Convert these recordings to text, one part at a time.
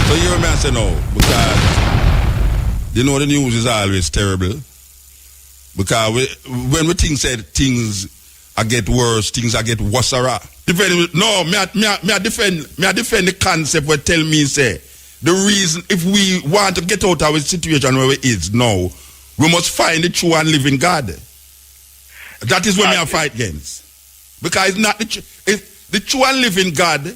So you hear me I say no, because you know the news is always terrible. Because when we think said things I get worse, things I get worse. No, me I defend the concept where tell me say the reason if we want to get out of a situation where we is now, we must find the true and living God. That is what me I fight against. Because it's not the true and living God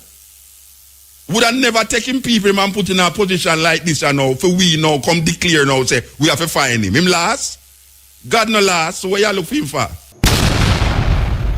would have never taken people and put in a position like this and now for we now come declare now say we have to find him. Him last? God no last, so what you look for him for?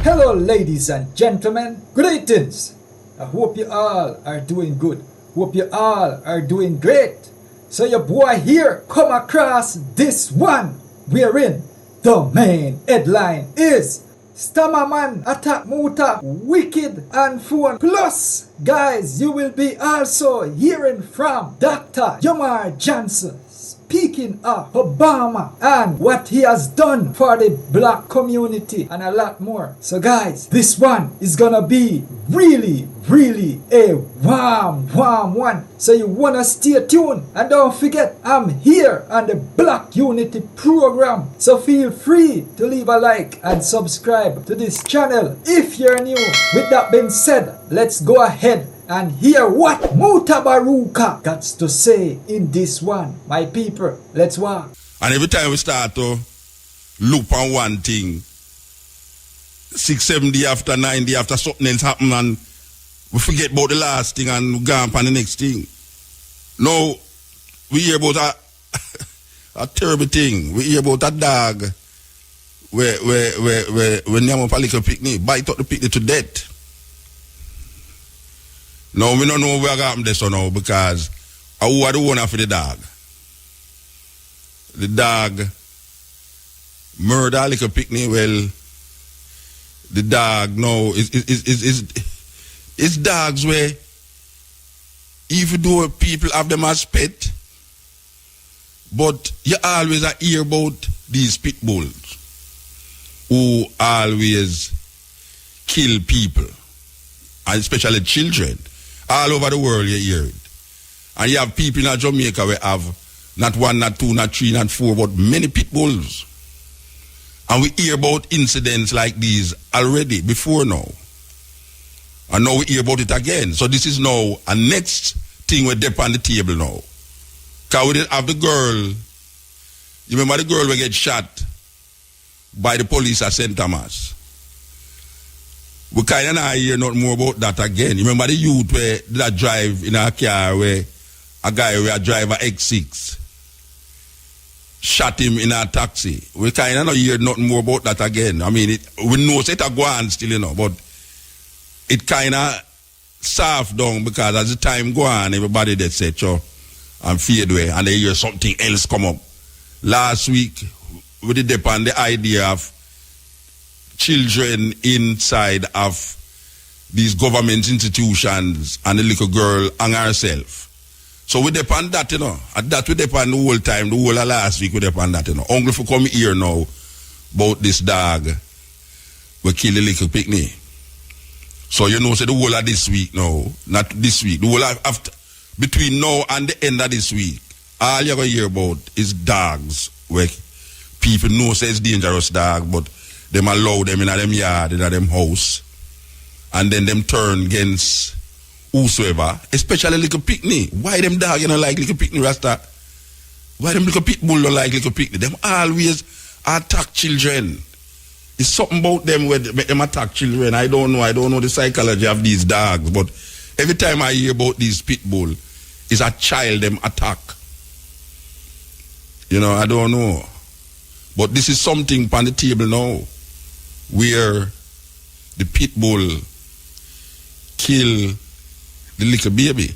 Hello ladies and gentlemen, greetings. I hope you all are doing good. Hope you all are doing great. So your boy here come across this one wherein the main headline is Stamma man attack Muta, wicked and phone. Plus, guys, you will be also hearing from Dr. Umar Johnson speaking of Obama and what he has done for the black community and a lot more. So guys, this one is gonna be really a warm one. So you wanna stay tuned and don't forget I'm here on the Black Unity program. So feel free to leave a like and subscribe to this channel if you're new. With that being said, let's go ahead and hear what Muta Baruka got to say in this one. My people, let's walk. And every time we start to loop on one thing, 6, 7 days after, 9 days after something else happen and we forget about the last thing and we go on the next thing. Now, we hear about a terrible thing. We hear about a dog where name up a little picnic, bite up the picnic to death. Now, we don't know where happened this or now because who are the owner for the dog? The dog murder a little picnic. Well, the dog now is dogs where even though people have them as pet, but you always hear about these pit bulls who always kill people, and especially children. All over the world you hear it. And you have people in Jamaica where have not 1, not 2, not 3, not 4, but many pit bulls. And we hear about incidents like these already before now. And now we hear about it again. So this is now a next thing we're up on the table now. Because we did have the girl, you remember the girl who get shot by the police at St. Thomas? We kind of not hear nothing more about that again. You remember the youth where that drive in a car where a guy where a driver X6 shot him in a taxi. We kind of not hear nothing more about that again. I mean, we know it's a go on still, you know, but it kind of soft down because as the time go on, everybody that said, sure, and fade away, and they hear something else come up. Last week, we did depend the idea of children inside of these government institutions and the little girl hang herself. So we depend that, you know. At that we depend the whole time, the whole of last week we depend that, you know. Uncle for come here now about this dog we kill a little picnic. So you know, say the whole of this week now, not this week, the whole of after, between now and the end of this week, all you're going to hear about is dogs where people know say it's dangerous dog, but them allow them in them yard, in them house, and then them turn against whosoever, especially little picnic. Why them dog you know like little picnic, Rasta? Why them little pit bull don't like little picnic? Them always attack children. It's something about them where they make them attack children. I don't know the psychology of these dogs, but every time I hear about these pit bull, it's a child them attack. You know, I don't know. But this is something on the table now where the pit bull kill the little baby,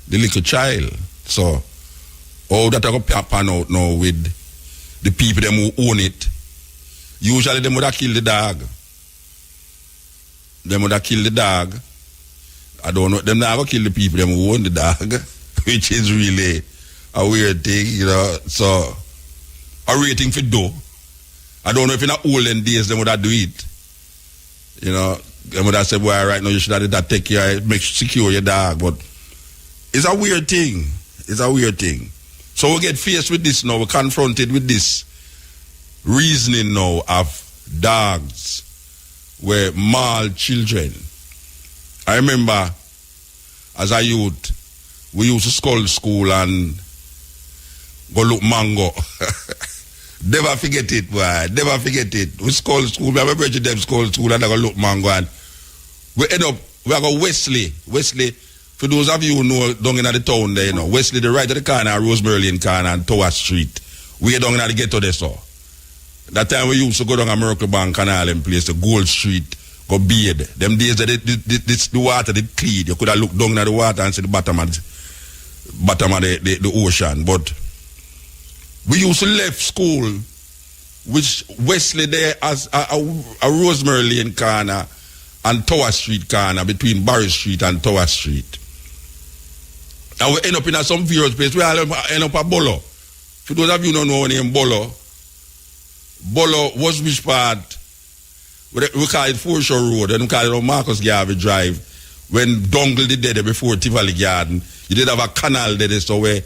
the little child. So all that I go pan out now with the people them who own it. Usually them would have killed the dog. Them would have killed the dog. I don't know. Them never kill the people them who own the dog, which is really a weird thing, you know. So a rating for dough. I don't know if in the olden days them would have do it. You know, them would have said, boy, right now you should have that take care, make secure your dog. But It's a weird thing. It's a weird thing. So we get faced with this now. We're confronted with this reasoning now of dogs were maul children. I remember as a youth, we used to scull school and go look mango. Never forget it, boy. Never forget it. We scull school. We have a bridge them scull school and I go look mango. And we end up, we go Wesley. Wesley, for those of you who know, down in the town there, you know, Wesley, the right of the corner, Rosemary corner and Tower Street. We down in the ghetto there, so. That time we used to go down a Miracle Bank Canal and place, the Gold Street, go bathe. Them days that the water did clean. You could have looked down at the water and see the bottom of the ocean. But we used to left school, which Wesley there as a Rosemary Lane corner and Tower Street corner between Barry Street and Tower Street. And we end up in some various place. We all end up at Bolo. For those of you who don't know the name Bolo, Bolo was which part? We call it Foreshore Road, and we call it Marcus Garvey Drive. When Dongle did there before Tivoli Garden, you did have a canal there, so where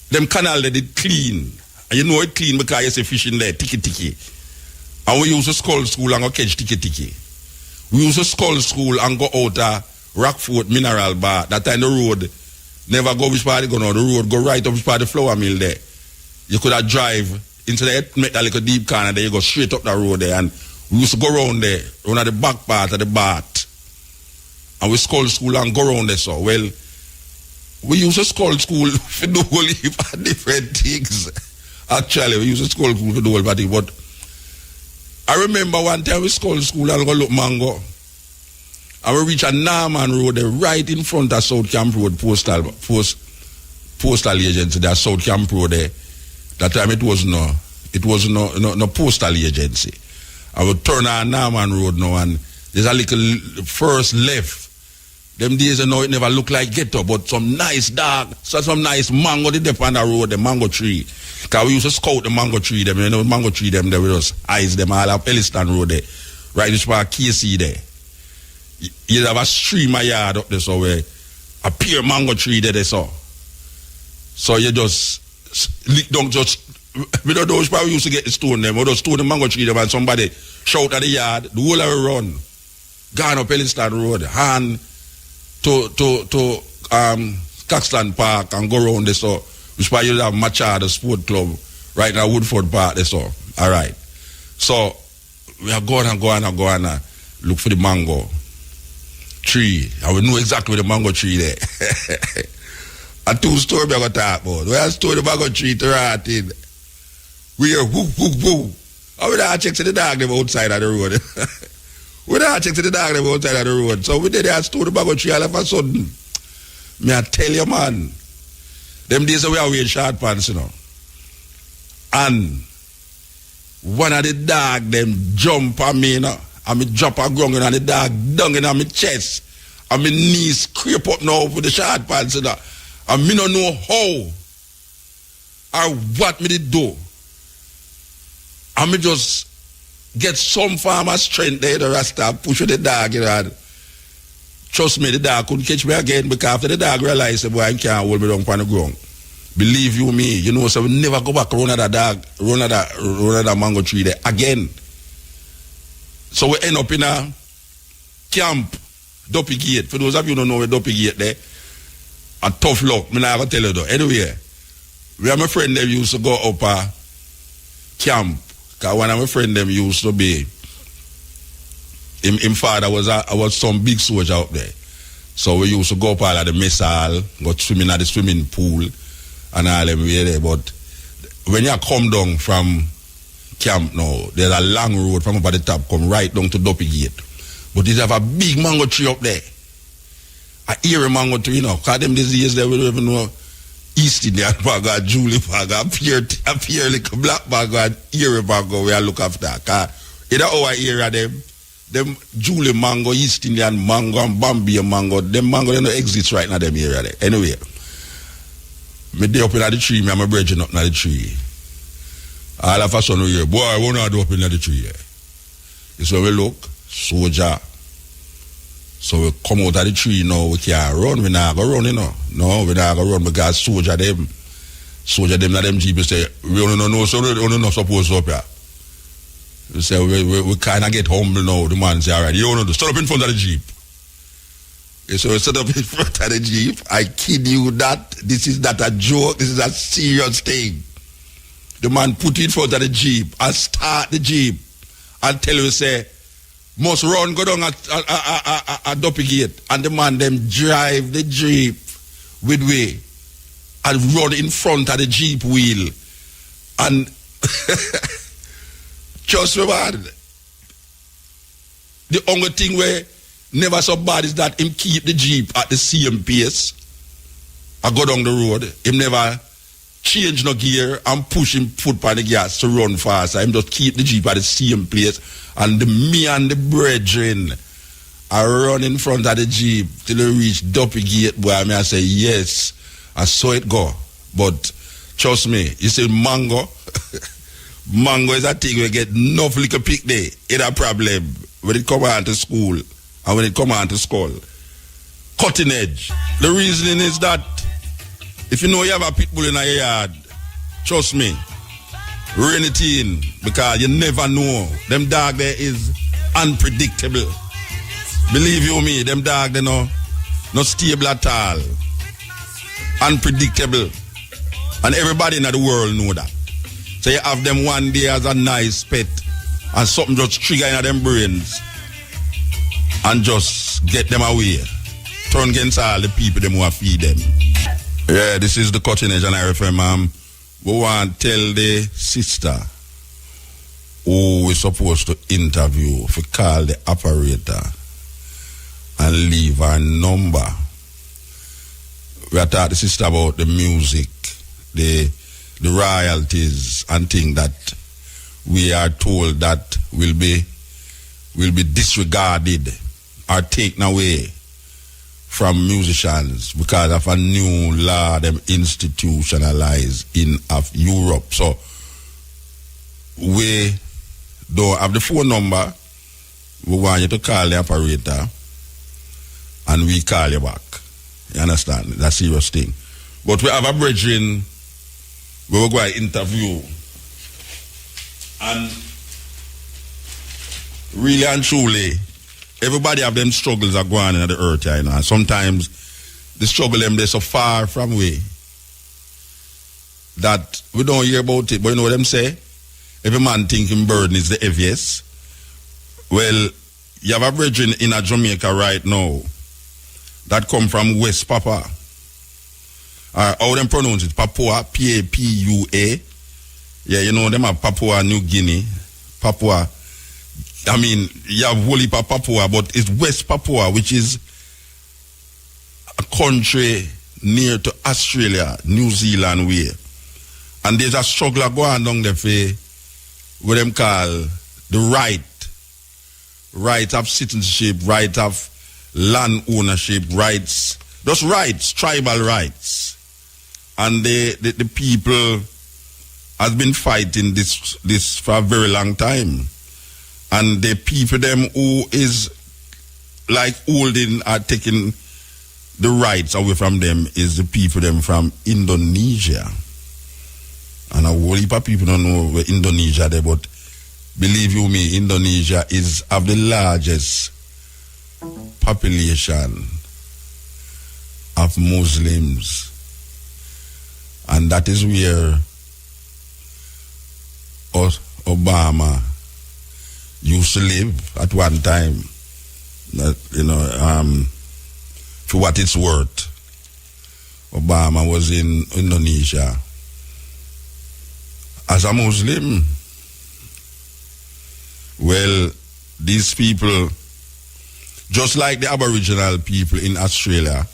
them canal they did clean. And you know it clean because you see fish in there, tiki. And we used to scull school and go catch tiki. We used to scull school and go out Rockfort Mineral Bar. That time the road never go which part go now. The road go right up which part the flour mill there. You could have drive into the make that little deep corner there, you go straight up the road there. And we used to go around there, around at the back part of the bath. And we scull school and go around there, so. Well, we used to scull school for the whole heap of different things. Actually, we used to scull school for the whole party, but I remember one time we scull school and go look mango. And we reach a Norman Road there, right in front of South Camp Road postal agency, there, South Camp Road there. That time it was no postal agency. I would turn on Norman Road now and there's a little first left. Them days you know it never look like ghetto, but some nice dog, some nice mango they dip on the road, the mango tree. Cause we used to scout the mango tree them, you know, mango tree them there with us eyes them all up Elliston Road there. Right this part KC there. You have a stream of yard up there so where a pure mango tree there they saw. So you just don't just we don't know which part we used to get the stone them, or just stone the mango tree them and somebody shout at the yard, the whole of it run. Gone up Elliston Road, hand to Caxton Park and go around there so which part you have Machado Sport Club right now Woodford Park there so. Alright. So we are going and look for the mango tree. And we know exactly where the mango tree there. A two-story we are going to talk about. We are store the mango tree to rot in. We hear whoop, whoop, whoop. And we don't check to the dog them outside of the road. We don't check to the dog them outside of the road. So we did that store the mango tree all of a sudden. Me I tell you, man. Them days we are wearing short pants, you know. And one of the dog them jump on me, you know. And me drop a ground and the dog down in my chest. And my knees scrape up now with the short pants, you know. And me don't know how or what me did do. And me just get some form of strength there, the rasta push the dog, you know. And trust me, the dog couldn't catch me again because after the dog realized, boy, I can't hold me down on the ground. Believe you me, you know, so we never go back around that dog, around that mango tree there again. So we end up in a camp, Duppy Gate. For those of you who don't know where Duppy Gate there, a tough luck, I'm not going to tell you though. Anyway, we have my friend them used to go up a camp. Because one of my friend them used to be, him father was some big soldier up there. So we used to go up all at the mess hall, go swimming at the swimming pool, and all them way there. But when you come down from camp now, there's a long road from up at the top, come right down to Duppy Gate. But they have a big mango tree up there. A eerie mango tree, you know. Because them diseases there, we don't even know East Indian mango, Julie mango, appear like a black mango and eerie mango we are look after. Because in our area, them Julie mango, East Indian mango, and Bombay mango, them mango, they don't exist right now, them area there. Anyway, me day up in the tree, me and my brethren up in the tree. All of a sudden we hear, boy, I want to do up in the tree. It's when we look, soldier So we come out of the tree now, we can't run, we not go run, you know. No, we not go run because soldier them na them jeep say, we only know, so we only not supposed to up here. We say, we kind of get humble now. The man say, all right, you don't know, stand up in front of the jeep. So we set up in front of the jeep. I kid you that this is not a joke, this is a serious thing. The man put it in front of the jeep and start the jeep and tell you, say, must run, go down a dopey gate. And the man them drive the jeep with way and run in front of the jeep wheel. And just remember, the only thing where never so bad is that him keep the jeep at the same pace. I go down the road, him never change no gear and push him foot on the gas to run faster. Him just keep the jeep at the same place. And me and the brethren are run in front of the jeep till we reach Duppy Gate, boy. I say, yes, I saw it go. But trust me, you see mango, mango is a thing we get enough little pick there. It's a problem when it come on to school and when it come on to school. Cutting edge. The reasoning is that if you know you have a pit bull in your yard, trust me, rein it in because you never know. Them dog there is unpredictable. Believe you me, them dog they not stable at all. Unpredictable. And everybody in the world know that. So you have them one day as a nice pet and something just trigger in them brains and just get them away. Turn against all the people them who feed them. Yeah, this is the Cutting Edge and RFM. We want to tell the sister who we're supposed to interview if we call the operator and leave our number. We are talking to the sister about the music, the royalties and things that we are told that will be disregarded or taken away from musicians because of a new law them institutionalized in of Europe. So we don't have the phone number. We want you to call the operator and we call you back. You understand? That's a serious thing. But we have a brethren we will go and interview. And really and truly, everybody have them struggles are going on in the earth, you know. And sometimes the struggle them they're so far from we that we don't hear about it. But you know what them say? Every man thinking burden is the heaviest. Well, you have a brethren in a Jamaica right now that come from West Papua. How them pronounce it? Papua, P-A-P-U-A. Yeah, you know them have Papua New Guinea. Papua. I mean, you have whole heap of Papua, but it's West Papua, which is a country near to Australia, New Zealand way. And there's a struggle going down there for what them call the right of citizenship, right of land ownership, rights, just rights, tribal rights. And the people has been fighting this for a very long time. And the people them who is like holding or taking the rights away from them is the people them from Indonesia. And a whole heap of people don't know where Indonesia there, but believe you me, Indonesia is of the largest population of Muslims. And that is where Obama used to live at one time. You know, for what it's worth, Obama was in Indonesia as a Muslim. Well, these people, just like the Aboriginal people in Australia,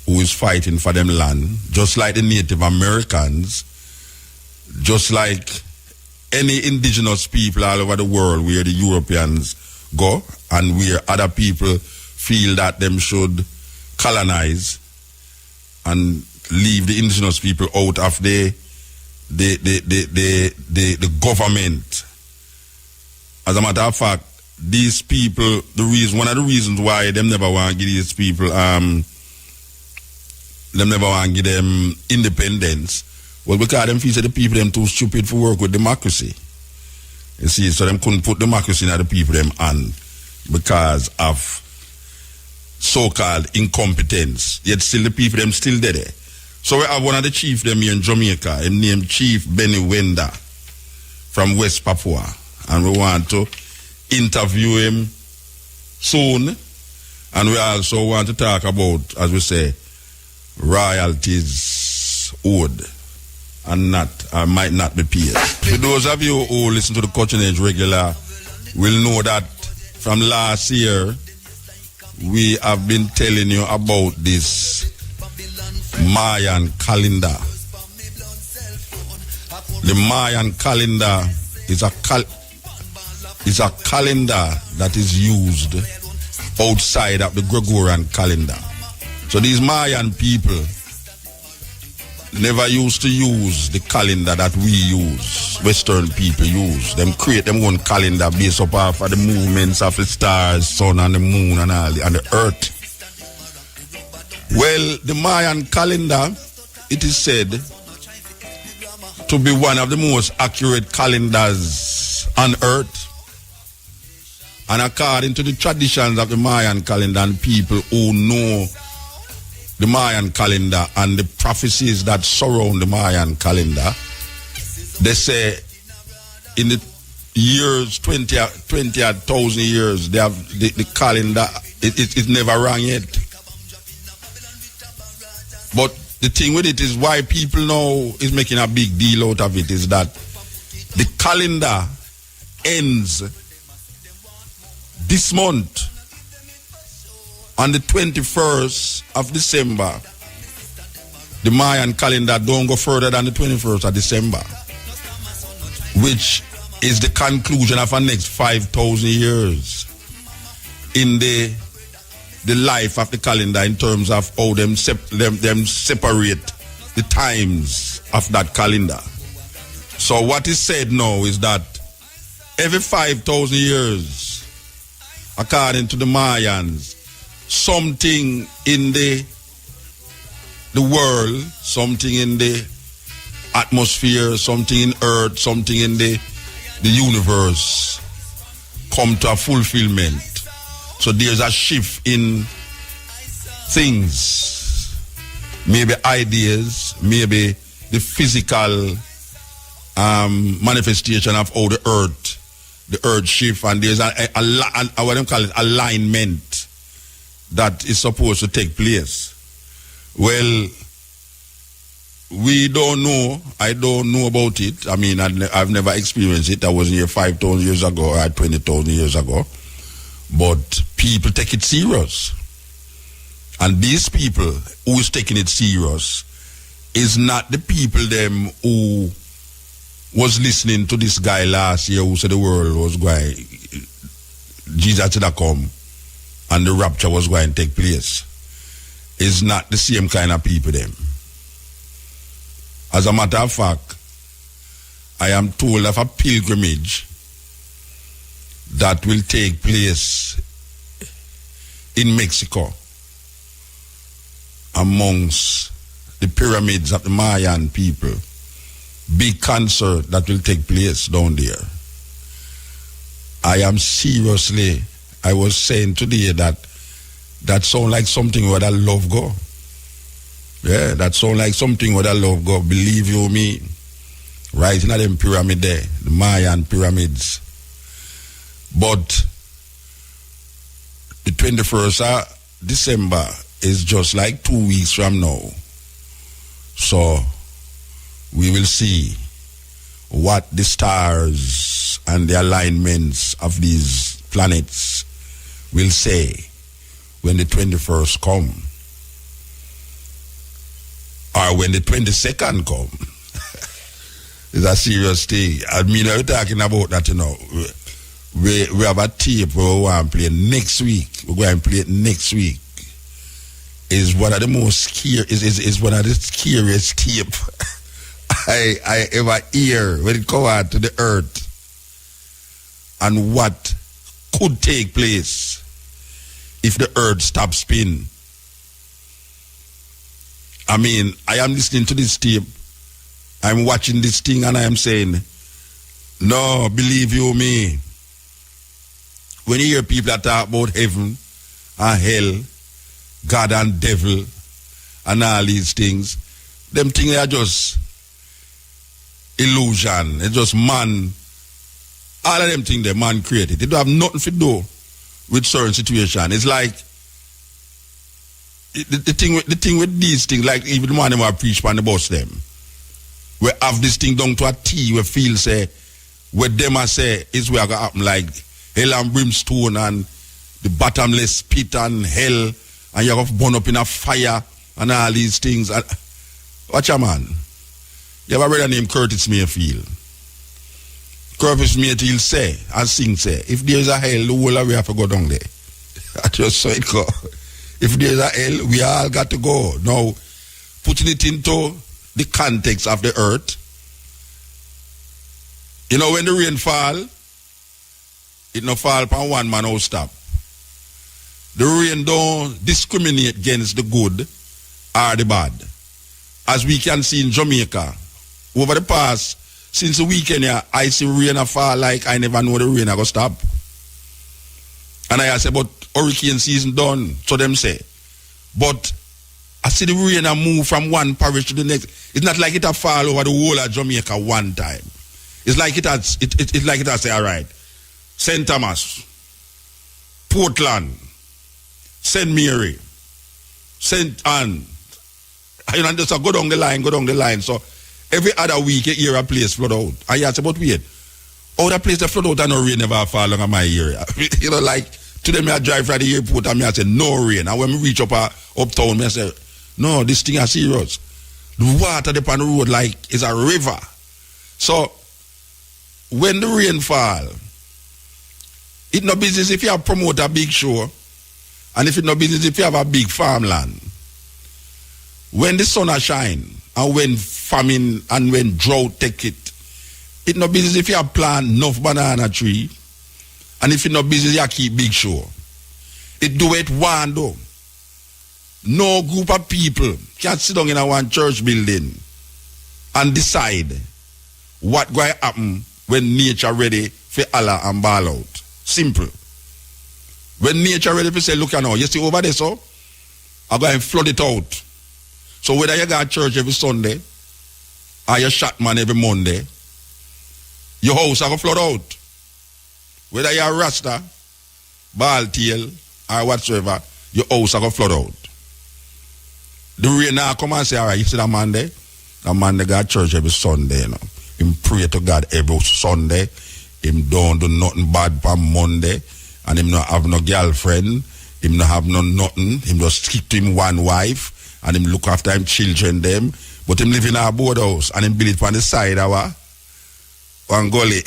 who is fighting for them land, just like the Native Americans, just like any indigenous people all over the world where the Europeans go and where other people feel that them should colonize and leave the indigenous people out of the government. As a matter of fact, these people, one of the reasons why them never want to give these people, them never want to give them independence, was because them feel that the people them too stupid for work with democracy. You see, so them couldn't put democracy in the people them on because of so-called incompetence. Yet still the people them still there. So we have one of the chief them here in Jamaica, him named Chief Benny Wenda from West Papua. And we want to interview him soon. And we also want to talk about, as we say, royalties owed and might not be paid. For those of you who listen to the Cutting Edge regular will know that from last year we have been telling you about this Mayan calendar. The Mayan calendar is a calendar that is used outside of the Gregorian calendar. So these Mayan people never used to use the calendar that we use, Western people use. Them create them own calendar based up off of the movements of the stars, sun and the moon and all, and the earth. Well, the Mayan calendar, it is said to be one of the most accurate calendars on earth. And according to the traditions of the Mayan calendar and people who know the Mayan calendar and the prophecies that surround the Mayan calendar, they say in the years, 20,000 years, they have the calendar, it's never wrong yet. But the thing with it is why people now is making a big deal out of it is that the calendar ends this month on the 21st of December. The Mayan calendar don't go further than the 21st of December, which is the conclusion of our next 5,000 years in the life of the calendar in terms of how them separate the times of that calendar. So what is said now is that every 5,000 years, according to the Mayans, something in the world, something in the atmosphere, something in earth, something in the universe come to a fulfillment. So there's a shift in things, maybe ideas, maybe the physical manifestation of how the earth shift, and there's what they call it, alignment that is supposed to take place. Well, we don't know. I don't know about it. I mean, I've never experienced it. I wasn't here 5,000 years ago or 20,000 years ago. But people take it serious. And these people who is taking it serious is not the people them who was listening to this guy last year who said the world was going, Jesus should have come and the rapture was going to take place. It's not the same kind of people them. As a matter of fact, I am told of a pilgrimage that will take place in Mexico amongst the pyramids of the Mayan people. Big concert that will take place down there. I was saying today that sound like something where I love go. Yeah, that sound like something where I love go. Believe you me, right in them pyramid there, the Mayan pyramids. But the 21st of December is just like 2 weeks from now. So we will see what the stars and the alignments of these planets will say when the 21st come. Or when the 22nd come. It's a serious thing. I mean, we're talking about that, you know. We have a tape where we want to play next week. We're going to play it next week. Is one of the most is one of the scariest tape I ever hear when it come out to the earth and what could take place if the earth stops spinning. I mean, I am listening to this tape. I'm watching this thing and I am saying, no, believe you me. When you hear people that talk about heaven and hell, God and devil, and all these things, them things are just illusion. It's just man. All of them things the man created. They don't have nothing to do with certain situation. It's like the thing with these things, like even the man who preach on the bus them, we have this thing down to a T, we feel say, where them I say is where I gonna happen, like hell and brimstone and the bottomless pit and hell, and you're going to burn up in a fire and all these things. And, watch a man. You have a brother named Curtis Mayfield. Curtis Mayfield say, and sing say, if there's a hell, the whole of we have to go down there. I just saw it go. If there's a hell, we all got to go. Now, putting it into the context of the earth, you know, when the rain fall, it no fall upon one man who stop. The rain don't discriminate against the good or the bad. As we can see in Jamaica, over the past, since the weekend here, I see rain a fall like I never know the rain a go stop. And I say, but hurricane season done, so them say. But I see the rain a move from one parish to the next. It's not like it a fall over the whole of Jamaica one time. It's like it has, it's like it has say, all right, St. Thomas, Portland, St. Mary, St. Anne. You know, just go down the line. So every other week you hear a place flood out. And you say, but wait, other place that flood out and no rain never fall on my area. You know, like today I drive from the airport and I say no rain. And when we reach uptown, I say, no, this thing is serious. The water upon the road like is a river. So when the rain fall, it's no business if you have promote a big show, and if it's no business if you have a big farmland. When the sun shine, and when famine and when drought take it, it's no business if you have plant enough banana tree, and if it's no business you keep big show. It do it one though. No group of people can sit down in a one church building and decide what going to happen when nature ready for Allah and ball out. Simple. When nature ready to say, look now, you see over there, so I'm going to flood it out. So whether you go to church every Sunday or you shot man every Monday, your house are going to flood out. Whether you're a Rasta, ball tail, or whatsoever, your house are going to flood out. The rain now come and say, all right, you see that man there? That man there go to church every Sunday, you know. Him pray to God every Sunday. Him don't do nothing bad for Monday. And him not have no girlfriend. Him not have no nothing. Him just stick to him one wife. And him look after him children them. But him live in our board house. And him build it on the side of our one gully.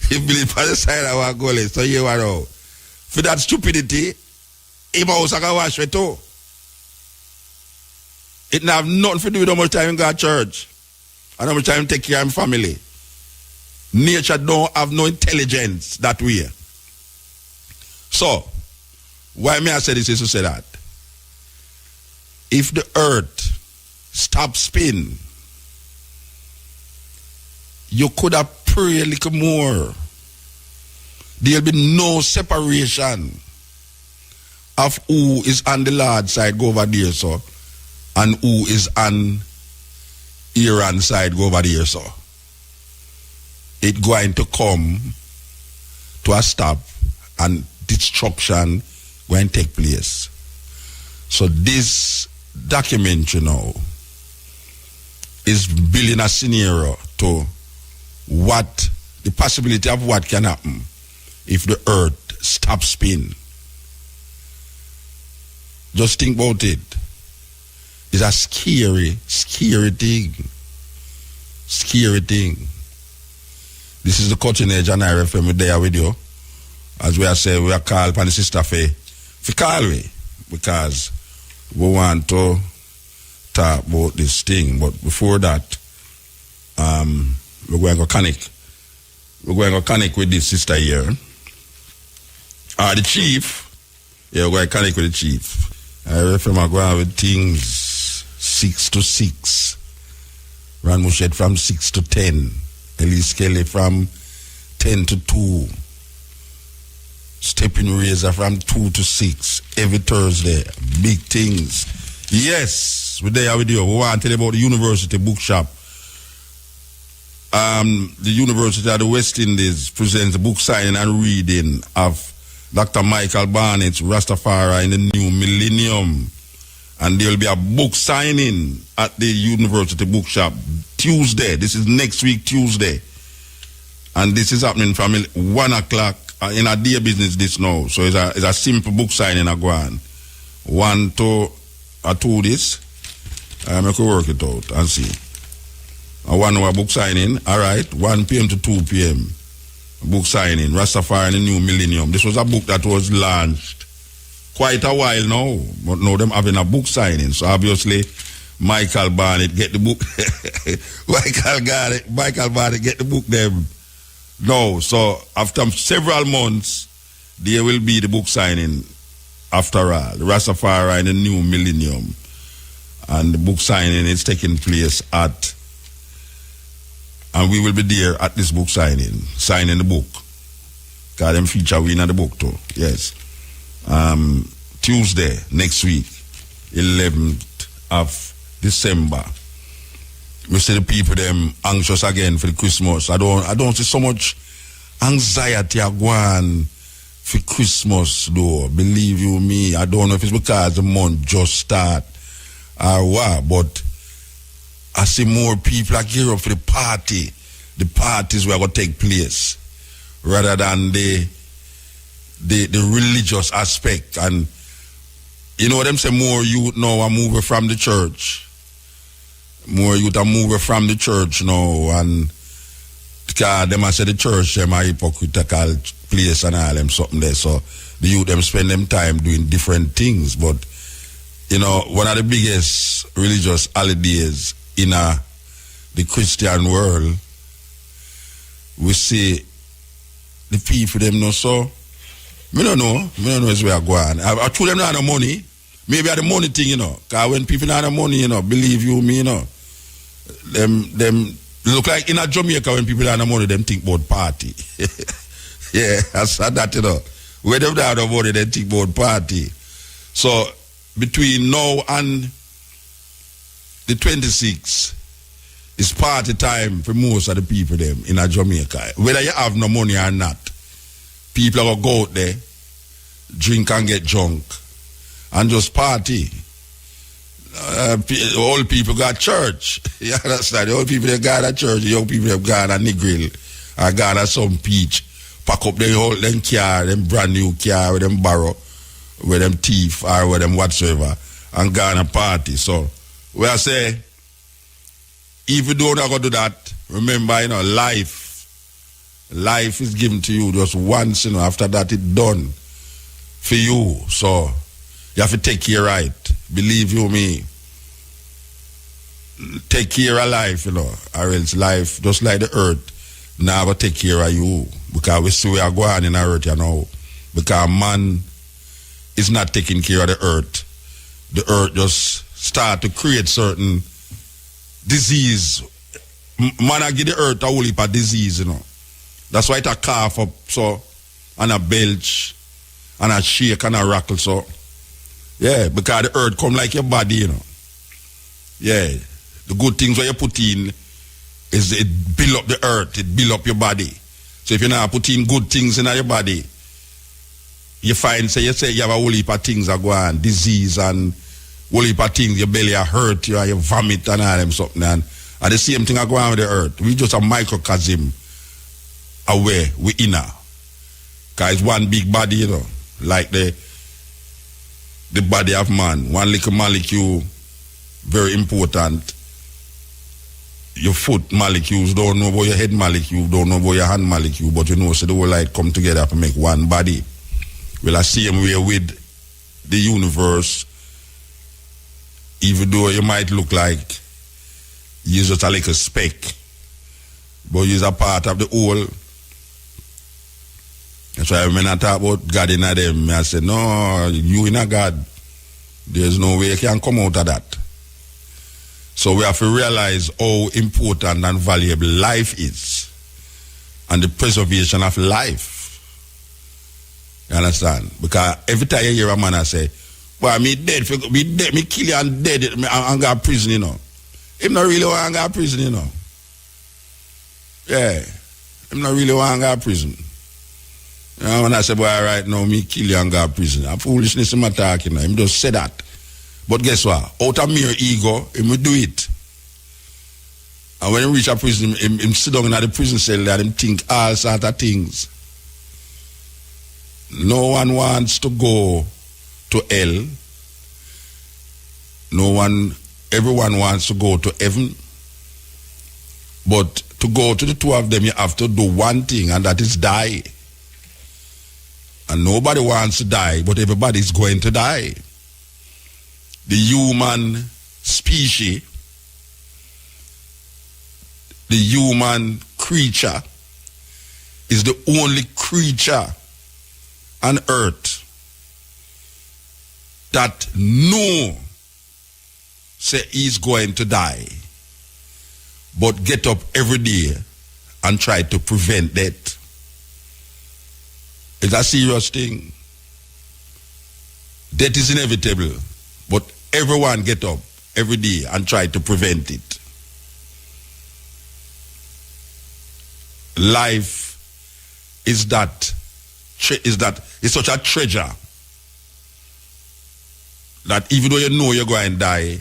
He build it on the side of our gully. So you know. For that stupidity, him house I can wash it too. It don't have nothing to do with how much time he go to church. And how much time he take care of his family. Nature don't have no intelligence that way. So, why may I say this is to say that? If the earth stops spinning, you could have prayed a little more. There'll be no separation of who is on the Lord's side, go over there, so, and who is on Iran's side, go over there, so. It's going to come to a stop and destruction going to take place. So this document, you know, is building a scenario to what the possibility of what can happen if the earth stops spinning. Just think about it. It's a scary, scary thing. Scary thing. This is the Cutting Edge and IRFM there with you. As we are saying, we are called upon the sister for call me, because we want to talk about this thing. But before that, we're going to connect. We're going to connect with this sister here. The chief. Yeah, we're going to connect with the chief. I reckon I go on with things 6 to 6. Ran Mushet from 6 to 10. Elise Kelly from 10 to 2. Stepping Razor from 2 to 6. Every Thursday. Big things. Yes, we're there with you. We want to tell you about the University Bookshop. The University of the West Indies presents a book signing and reading of Dr. Michael Barnett's Rastafari in the New Millennium. And there will be a book signing at the University Bookshop Tuesday. This is next week, Tuesday. And this is happening from 1 o'clock in a day business this now. So it's a simple book signing I go on. 1 to 2 this. I can work it out and see. A 1 hour book signing, all right, 1 p.m. to 2 p.m. Book signing, Rastafari and the New Millennium. This was a book that was launched quite a while now, but now them having a book signing. So obviously, Michael Barnett get the book. Michael Barnett get the book them. No, so after several months, there will be the book signing after all. The Rastafari and the New Millennium. And the book signing is taking place and we will be there at this book signing the book. Because them feature we in the book too. Yes. Tuesday, next week, 11th of December. We see the people them anxious again for the Christmas. I don't see so much anxiety going for Christmas though. Believe you me, I don't know if it's because the month just start or what, but I see more people are gear up for the party. The parties where going to take place rather than the religious aspect. And you know them say more youth now are moving from the church. More youth are moving from the church now, and because them I say the church them a hypocritical place and all them something there. So the youth them spend them time doing different things. But you know, one of the biggest religious holidays in the Christian world, we see the people them know so. Me don't know is where I go on. I told them not have no money. Maybe I the money thing, you know. Because when people not have no money, you know, believe you me, you know. Them look like in a Jamaica when people don't have no money, them think about party. Yeah, I said that, you know. When them don't have no money, they think about party. So between now and the 26th, it's party time for most of the people them in a Jamaica. Whether you have no money or not, people are going to go out there, drink and get drunk, and just party. Old people got church. You understand? The old people they got a church, the young people they got a niggle, or got a some peach, pack up them car, them brand new car, with them borrow, with them thief, or with them whatsoever, and go on a party. So, where I say, if you don't go do that, remember, you know, life is given to you just once, you know, after that it's done for you. So you have to take care of it. Believe you me. Take care of life, you know, or else life, just like the earth, now take care of you. Because we see we are going in the earth, you know. Because man is not taking care of the earth. The earth just start to create certain disease. Man, I give the earth a whole heap of disease, you know. That's why it a cough up, so, and a belch, and a shake, and a rackle, so. Yeah, because the earth come like your body, you know. Yeah, the good things where you put in is it build up the earth, it build up your body. So if you're not putting good things in your body, you find, say you have a whole heap of things that go on, disease and whole heap of things, your belly hurt you, and you vomit and all them something. And the same thing I go on with the earth. We just a microcosm away, we inner. Because it's one big body, you know, like the body of man. One little molecule, very important. Your foot molecules, don't know about your head molecule, don't know about your hand molecule, but you know, so the whole light come together to make one body. Well, I see him way with the universe, even though you might look like you're just a little speck, but you're a part of the whole That's why when I talk about God in them, I say, no, you in a God. There's no way you can come out of that. So we have to realize how important and valuable life is. And the preservation of life. You understand? Because every time you hear a man I say, well, me dead, me kill you and dead, I'm going to prison, you know. Him not really want to go to prison, you know. Yeah. Him not really want to go to prison. You know, when I say, boy, right now, me kill you and go to prison. I'm foolishness in my talking, you know. Him just say that. But guess what? Out of mere ego, him will do it. And when he reach a prison, him sit down in the prison cell and him think all sort of things. No one wants to go to hell. Everyone wants to go to heaven. But to go to the two of them, you have to do one thing, and that is die. And nobody wants to die, but everybody is going to die. The human species, the human creature, is the only creature on earth that know say he's going to die, but get up every day and try to prevent that. It's a serious thing. Death is inevitable, but everyone get up every day and try to prevent it. Life is such a treasure that even though you know you're going to die,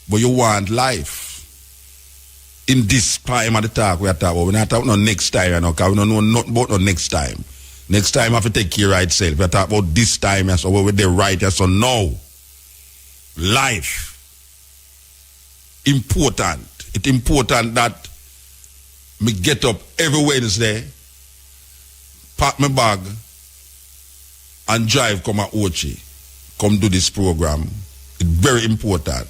but you want life. In this time of the talk we are talking about, we're not talking about next time, you know, because we don't know nothing about no next time. Next time I have to take care of itself. We're talking about this time, so we're the right, so now. Life. Important. It's important that me get up every Wednesday, pack my bag, and drive come at Ochi. Come do this program. It's very important.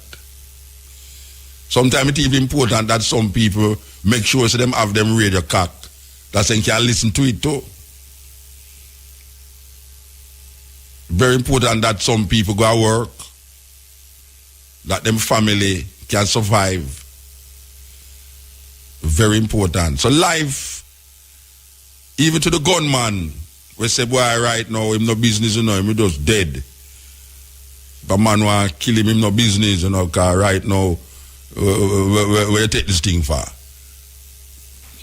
Sometimes it's even important that some people make sure so them have them radio cock that they can listen to it too. Very important that some people go to work, that them family can survive. Very important. So life, even to the gunman, we say, boy, right now, him no business, you know, him just dead. If a man want to kill him no business, you know, because right now, where you take this thing for?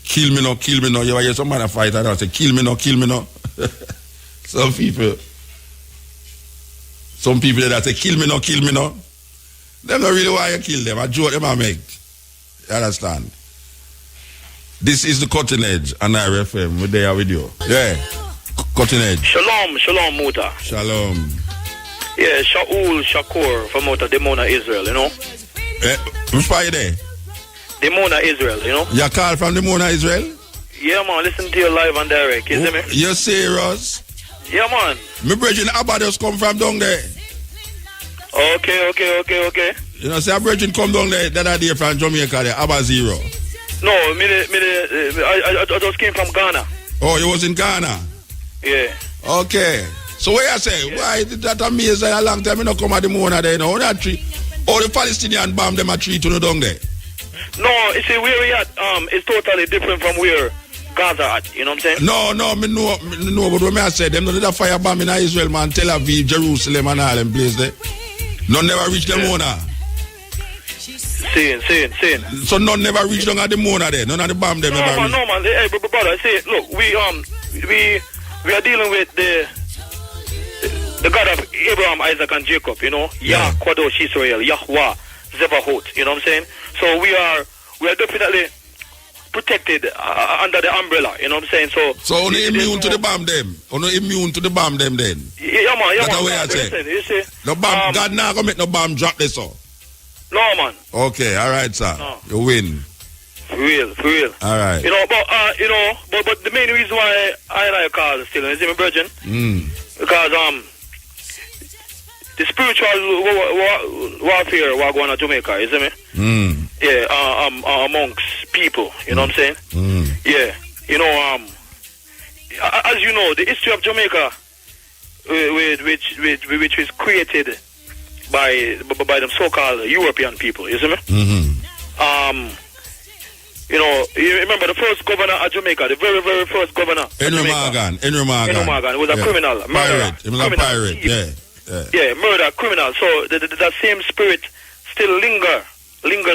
Kill me no. You hear some man fight and I say, kill me no. Some people that say, kill me no. They don't really want you to kill them. I joke them I make. You understand? This is the Cutting Edge on IRFM. We're there with you. Yeah. Cutting Edge. Shalom, Muta. Shalom. Yeah, Shaul Shakur from out of Demona, Israel, you know? Which part you there? Demona, Israel, you know? You call from Demona, Israel? Yeah, man, listen to you live and direct, you see me? You're serious? Yeah, man. My brethren Abba just come from down there. Okay. You know, say a brethren come down there that are there from Jamaica there, Abba Zero. No, I just came from Ghana. Oh, you was in Ghana? Yeah. Okay. So what you say? Yeah. Why did that amazing a long time you not come at the Mona there, you know? All the Palestinian bomb them a tree to no down there. No, you see where we at, it's totally different from where Gaza at, you know what I'm saying? No, me know, but when I say them, no did a fire bomb in Israel, man, Tel Aviv, Jerusalem and all them places there. None never reach the Mona. Saying. So none never reach down at the Mona there. None of the bomb them never reach. No man. Hey, brother, say, look, we are dealing with the God of Abraham, Isaac, and Jacob, you know, Yah, Kwadosh, Israel, Yahweh, Zebahot, you know what I'm saying? So we are definitely protected under the umbrella, you know what I'm saying? So only immune to the bomb them? Only immune to the bomb them then? Yeah, man. That's the way I say. You see, no bomb, God not gonna make no bomb drop this so. No, man. Okay, all right, sir. No. You win. For real. All right. You know, but the main reason why I like call still, you see me, virgin? Because the spiritual warfare we're going to Jamaica, you see me? Yeah, amongst people, you know what I'm saying? Yeah. You know, as you know, the history of Jamaica, which was created by them so-called European people, you see me? You know, you remember the first governor of Jamaica, the very, very first governor. Henry Morgan. Was a criminal, murderer. He was a pirate, yeah, murder, criminal. So that same spirit still lingers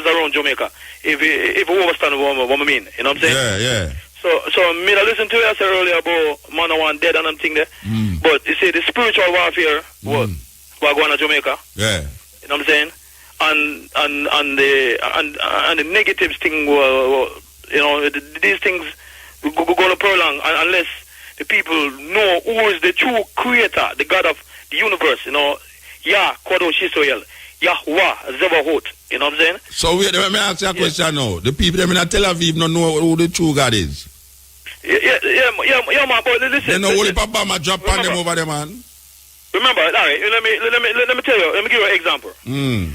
around Jamaica. If you understand what I mean, you know what I'm saying? Yeah. So me I listen to you I said earlier about man one dead and thing there. But you see the spiritual warfare what going on Jamaica. Yeah. You know what I'm saying? And the negatives thing you know, these things go to prolong unless the people know who is the true creator, the God of the universe, you know, Yah, Kwadosh Israel, Yahweh, Zevahot, you know what I'm saying? So wait, let me ask you a question now. The people them in Tel Aviv don't know who the true God is. Yeah, man, but listen. They know only Papa ma drop on them over there, man. Remember, all right, let me tell you, let me give you an example. In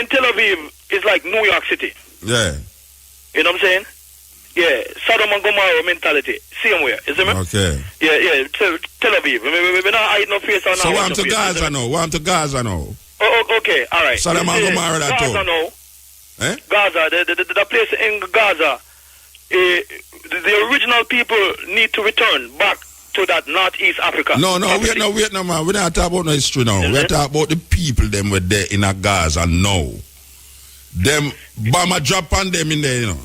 Tel Aviv, it's like New York City. Yeah. You know what I'm saying? Yeah, Sodom and Gomorrah mentality, same way, you see me? Okay. Yeah, Tel Aviv. We're not hiding no face on so want to Gaza now. Oh, okay, all right. Sodom and Gomorrah that too. Gaza now. Eh? Gaza, the place in Gaza, the original people need to return back to that Northeast Africa. No, wait, man. We're not talking about no history now. We're talking about the people them were there in Gaza now. Them bomber drop on them in there, you know.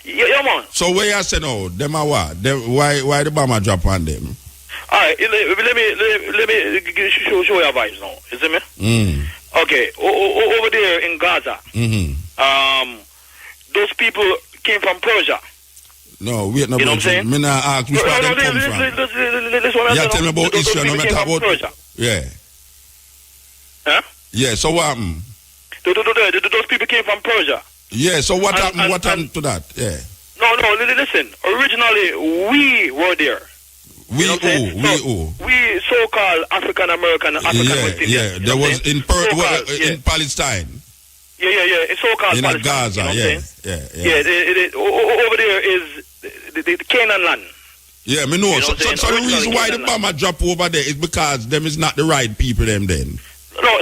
Yeah, man. So where you say now? Them are what? Why the bomber drop on them? Alright, let me show your vibes now. You see me? Okay, over there in Gaza, those people came from Persia. No, wait, no, you know what I'm saying? Me not ask which part they come from. Yeah, tell me about Israel, no matter about Persia. Yeah. Huh? Yeah, so what happened? Those people came from Persia. Yeah, so what happened? What happened to that? Yeah. No, listen. Originally, we were there. We so-called African American, West Indian. Yeah, there was in Palestine. Yeah, in so-called in Palestine. Gaza, yeah. Over there is the Canaan land. Yeah, me know. So the reason why the bomber drop over there is because them is not the right people them then. No,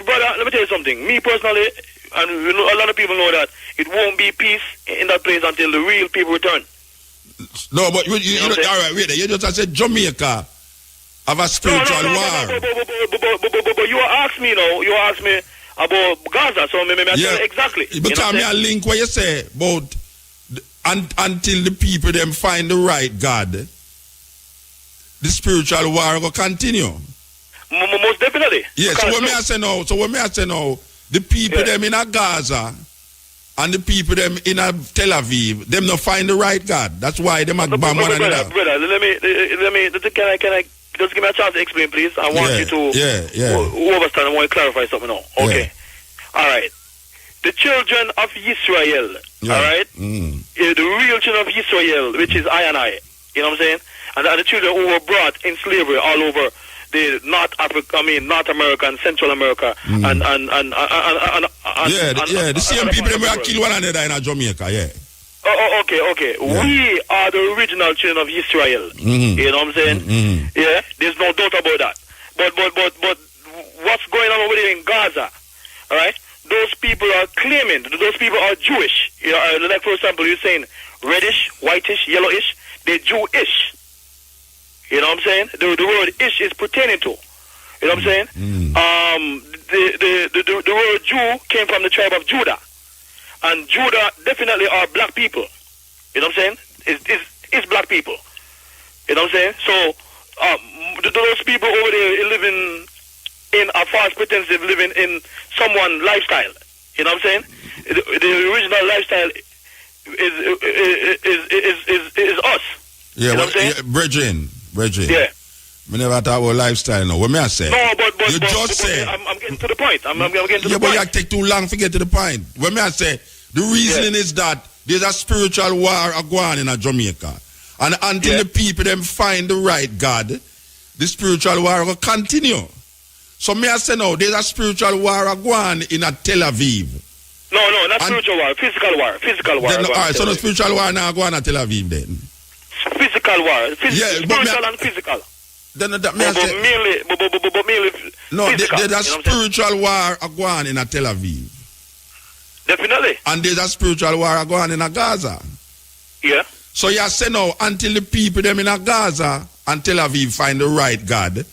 brother, let me tell you something. Me personally, and a lot of people know that it won't be peace in that place until the real people return. No, but you know, all right, wait. You just said Jamaica have a spiritual war. But you asked me, you asked me about Gaza, so I tell you exactly. Because me a link what you say about until the people them find the right God, the spiritual war will continue. Most definitely. Yeah, so when me I say now, the people them in a Gaza and the people them in a Tel Aviv, them not find the right God. That's why them bomb one another. Brother, let me. Can I just give me a chance to explain, please? I want you to who understand. I want to clarify something now. Okay. All right. The children of Israel. All right. The real children of Israel, which is I and I. You know what I'm saying? And the children who were brought in slavery all over the North America and Central America and the same people that were kill one another in Jamaica, yeah. Okay. Yeah. We are the original children of Israel. You know what I'm saying? Yeah, there's no doubt about that. But what's going on over there in Gaza? All right, those people are claiming those people are Jewish. You know, like for example, you're saying reddish, whitish, yellowish. They're Jewish. You know what I'm saying? The word ish is pertaining to. You know what I'm saying? The word Jew came from the tribe of Judah. And Judah definitely are black people. You know what I'm saying? It's black people. You know what I'm saying? So those people over there living in a false pretense of living in someone's lifestyle. You know what I'm saying? The original lifestyle is us. Yeah, you know what I'm saying? Brethren. Yeah. We never talk about lifestyle now. What may I say? No, but you just say. I'm getting to the point. I'm getting to the point. Yeah, but you take too long to get to the point. What may I say? The reasoning is that there's a spiritual war going in Jamaica. And until the people them find the right God, the spiritual war will continue. So may I say now, there's a spiritual war going in Tel Aviv. No, not spiritual war, physical war. Then, all right, so the spiritual war now going in Tel Aviv then. physical war. Spiritual but and physical. Then that But mainly no, physical. there's a you know what I'm saying? spiritual war going on in a Tel Aviv. Definitely. And there's a spiritual war going on in a Gaza. Yeah. So you say now, until the people them in a Gaza and Tel Aviv find the right God,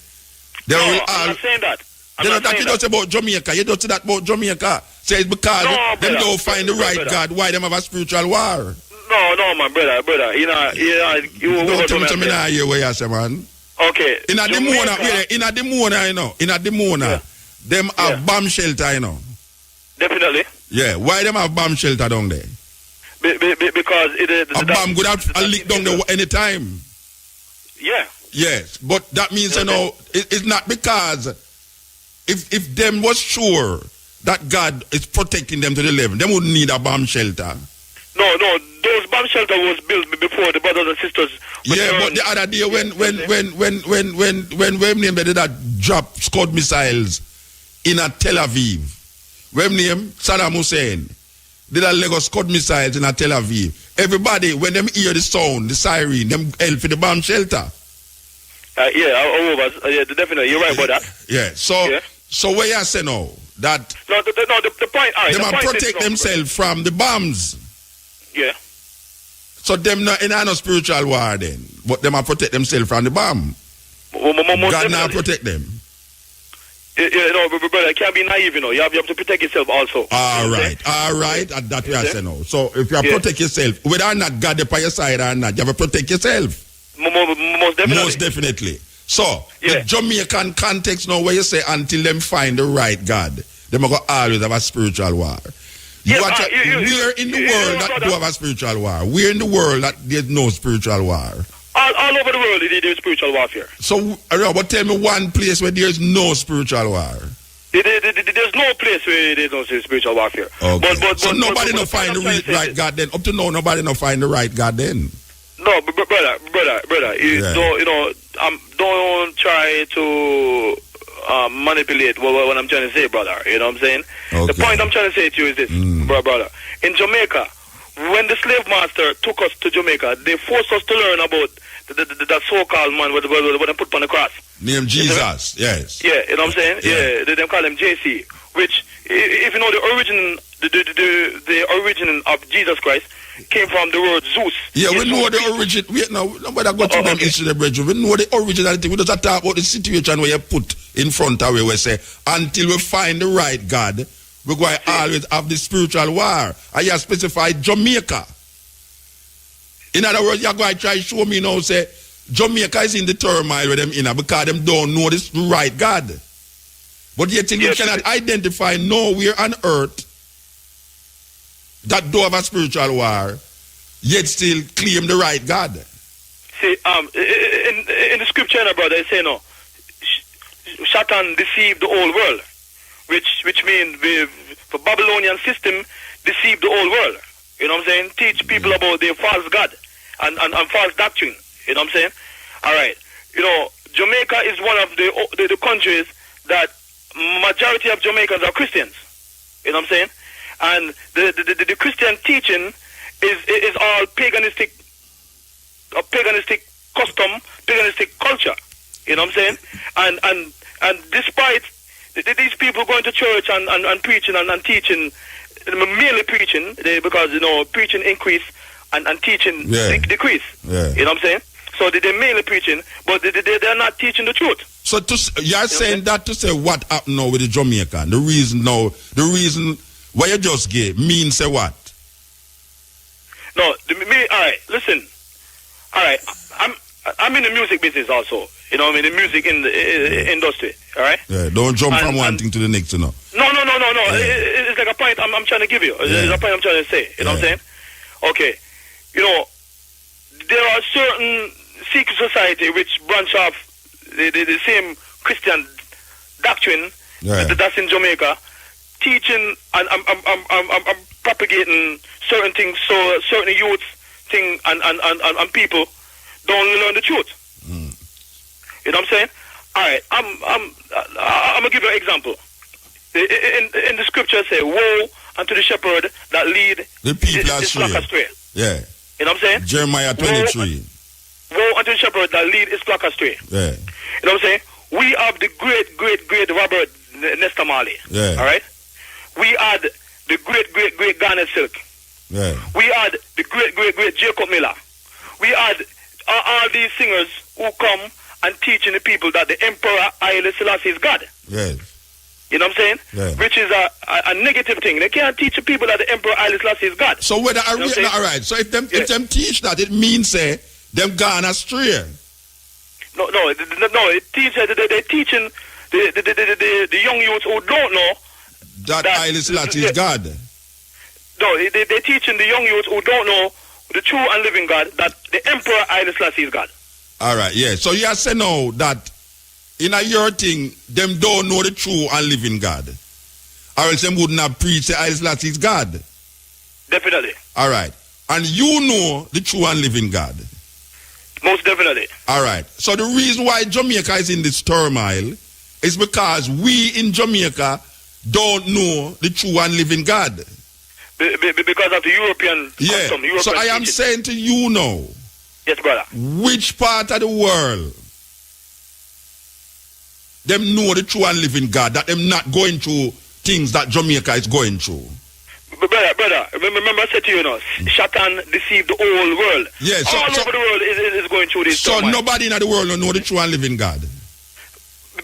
they No, will I'm not saying that. They don't talk just about Jamaica. You don't say that about Jamaica. Say it's because them don't find the right God. Why them have a spiritual war? No, my brother. You Don't tell me to not hear what you say, man. Okay. In a Demona, you know. In a Demona, them have bomb shelter, you know. Definitely. Yeah. Why them have bomb shelter down there? Because a bomb could have a leak down there any time. Yeah. Yes, but that means you know it's not because if them was sure that God is protecting them to the level, they wouldn't need a bomb shelter. No, those bomb shelter was built before the brothers and sisters. Yeah, but the other day when name they did that drop Scud missiles in a Tel Aviv, when name Saddam Hussein did a Lego Scud missiles in a Tel Aviv. Everybody when them hear the sound, the siren, them help for the bomb shelter. Definitely. You're right about that. Yeah. So where you say now that the point. All right, they might protect themselves from the bombs. Yeah. So them not in no spiritual war then, but them might protect themselves from the bomb. God now protect them. Brother, can't be naive. You know, you have to protect yourself also. All right. That way I say no. So if you protect yourself, whether or not God is by your side or not, you have to protect yourself. Most definitely. So, the Jamaican context now where you say until them find the right God, they will always have a spiritual war. Where in the world that do have a spiritual war? Where in the world that there's no spiritual war? All over the world there's spiritual warfare. So, but tell me one place where there's no spiritual war. There's no place where there's no spiritual warfare. Okay. So nobody no find the right God then? Up to now, nobody no find the right God then? No, brother. Don't try to manipulate what I'm trying to say, brother. You know what I'm saying? Okay. The point I'm trying to say to you is this, brother. In Jamaica, when the slave master took us to Jamaica, they forced us to learn about that so-called man with they put on the cross. Named Jesus, yes. Yeah, you know what I'm saying? Yeah, they call him JC. Which, if you know the origin of Jesus Christ, came from the word Zeus. Yeah, we know the origin. Wait now, nobody go to them history, brethren. We know the originality. We just talk about the situation where you put in front of we say, until we find the right God, we're going to always have the spiritual war. I have specified Jamaica. In other words, you're going to try to show me now, say, Jamaica is in the turmoil with them in because them don't know this right God. But yet you cannot identify nowhere on earth that do have a spiritual war, yet still claim the right God. See, in the scripture, brother, it say no. Satan deceived the whole world, which means the Babylonian system deceived the whole world. You know what I'm saying? Teach people about their false God and false doctrine. You know what I'm saying? All right. You know, Jamaica is one of the countries that majority of Jamaicans are Christians. You know what I'm saying? And the Christian teaching is all paganistic custom, paganistic culture. You know what I'm saying? And despite these people going to church and preaching and teaching, mainly preaching, because you know preaching increase and teaching decrease. Yeah. You know what I'm saying? So they're mainly preaching, but they're not teaching the truth. So you're saying that to say what happened now with the Jamaican? The reason what you just gave means say what? No, all right, listen. All right, I'm in the music business also. You know, I'm in the music industry. All right. Yeah, don't jump from one thing to the next, you know. No. Yeah. It's like a point I'm trying to give you. It's a point I'm trying to say. You know what I'm saying? Okay. You know, there are certain secret society which branch off the same Christian doctrine that's in Jamaica, teaching and I'm propagating certain things so certain youths thing and people don't learn the truth. You know what I'm saying? All right, I'm gonna give you an example. In the scripture say, "Woe unto the shepherd that lead the people his flock astray." Yeah. You know what I'm saying? Jeremiah 23. shepherd that lead his flock astray. Yeah. You know what I'm saying? We have the great Robert Nesta Marley. Yeah. All right? We had the great Garnet Silk. Yeah. We had the great Jacob Miller. We had all these singers who come and teaching the people that the Emperor Haile Selassie is God. Yes. You know what I'm saying? Yeah. Which is a negative thing. They can't teach the people that the Emperor Haile Selassie is God. So whether You know what I'm saying? all right. So if them teach that, it means them gone astray. No. It teaches they're teaching the young youths who don't know That Haile Selassie is God. No, they're teaching the young youths who don't know the true and living God that the Emperor Haile Selassie is God. All right, yeah. So you say now that in a your thing, them don't know the true and living God. Or else them wouldn't have preached Haile Selassie is God. Definitely. All right. And you know the true and living God. Most definitely. All right. So the reason why Jamaica is in this turmoil is because we in Jamaica don't know the true and living God. Because of the European custom. European so I am teaching. saying to you now, Yes, brother. which part of the world them know the true and living God, that them not going through things that Jamaica is going through? Brother, remember I said to you, Satan deceived the whole world. Yeah, all over the world is going through this. So nobody in the world don't know the true and living God.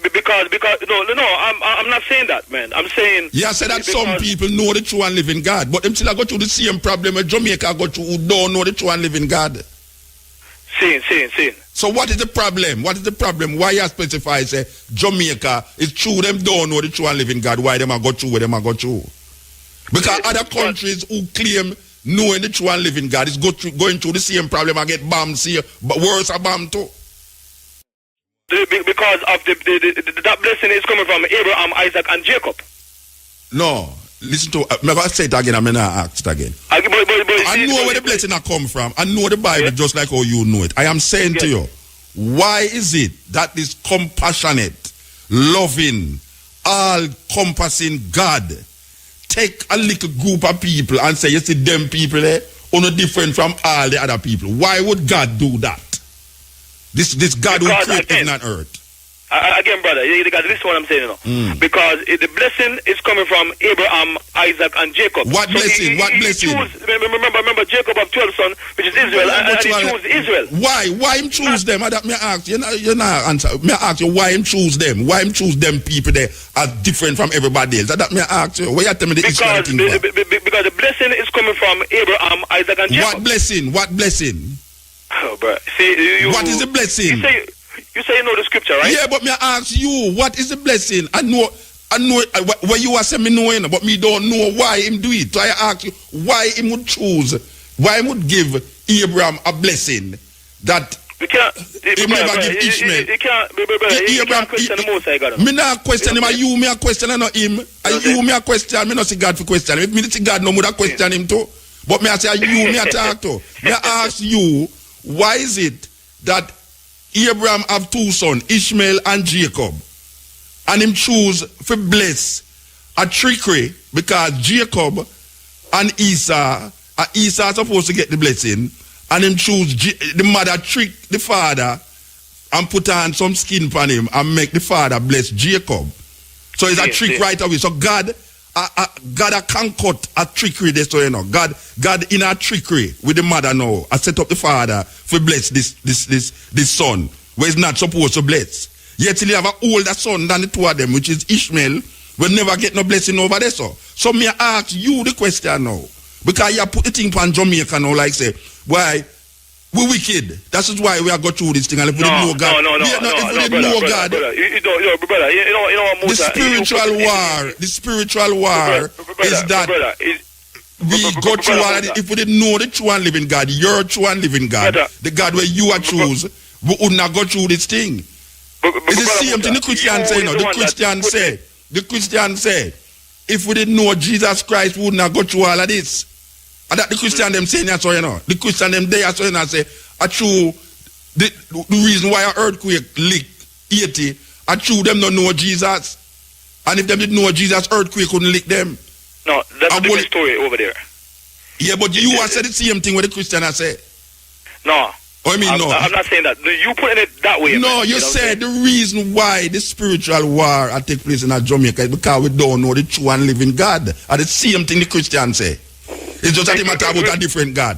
Because I'm not saying that, man. I'm saying Yeah, I said that some people know the true and living God, but them still go through the same problem as Jamaica go through who don't know the true and living God. Saying. So what is the problem? What is the problem? Why you specify say Jamaica is true them don't know the true and living God? Why them a go through where them a go through? Because other countries who claim knowing the true and living God is going through the same problem and get bombed here, but worse a bomb too. Because of that blessing is coming from Abraham, Isaac, and Jacob. No, listen to. I'm going to say it again. I'm going to ask it again. I know where the blessing I come from. I know the Bible just like how you know it. I am saying to you, why is it that this compassionate, loving, all-compassing God take a little group of people and say, you see them people there, are different from all the other people? Why would God do that? This God who created heaven and earth. Again, brother, this is what I'm saying, because the blessing is coming from Abraham, Isaac, and Jacob. What blessing? What blessing? Remember, Jacob have 12 sons, which is Israel, and he chose Israel. Why? Why him choose them? May I ask you? You not answer. May I ask you why him choose them? Why him choose them people there are different from everybody else? That may I ask you. Why you tell me the Israel thing? Because the blessing is coming from Abraham, Isaac, and Jacob. What blessing? What blessing? Oh, bro. See, what is the blessing? You say you know the scripture, right? Yeah, but me ask you, what is the blessing? I know where you are saying me knowing, but me don't know why him do it. So I ask you, why him would choose, why him would give Abraham a blessing that him never give Ishmael. You can't question the Most High God. Me not question him, and you me a question and not him. And you me a question, me not see God for question him. If me see God, no would question him too. But me I say you me a talk to. Me ask you, why is it that Abraham have two sons, Ishmael and Jacob, and him choose for bless a trickery because Jacob and Esau supposed to get the blessing, and him choose the mother trick the father and put on some skin on him and make the father bless Jacob. So it's a trick right away. So God can't cut a trickery this way, you know. God in a trickery with the mother now, I set up the father for bless this son, where he's not supposed to bless. Yet he have an older son than the two of them, which is Ishmael, will never get no blessing over there. So me ask you the question now. Because you put the thing on Jamaica now, like say, why we wicked. That is why we are going through this thing. And if we didn't know God, the spiritual war is that we go through all of it. If we didn't know the true and living God, your true and living God, the God where you are choose, we would not go through this thing. It's the same thing the Christians say. The Christians say, if we didn't know Jesus Christ, we would not go through all of this. And that the Christian them saying that, so you know. The Christian them there, so you know, say, I true, the reason why an earthquake licked 80, I true them don't know Jesus. And if them didn't know Jesus, earthquake couldn't lick them. No, that's a different story over there. Yeah, but you are said the same thing what the Christian has said. No, I mean, no. I'm not saying that. You putting it that way. No, man, you said the reason why the spiritual war take place in Jamaica is because we don't know the true and living God. And the same thing the Christians say. It's just that they matter about a different God.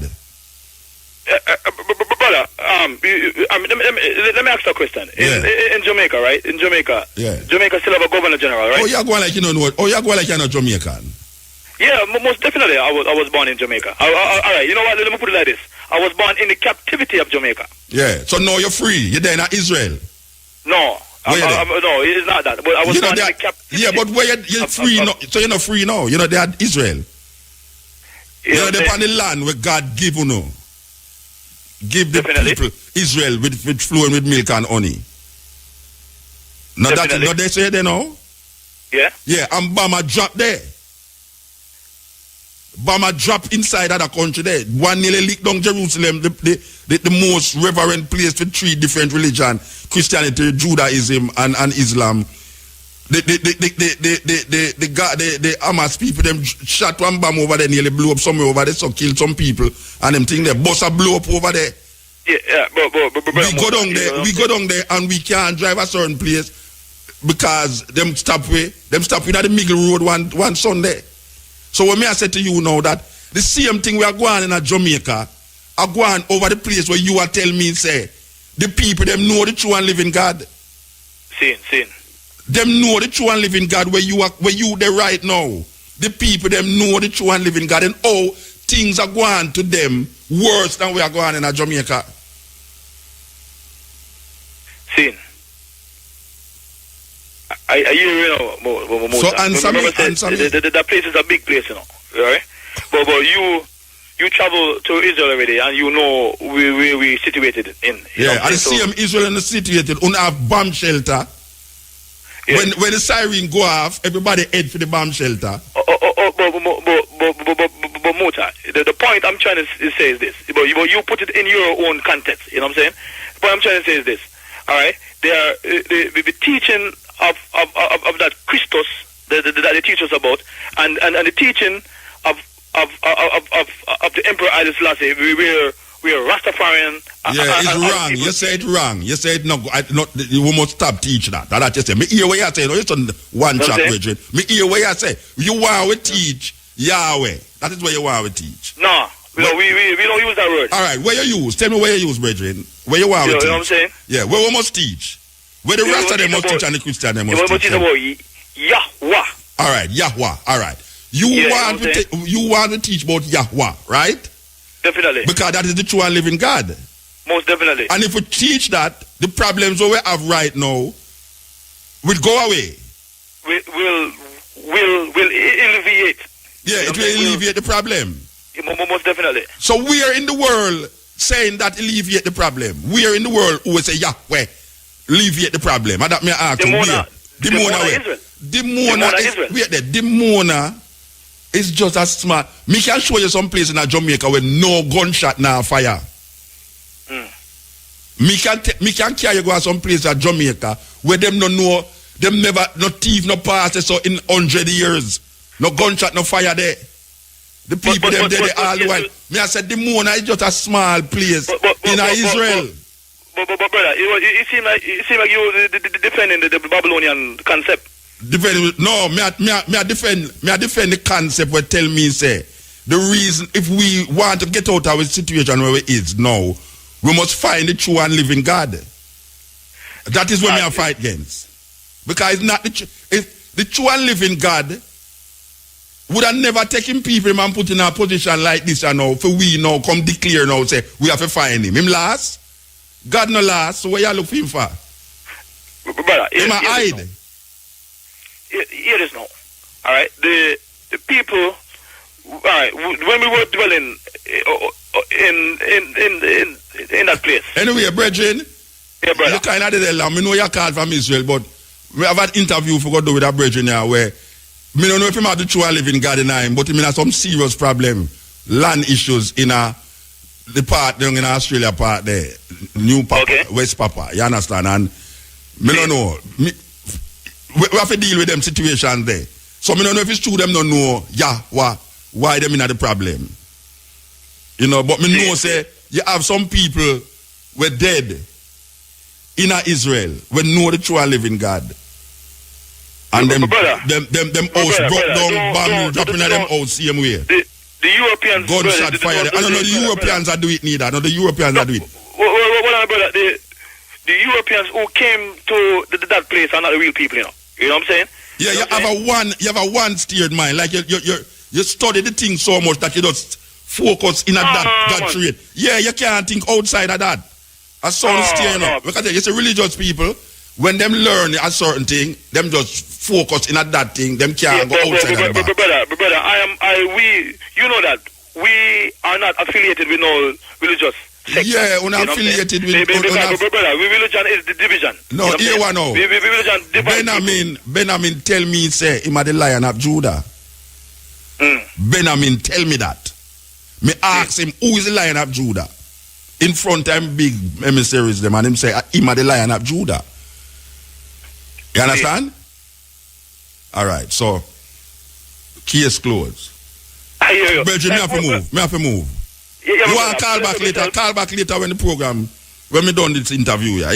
Brother, let me ask you a question. In Jamaica, right? In Jamaica, Jamaica still have a governor general, right? Oh, you're going like you know. Oh, you're going like you're not Jamaican. Yeah, most definitely. I was born in Jamaica. All right, you know what? Let me put it like this. I was born in the captivity of Jamaica. Yeah, so now you're free. You're there in Israel. No. No, it's not that. But I was born in the captivity. Yeah, but where you're free now. So you're not free now. You're not there at Israel. You're there on the land where God give you now. Give the people Israel with flowing with milk and honey. Now that's what they say there now. Yeah. Yeah, and Bama drop there. Bama drop inside of the country there. One nearly leaked down Jerusalem, the most reverend place for three different religions: Christianity, Judaism, and Islam. The Hamas people them shot one bomb over there, nearly blew up somewhere over there, so killed some people, and them thing there. Bus a blow up over there. Yeah, but we go down there. We go down there, and we can't drive a certain place because them stop at the middle road one Sunday. So when I say to you now that the same thing we are going in Jamaica, are going over the place where you are telling me, say, the people them know the true and living God. Seen. Them know the true and living God where you there right now. The people them know the true and living God, and how things are going to them worse than we are going in Jamaica. Seen. I hear you know, Muta. So answer me. That place is a big place, you know, right? But you travel to Israel already, and you know where we situated in. Yeah, and the same Israel and situated on a bomb shelter. Yeah. When the siren go off, everybody head for the bomb shelter. But Muta, the point I'm trying to say is this. But you put it in your own context. You know what I'm saying? The point I'm trying to say is this. All right, the teaching of that Christus that they teach us about, and the teaching of the Emperor Haile Selassie, we are Rastafarian. Yeah, it's wrong. You say it wrong. You say it no. You must stop teaching that. That's just it. Me hear what you say. No, it's on one chat, Bridget. Me hear what you say. You want to teach Yahweh. That is what you want to teach. No, we don't use that word. All right, where you use? Tell me where you use, Bridget. Where you want to teach? You know what I'm saying? Yeah, where we must teach. Where the rest of them must teach and the Christian them must teach. About Yahweh. All right, Yahweh. All right. You want to teach about Yahweh, right? Definitely. Because that is the true and living God. Most definitely. And if we teach that, the problems that we have right now will go away. Will alleviate. Yeah, it will alleviate the problem. Most definitely. So we are in the world saying that alleviate the problem. We are in the world who will say Yahweh alleviate the problem. And that may ask you where? Demona is just as smart. Me can show you some place in Jamaica where no gunshot now fire. Me can carry you go to some place in Jamaica where them no know, them never, no thief, no passes so in 100 years. No gunshot, no fire there. The people them there all the while. Me I said Demona is just a small place in Israel. But brother, it seems like you defending the Babylonian concept. No, me I defend the concept where tell me say the reason if we want to get out of a situation where we is now, we must find the true and living God. That is what me I fight against. Because it's not the true and living God would have never taken people and put in a position like this and now for we now come declare now say we have to find him. Him last? God no last, so what you look for him for? Brother, him a hide. Here is now. Alright, the people, alright, when we were dwelling in that place. Anyway, brethren, yeah, brother. you kind of did I know you're called from Israel, but we have an interview for God do with a brethren here where me don't know if him have the true and living God in him, but him have some serious problem, land issues in the part in Australia part there, New Papa, okay. West Papa, you understand? And me don't know. We have to deal with them situations there. So me don't know if it's true them don't know, why them in the problem. You know, but me know say you have some people were dead in Israel when know the true and living God. And them house broke down, bomb dropping at them house same way. The Europeans... Gunshot fire. I don't know the Europeans are do it neither. No, the Europeans are do it. Well, brother, the Europeans who came to that place are not the real people, you know. You know what I'm saying? Yeah, you have a one steered mind. Like you study the thing so much that you just focus in that trade. Yeah, you can't think outside of that. A sound steering up. Because it's a religious people. When them learn a certain thing, them just focus in that thing. Them can't go outside of that. Brother, you know that we are not affiliated with no religious sector. Yeah, we're not affiliated with... Brother, religion is the division. No, here one now. Religion divides. Benjamin tell me, say, him are the Lion of Judah. Benjamin tell me that. Me ask him, who is the Lion of Judah? In front of him, big emissaries, them, and him say, him are the Lion of Judah. You understand? All right, so, case closed. Belgium, me have to move. You want to call back later? Call back later when the program, when we done this interview, yeah?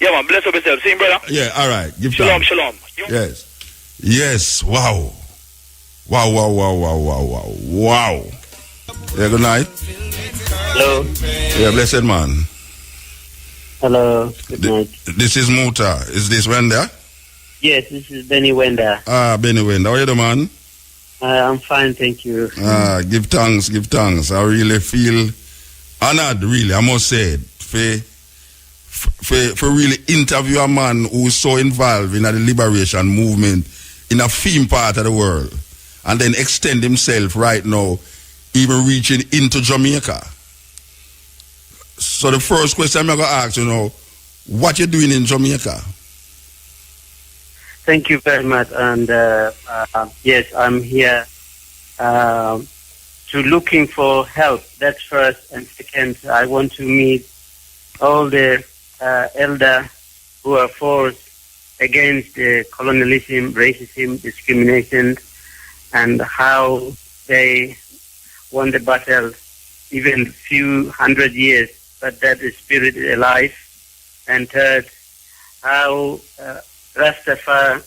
Yeah, man, bless up yourself. See you, brother? Yeah, all right. Give shalom, time. shalom. Yes, wow. Wow. Yeah, good night. Hello. Yeah, blessed man. Hello, good night. This is Muta. Is this Wenda? Yes, this is Benny Wenda. Benny Wenda. How are you doing, man? I'm fine, thank you. Give thanks. I really feel honored, really, I must say it, for really interview a man who is so involved in the liberation movement in a theme part of the world, and then extend himself right now, even reaching into Jamaica. So the first question I'm going to ask, what you doing in Jamaica? Thank you very much. And yes, I'm here to looking for help. That's first. And second, I want to meet all the elders who are forced against colonialism, racism, discrimination, and how they won the battle even few hundred years, but that the spirit is alive. And third, how Rastafari,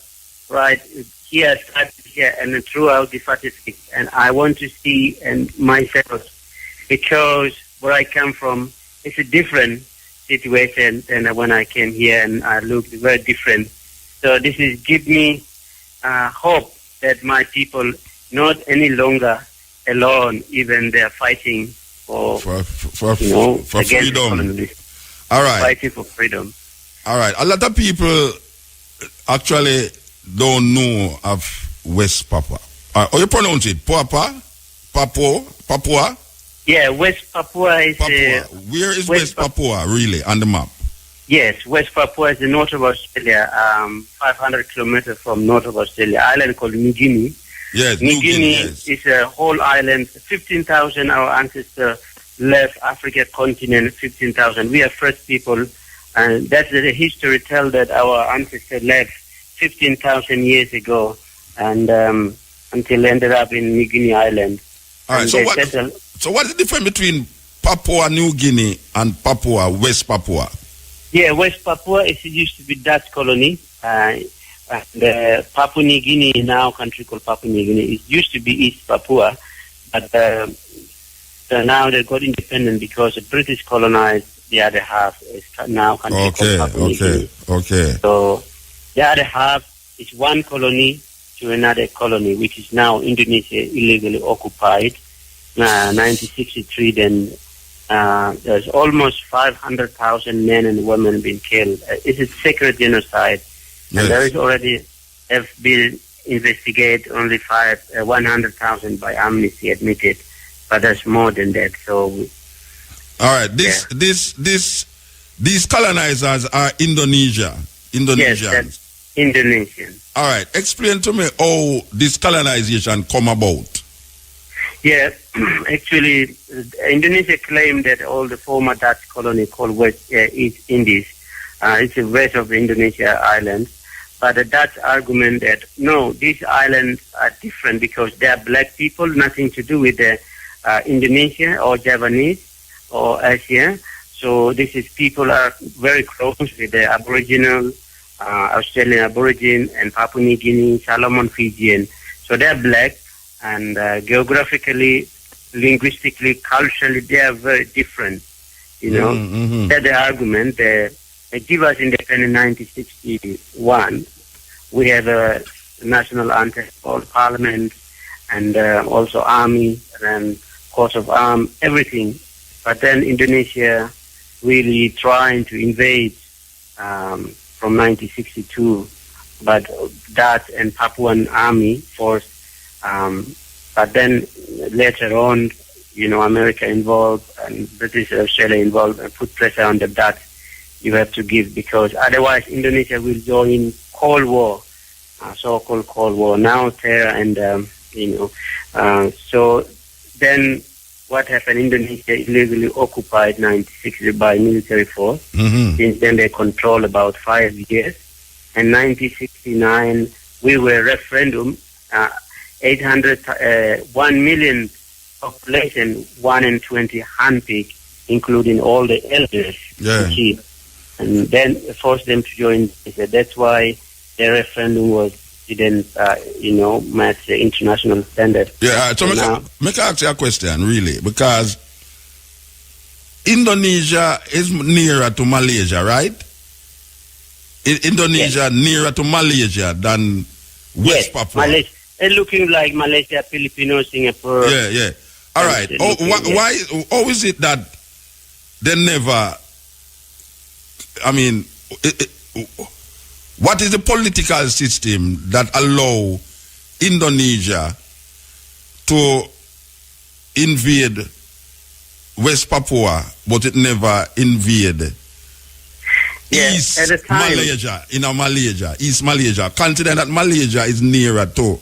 right, here started here and throughout the Pacific. And I want to see and myself, because where I come from is a different situation than when I came here, and I look very different. So this is give me hope that my people not any longer alone, even they are fighting for freedom. All right. Fighting for freedom. All right. A lot of people actually don't know of West Papua. How you pronounce it? Papua? Yeah, West Papua is... Papua. Where is West Papua, really, on the map? Yes, West Papua is the north of Australia, 500 kilometers from north of Australia, island called New Guinea. Yes, New Guinea is a whole island. 15,000 our ancestors left Africa continent, 15,000. We are first people, and that's the history tell that our ancestors left 15,000 years ago, and until ended up in New Guinea Island. All right, so what is the difference between Papua New Guinea and Papua West Papua? Yeah, West Papua used to be Dutch colony. The Papua New Guinea, now a country called Papua New Guinea, it used to be East Papua, but now they got independent because the British colonized the other half. Is now a country called Papua New Guinea. Okay. So the other half is one colony to another colony, which is now Indonesia illegally occupied. 1963, then there's almost 500,000 men and women being killed. It's a secret genocide. Yes. And there is already have been investigated only 100,000 by Amnesty admitted, but there's more than that. So, all right, these colonizers are Indonesians. Yes, that's Indonesian. All right, explain to me how this colonization come about. Yeah, actually, Indonesia claimed that all the former Dutch colony called West East Indies, it's the west of Indonesia islands. But the Dutch argument that, no, these islands are different because they are black people, nothing to do with the Indonesia or Javanese or Asia. So this is people are very close with the Aboriginal, Australian Aborigine, and Papua New Guinea, Solomon Fijian. So they're black, and geographically, linguistically, culturally, they are very different. You know, that's the argument. They give us independence in 1961. We have a national anthem called Parliament, and also Army and coat of arms, everything. But then Indonesia really trying to invade from 1962, but that and Papuan Army force. But then later on, you know, America involved and British Australia involved and put pressure on the Dutch. You have to give, because otherwise Indonesia will join Cold War, so-called Cold War. Now terror and, so then what happened, Indonesia illegally occupied 1960 by military force. Since then they control about 5 years. And 1969, we were referendum, 1 million population, 1 in 20 handpicked, including all the elders. Yeah. And then forced them to join. That's why the referendum didn't match the international standard. Yeah, so make ask you a question, really, because Indonesia is nearer to Malaysia, right? Indonesia nearer to Malaysia than West Papua. Malaysia. It's looking like Malaysia, Filipino, Singapore. Yeah. All right. Why? How is it that they never? I mean, what is the political system that allow Indonesia to invade West Papua, but it never invade East Malaysia, East Malaysia, considering that Malaysia is nearer to?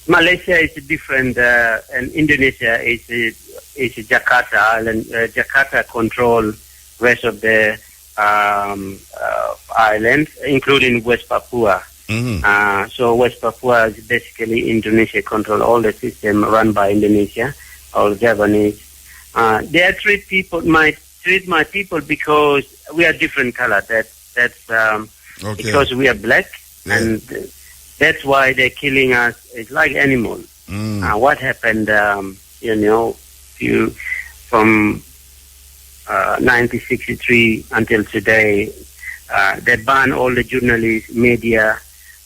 Malaysia is different, and Indonesia is Jakarta Island. Jakarta control rest of the island, including West Papua. So West Papua is basically Indonesia control all the system run by Indonesia, all Japanese. They treat my people because we are different color. That's because we are black, and that's why they're killing us. It's like animals. What happened? From 1963 until today, they ban all the journalists, media,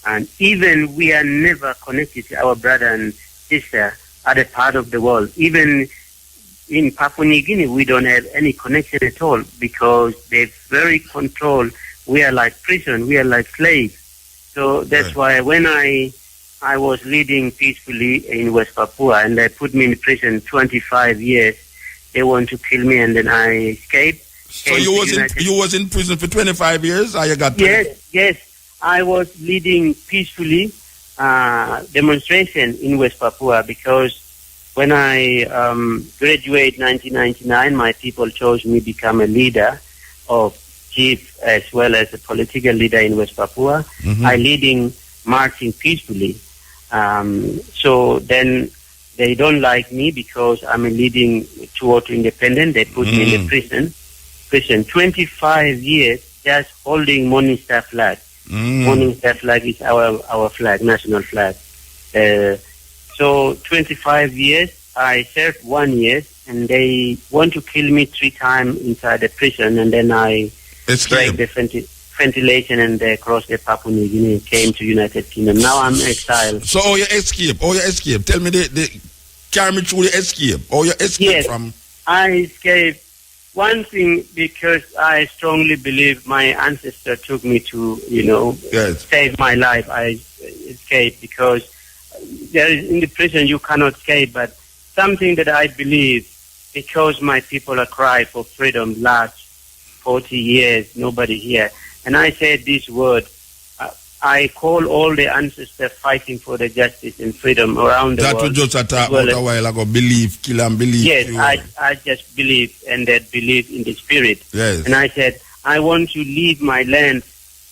and even we are never connected to our brother and sister other part of the world. Even in Papua New Guinea, we don't have any connection at all because they're very controlled. We are like prison. We are like slaves. So that's why when I was leading peacefully in West Papua and they put me in prison 25 years, they want to kill me, and then I escaped. So you was in prison for 25 years, or you got? Yes. I was leading peacefully demonstration in West Papua because when I graduated 1999, my people chose me to become a leader of chief as well as a political leader in West Papua. I leading marching peacefully. So then they don't like me because I'm leading toward independence. They put me in the prison. 25 years just holding Morning Star flag. Morning Star flag is our flag, national flag. So 25 years, I served 1 year, and they want to kill me 3 times inside the prison, and then I break the ventilation and they crossed the Papua New Guinea, came to United Kingdom. Now I'm exiled. So you escape? Tell me carry me through the escape. You escape from? I escaped. One thing, because I strongly believe my ancestor took me to, save my life. I escaped because there is in the prison you cannot escape, but something that I believe, because my people are crying for freedom last 40 years, nobody here. And I said this word, I call all the ancestors fighting for the justice and freedom around the world. That was just a while ago, believe, kill and believe. Yes, I just believe, and that believe in the spirit. Yes. And I said, I want to leave my land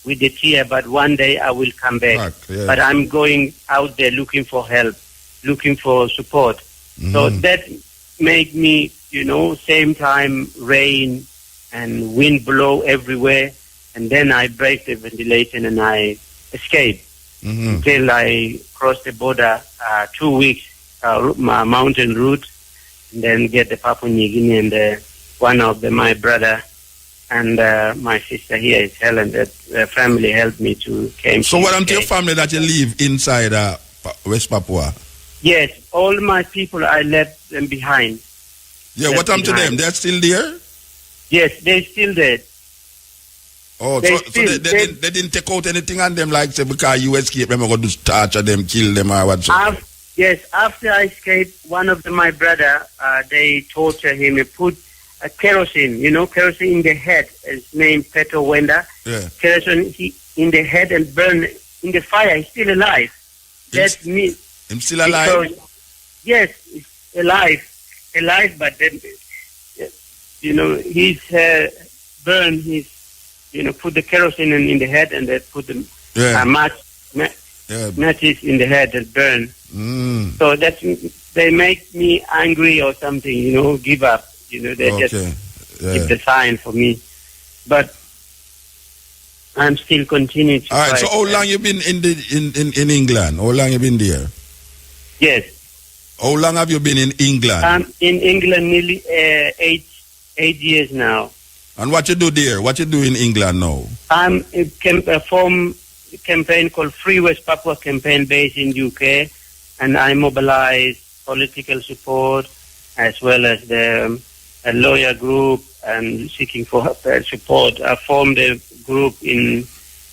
with the tear, but one day I will come back. Yes. But I'm going out there looking for help, looking for support. So that made me, same time rain and wind blow everywhere. And then I break the ventilation and I escape until I cross the border 2 weeks, my mountain route, and then get the Papua New Guinea. And one of my brother and my sister here is Helen, that family helped me to came. So to what happened to your UK. family that you live inside West Papua? Yes, all my people, I left them behind. Yeah, Left what happened to them? behind. They're still there? Yes, they're still there. Oh, They so still- they didn't take out anything on them, like say because you escape them, I'm going to torture them, kill them, or whatsoever. Yes, after I escaped, one of my brother, they torture him and put kerosene, kerosene in the head. His name Peto Wenda. Yeah. Kerosene in the head and burn in the fire. He's still alive. That's me. I'm still alive? Because, yes, he's alive, but then, he's burned his, put the kerosene in the head and they put the matches in the head and burn. So they make me angry or something, give up. They just give the sign for me. But I'm still continuing to All right, fight. so how long you been in England? How long you been there? Yes. How long have you been in England? I'm in England nearly 8 years now. And what you do there? What you do in England now? I'm form a campaign called Free West Papua campaign based in UK, and I mobilize political support as well as the a lawyer group and seeking for support. I formed a group in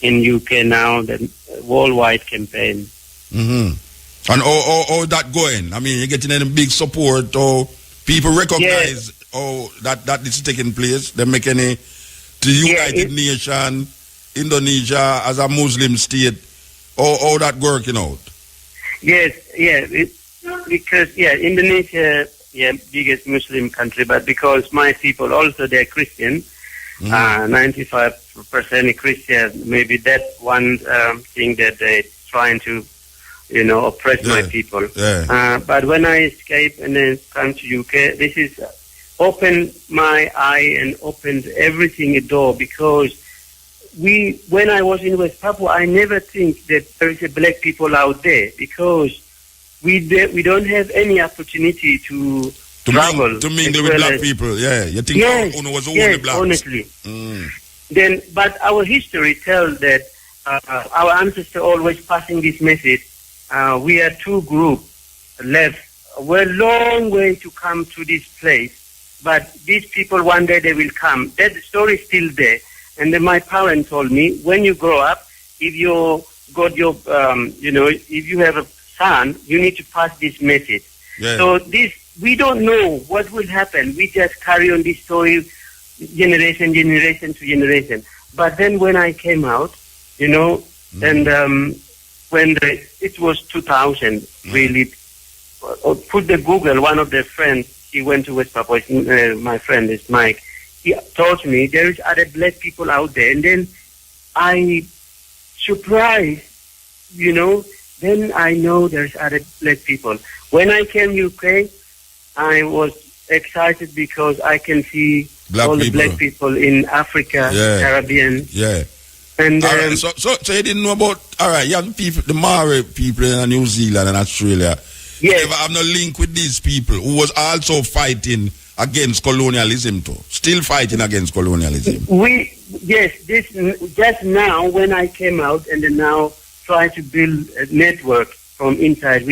UK now, the worldwide campaign. Mm-hmm. And how that going? I mean, you're getting any big support, or people recognize that this is taking place? They make any to United Nation, Indonesia as a Muslim state, how that working out? Yes, because Indonesia, biggest Muslim country, but because my people also they're Christian, 95% Christian. Maybe that's one thing that they're trying to, oppress my people. Yeah. But when I escape and then come to UK, this is opened my eye and opened everything a door, because when I was in West Papua, I never think that there is a black people out there, because we don't have any opportunity to travel to mingle with black people. Yeah, you think Uno was only black? Honestly. Then, but our history tells that our ancestors always passing this message. We are two groups left. We're a long way to come to this place, but these people one day they will come. That story is still there. And then my parents told me, when you grow up, if you got your, if you have a son, you need to pass this message. Yeah. So we don't know what will happen. We just carry on this story, generation to generation. But then when I came out, and when it was 2000, really, put the Google, one of their friends, he went to West Papua, my friend is Mike, he told me there is other black people out there, and then I surprised, then I know there's other black people. When I came UK, I was excited because I can see all the black people in Africa, Caribbean. Yeah. And so you didn't know about young people, the Maori people in New Zealand and Australia. You never have no link with these people who was also fighting against colonialism too. Still fighting against colonialism. Just now when I came out and then now try to build a network from inside,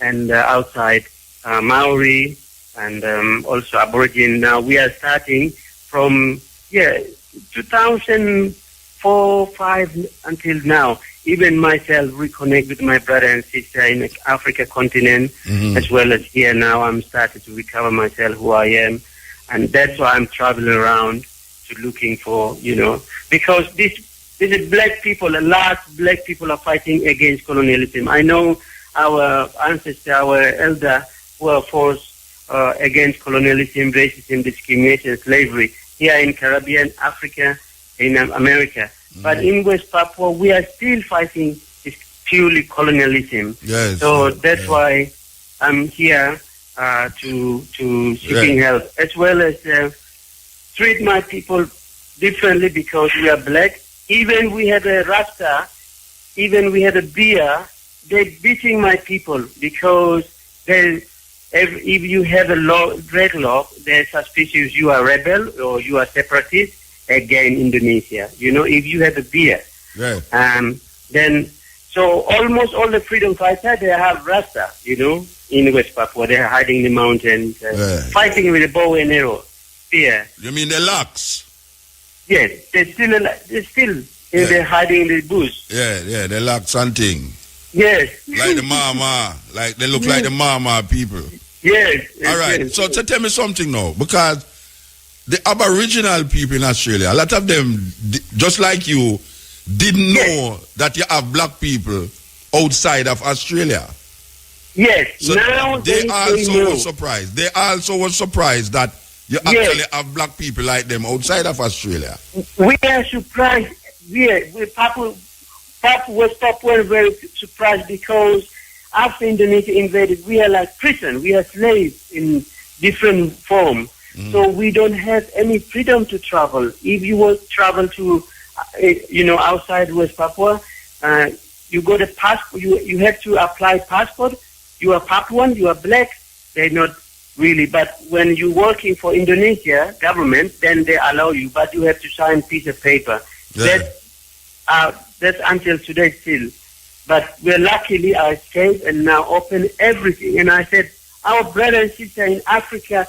and outside, Maori and also Aborigine. Now we are starting from 2004-5 until now. Even myself reconnect with my brother and sister in the Africa continent, as well as here now. I'm starting to recover myself, who I am, and that's why I'm traveling around to looking for, because this is black people. A lot of black people are fighting against colonialism. I know our ancestors, our elder, were forced against colonialism, racism, discrimination, slavery here in Caribbean, Africa, in America. But in West Papua, we are still fighting this purely colonialism. Yes. So that's why I'm here to seeking help, as well as treat my people differently because we are black. Even we had a Rasta, even we had a beer, they're beating my people because if you have a dreadlock, they're suspicious you are rebel or you are separatist against Indonesia. You know, if you have a beer, then so almost all the freedom fighters, they have Rasta, you know, in West Papua. They're hiding in the mountains, fighting with a bow and arrow, spear. You mean the locks? Yes, they're still they're hiding in the bush. Yeah, the locks and thing. Yes. Like the mama, like they look like the mama people. Yes. All right, yes. so tell me something now, because the Aboriginal people in Australia, a lot of them, just like you, didn't know that you have black people outside of Australia. Yes. So now they also know. were surprised. They also were surprised that you actually have black people like them outside of Australia. We are surprised. West Papua very surprised because after Indonesia invaded, we are like prison. We are slaves in different form. So we don't have any freedom to travel. If you want to travel to, outside West Papua, you got a passport. You have to apply passport. You are Papuan. You are black. They're not really. But when you're working for Indonesia government, then they allow you. But you have to sign piece of paper. Yeah. That's until today still. But we're luckily I escaped and now open everything. And I said, our brother and sister in Africa,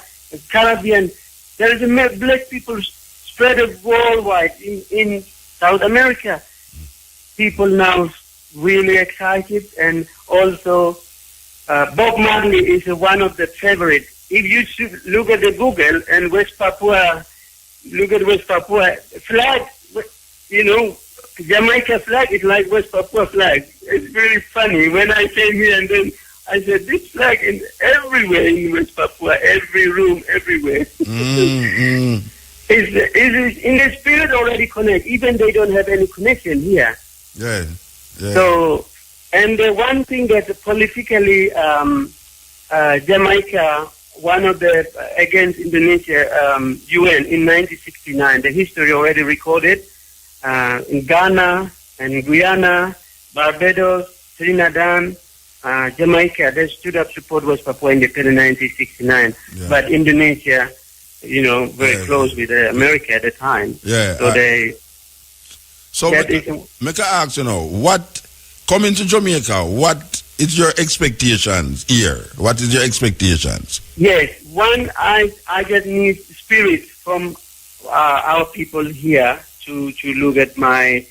Caribbean, there is a black people spread worldwide in South America. People now really excited, and also Bob Marley is one of the favorite. If you look at the Google and West Papua, look at West Papua flag, Jamaica flag is like West Papua flag. It's really funny. When I came here and then I said, this flag is everywhere in West Papua, every room, everywhere. It's in the spirit already connect. Even they don't have any connection here. Yeah. So, and the one thing that politically, Jamaica, one of the, against Indonesia, UN in 1969, the history already recorded, in Ghana and Guyana, Barbados, Trinidad, Jamaica, they stood up support West Papua independence in 1969. Yeah. But Indonesia, very close with America at the time. Yeah. So they... So, make I ask, what, coming to Jamaica, what is your expectations here? What is your expectations? Yes, one, I just need spirit from our people here to look at my,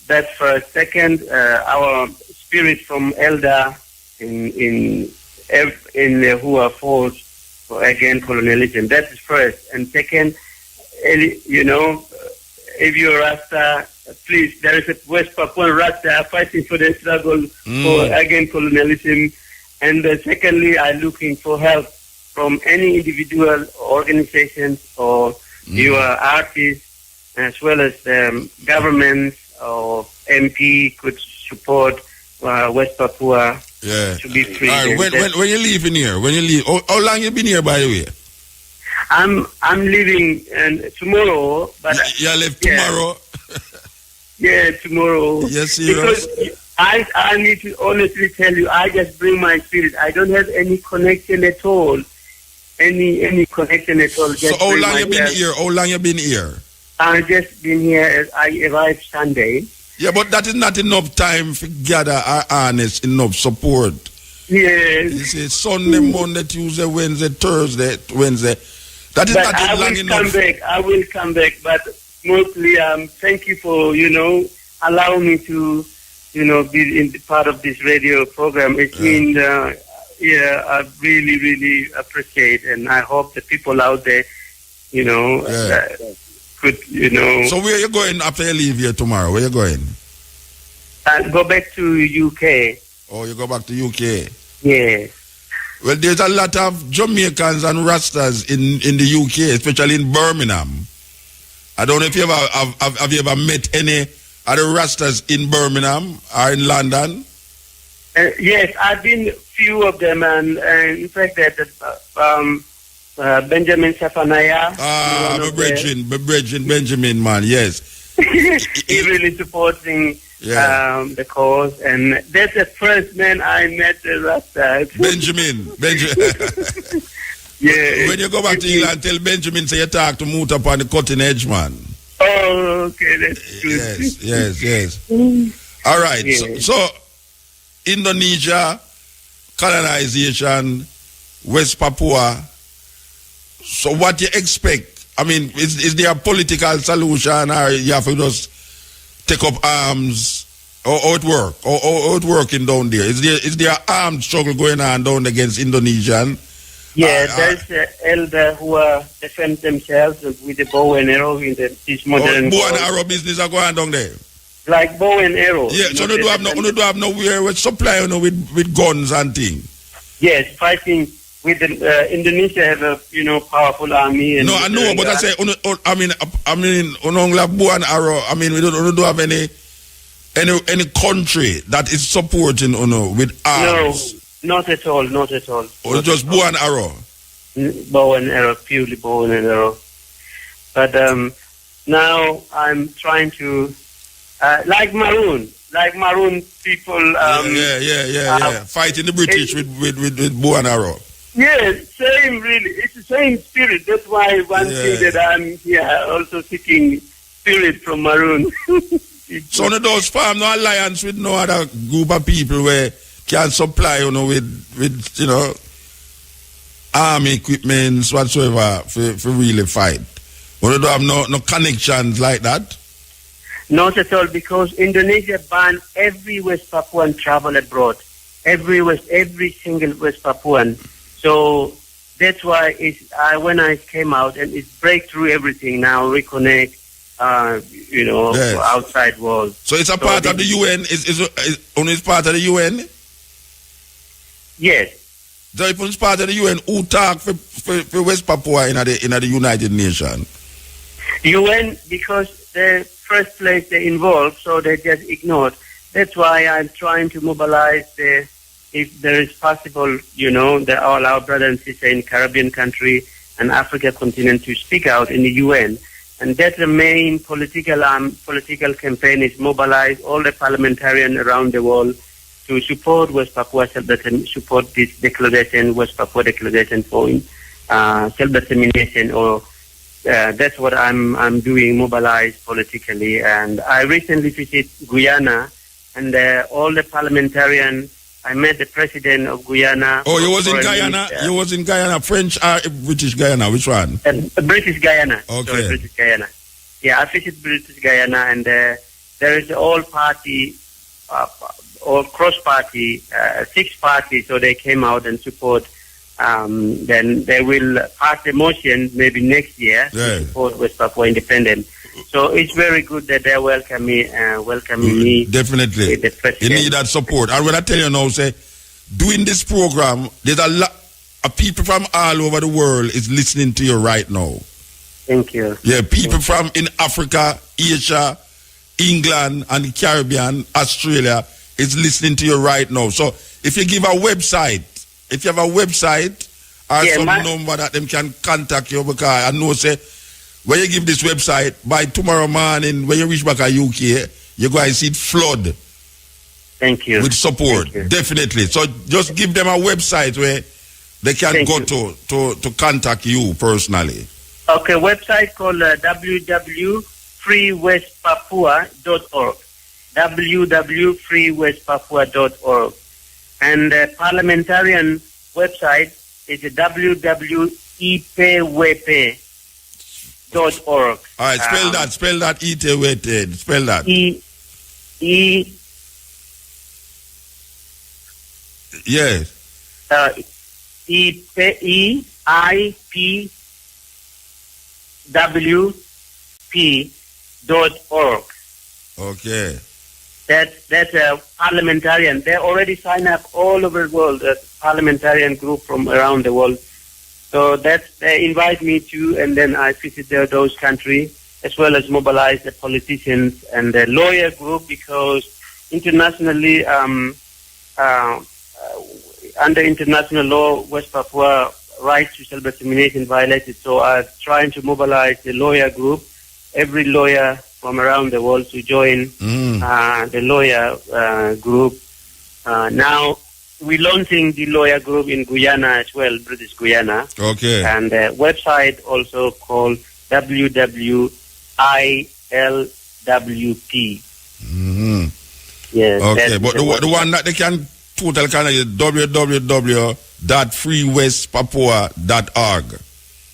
that's first. Second, our spirit from elder in who are fought for against colonialism. That is first. And second, if you're Rasta, please, there is a West Papuan Rasta fighting for the struggle for against colonialism. And secondly, I'm looking for help from any individual organizations or your artists, as well as governments or MP could support West Papua to be free. All right. When you leaving here? When you leave? How long you been here, by the way? I'm leaving tomorrow. But you leave tomorrow? Yeah, tomorrow. Yes, serious? Because I need to honestly tell you, I just bring my spirit. I don't have any connection at all. Any connection at all. So how long you been here? How long you been here? I've just been here. I arrived Sunday. Yeah, but that is not enough time to gather our honest, enough support. Yes. You say Sunday, Monday, Tuesday, Wednesday, Thursday, Wednesday. That is not long enough. I will come back, but mostly thank you for, allowing me to, be in part of this radio program. It means, I really, really appreciate, and I hope the people out there, could, So where are you going after you leave here tomorrow? Where are you going? Go back to UK. Oh, you go back to UK? Yeah. Well, there's a lot of Jamaicans and Rastas in the UK, especially in Birmingham. I don't know if you have you ever met any other Rastas in Birmingham or in London? Yes, I've been few of them, and in fact that Benjamin Safanaya. My brethren, Benjamin, man, yes. He really supporting the cause, and that's the first man I met last time. Benjamin. Yeah. When you go back to England, tell Benjamin say you talk to Muta upon the cutting edge, man. Oh, okay, that's good. Yes. All right. Yeah. So Indonesia, colonization, West Papua. So what you expect? I mean, is there a political solution, or you have to just take up arms, or it work, or it working down there? Is there an armed struggle going on down against Indonesian? Yeah, there's elder who defend themselves with the bow and arrow in this modern. Bow and arrow business are going down there. Like bow and arrow. Yeah, so they do have nowhere with supply, with guns and things. Yes, fighting with the Indonesia have a powerful army. And I know, but I say bow and arrow. I mean, we don't have any country that is supporting with arms. No. Not at all. Or just bow and arrow? Bow and arrow, purely bow and arrow. But now I'm trying to, like Maroon people. Fighting the British with bow and arrow. Yeah, same really. It's the same spirit. That's why one thing that I'm here also seeking spirit from Maroon. So none of those farm no alliance with no other group of people where can supply, with army equipments whatsoever for really fight. Or they don't have no connections like that? Not at all, because Indonesia banned every West Papuan travel abroad. Every single West Papuan. So that's why when I came out, and it's break through everything now, reconnect, outside world. So it's a part of the UN? It's part of the UN? Yes. So if it's part of the UN, who talk for West Papua in the United Nations? UN, because the first place they involved, so they just ignored. That's why I'm trying to mobilize if there is possible, all our brothers and sisters in Caribbean country and Africa continent to speak out in the UN. And that's the main political campaign, is mobilize all the parliamentarians around the world to support West Papua support this declaration, West Papua Declaration for self-determination, or that's what I'm doing, mobilize politically. And I recently visited Guyana, and all the parliamentarians. I met the president of Guyana. Oh, you was in Guyana? You was in Guyana, French or British Guyana? Which one? British Guyana. Okay. Sorry, British Guyana. Yeah, I visited British Guyana, and there is all party, all cross party, 6 parties. So they came out and support. Then they will pass the motion maybe next year to support West Papua independence. So it's very good that they welcoming me. Definitely. You need that support. And when I tell you now, say, doing this program, there's a lot of people from all over the world is listening to you right now. Thank you. Yeah, people from in Africa, Asia, England, and the Caribbean, Australia is listening to you right now. So if you give a website, if you have a website or some number that them can contact you, because I know, say, when you give this website, by tomorrow morning, when you reach back at UK, you're going to see it flood. Thank you. With support, definitely. So just give them a website where they can go to contact you personally. Okay, website called www.freewestpapua.org. www.freewestpapua.org. And the parliamentarian website is www.ipwepe.org. All right, spell that, Itewete, spell that. Yes. EIPWP.org. Okay. That's a parliamentarian. They already signed up all over the world, a parliamentarian group from around the world. So they invite me to, and then I visit those countries, as well as mobilize the politicians and the lawyer group, because internationally, under international law, West Papua rights to self-determination violated. So I'm trying to mobilize the lawyer group, every lawyer from around the world to join the lawyer group. Now, we're launching the lawyer group in Guyana as well, British Guyana. Okay. And a website also called WWILWP. Yes. Okay, but the one that they can total kind of is www.freewestpapua.org.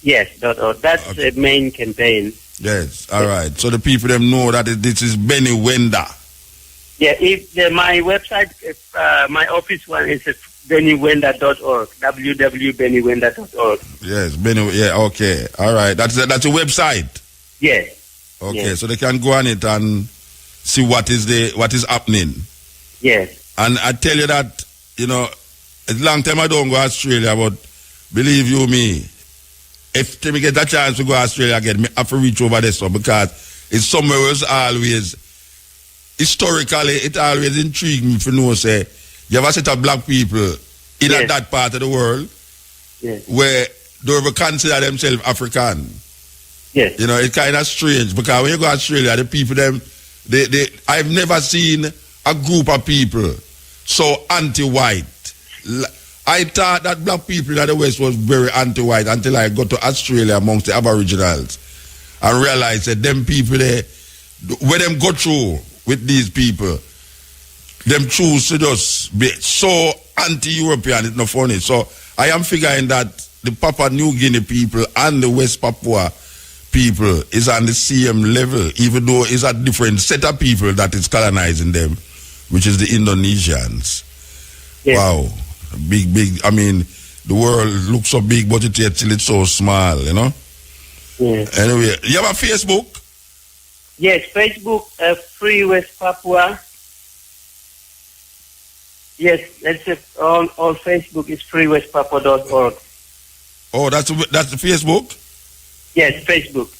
Yes, .org. That's the main campaign. Yes, all right. So the people them know that this is Benny Wenda. Yeah, if my website, my office one is bennywenda.org, www.bennywenda.org. Yes, Benny. Yeah, okay, all right. That's a website. Yes. Okay, yes. so they can go on it and see what is happening. Yes. And I tell you that, you know, it's a long time I don't go to Australia, but believe you me, if me get a chance to go to Australia again, me have to reach over there, so because it's somewhere where it's always, historically, it always intrigued me to know, say, you have a set of black people in that part of the world where they ever consider themselves African. Yes. You know, it's kind of strange because when you go to Australia, the people, I've never seen a group of people so anti-white. I thought that black people in the West was very anti-white until I got to Australia amongst the Aboriginals and realized that them people there, when them go through with these people, them choose to just be so anti-European, it's not funny. So I am figuring that the Papua New Guinea people and the West Papua people is on the same level, even though it's a different set of people that is colonizing them, which is the Indonesians. Yes. Wow. Big, I mean, the world looks so big, but till it's so small, you know? Yes. Anyway, you have a Facebook? Yes, Facebook, Free West Papua. Yes, that's it. All Facebook is freewestpapua.org. Oh, that's the Facebook? Yes, Facebook.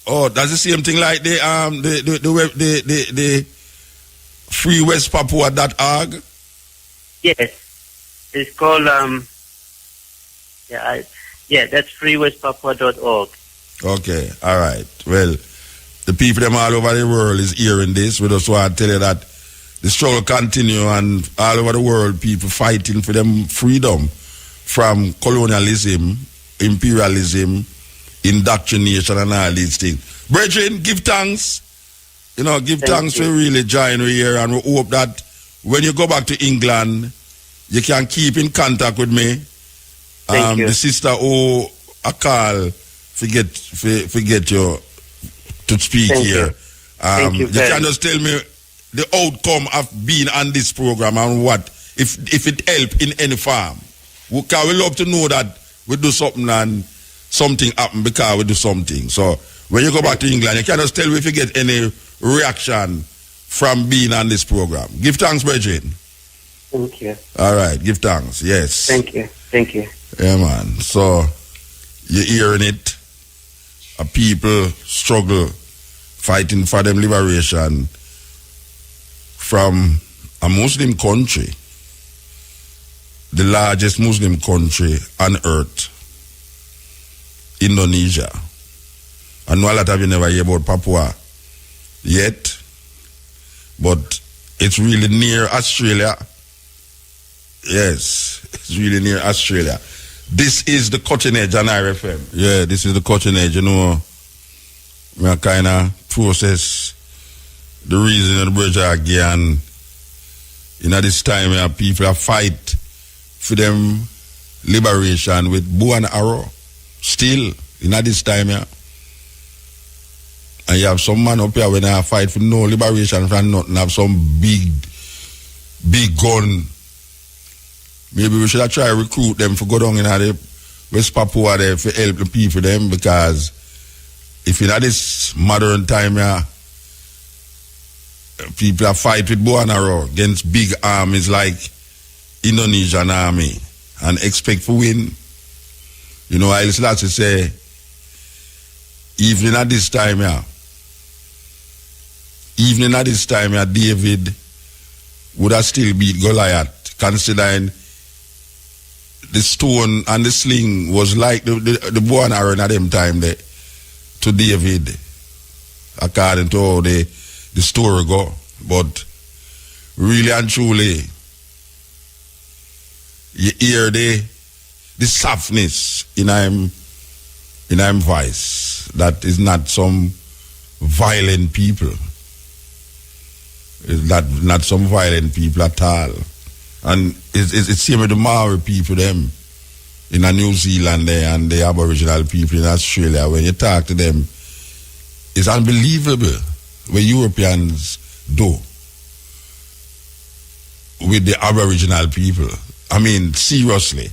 Oh, that's the same thing like the freewestpapua.org? Yes. It's called that's freewestpapua.org. Okay, all right. Well, the people them all over the world is hearing this. We just want to tell you that the struggle continue and all over the world people fighting for them freedom from colonialism, imperialism, indoctrination and all these things. Brethren, give thanks. You know, give thanks for really joining here, and we hope that when you go back to England, you can keep in contact with me. Thank you. The sister who I call forget you to speak Thank here. You. Thank you can just tell me the outcome of being on this program and what if it help in any form. We love to know that we do something and something happen because we do something. So when you go back to England, you can just tell me if you get any reaction from being on this program. Give thanks, brethren. Thank you. All right, give thanks. Yes. Thank you. Thank you. Yeah, man. So you're hearing it. A people struggle, fighting for them liberation from a Muslim country, the largest Muslim country on earth, Indonesia. I know a lot of you never hear about Papua yet, but it's really near Australia. Yes, it's really near Australia. This is the cutting edge on RFM. Yeah, this is the cutting edge. You know, we kind of process the reason of the bridge again. You know, this time people are fight for them liberation with bow and arrow. Still, you know, this time and you have some man up here when they fight for no liberation from nothing, have some big gun. Maybe we should have try to recruit them for go down in the West Papua there for help the people them, because if in this modern time people are fight with bow and arrow against big armies like Indonesian army and expect to win. You know, I listen to say even at this time David would have still beat Goliath, considering the stone and the sling was like the bow and arrow at them time there to David, according to how the story go. But really and truly, you hear the softness in him voice. That is not some violent people. It's not some violent people at all. And it's same with the Maori people, them, in New Zealand there, and the Aboriginal people in Australia. When you talk to them, it's unbelievable what Europeans do with the Aboriginal people. I mean, seriously.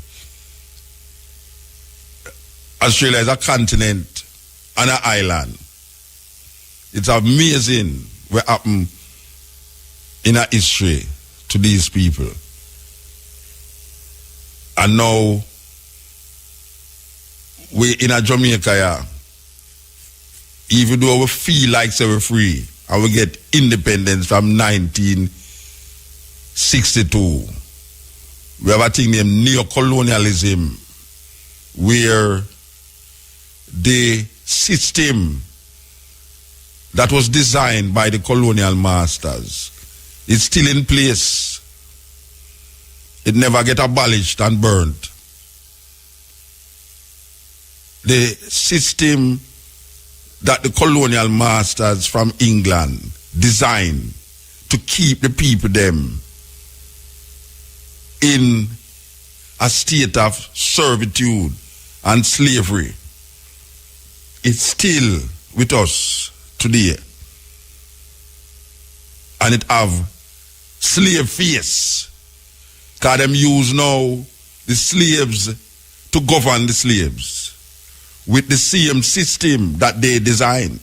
Australia is a continent and an island. It's amazing what happened in our history to these people. And now, we in a Jamaica, yeah, even though we feel like we're free, and we get independence from 1962, we have a thing named neocolonialism, where the system that was designed by the colonial masters is still in place. It never get abolished and burnt. The system that the colonial masters from England designed to keep the people them in a state of servitude and slavery, it's still with us today. And it have slave face. Because them use now the slaves to govern the slaves with the same system that they design.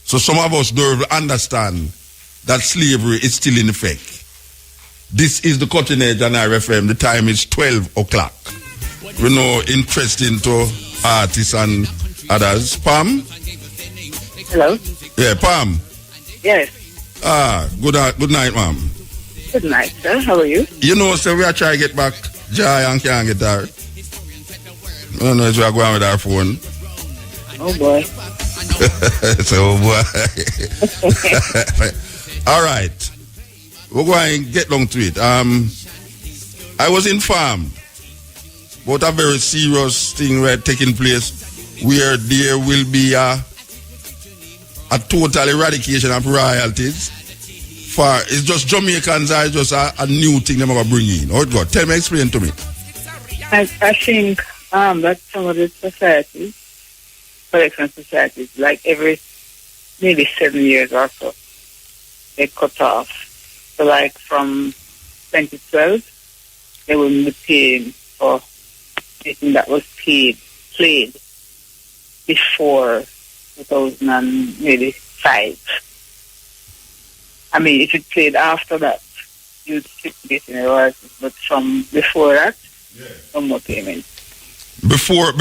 So some of us don't understand that slavery is still in effect. This is the Cutting Edge on RFM. The time is 12 o'clock. We know interesting to artists and others. Pam? Hello? Yeah, Pam? Yes. Good night, ma'am. Good night, sir. How are you? You know, so we are trying to get back Joy and can't get her. I don't know if we are going with our phone. Oh, boy. So, boy. All right. We're going to get down to it. I was informed about a very serious thing taking place where there will be a total eradication of royalties. It's just Jamaicans are just a new thing they're going to bring in. How it go? Tell me, explain to me. I think that some of the societies, collection societies, like every maybe 7 years or so, they cut off. So like from 2012, they will be paying for anything that was played before 2005. I mean, if it played after that, you'd still be getting a royalties. But from before that, no more payment. Before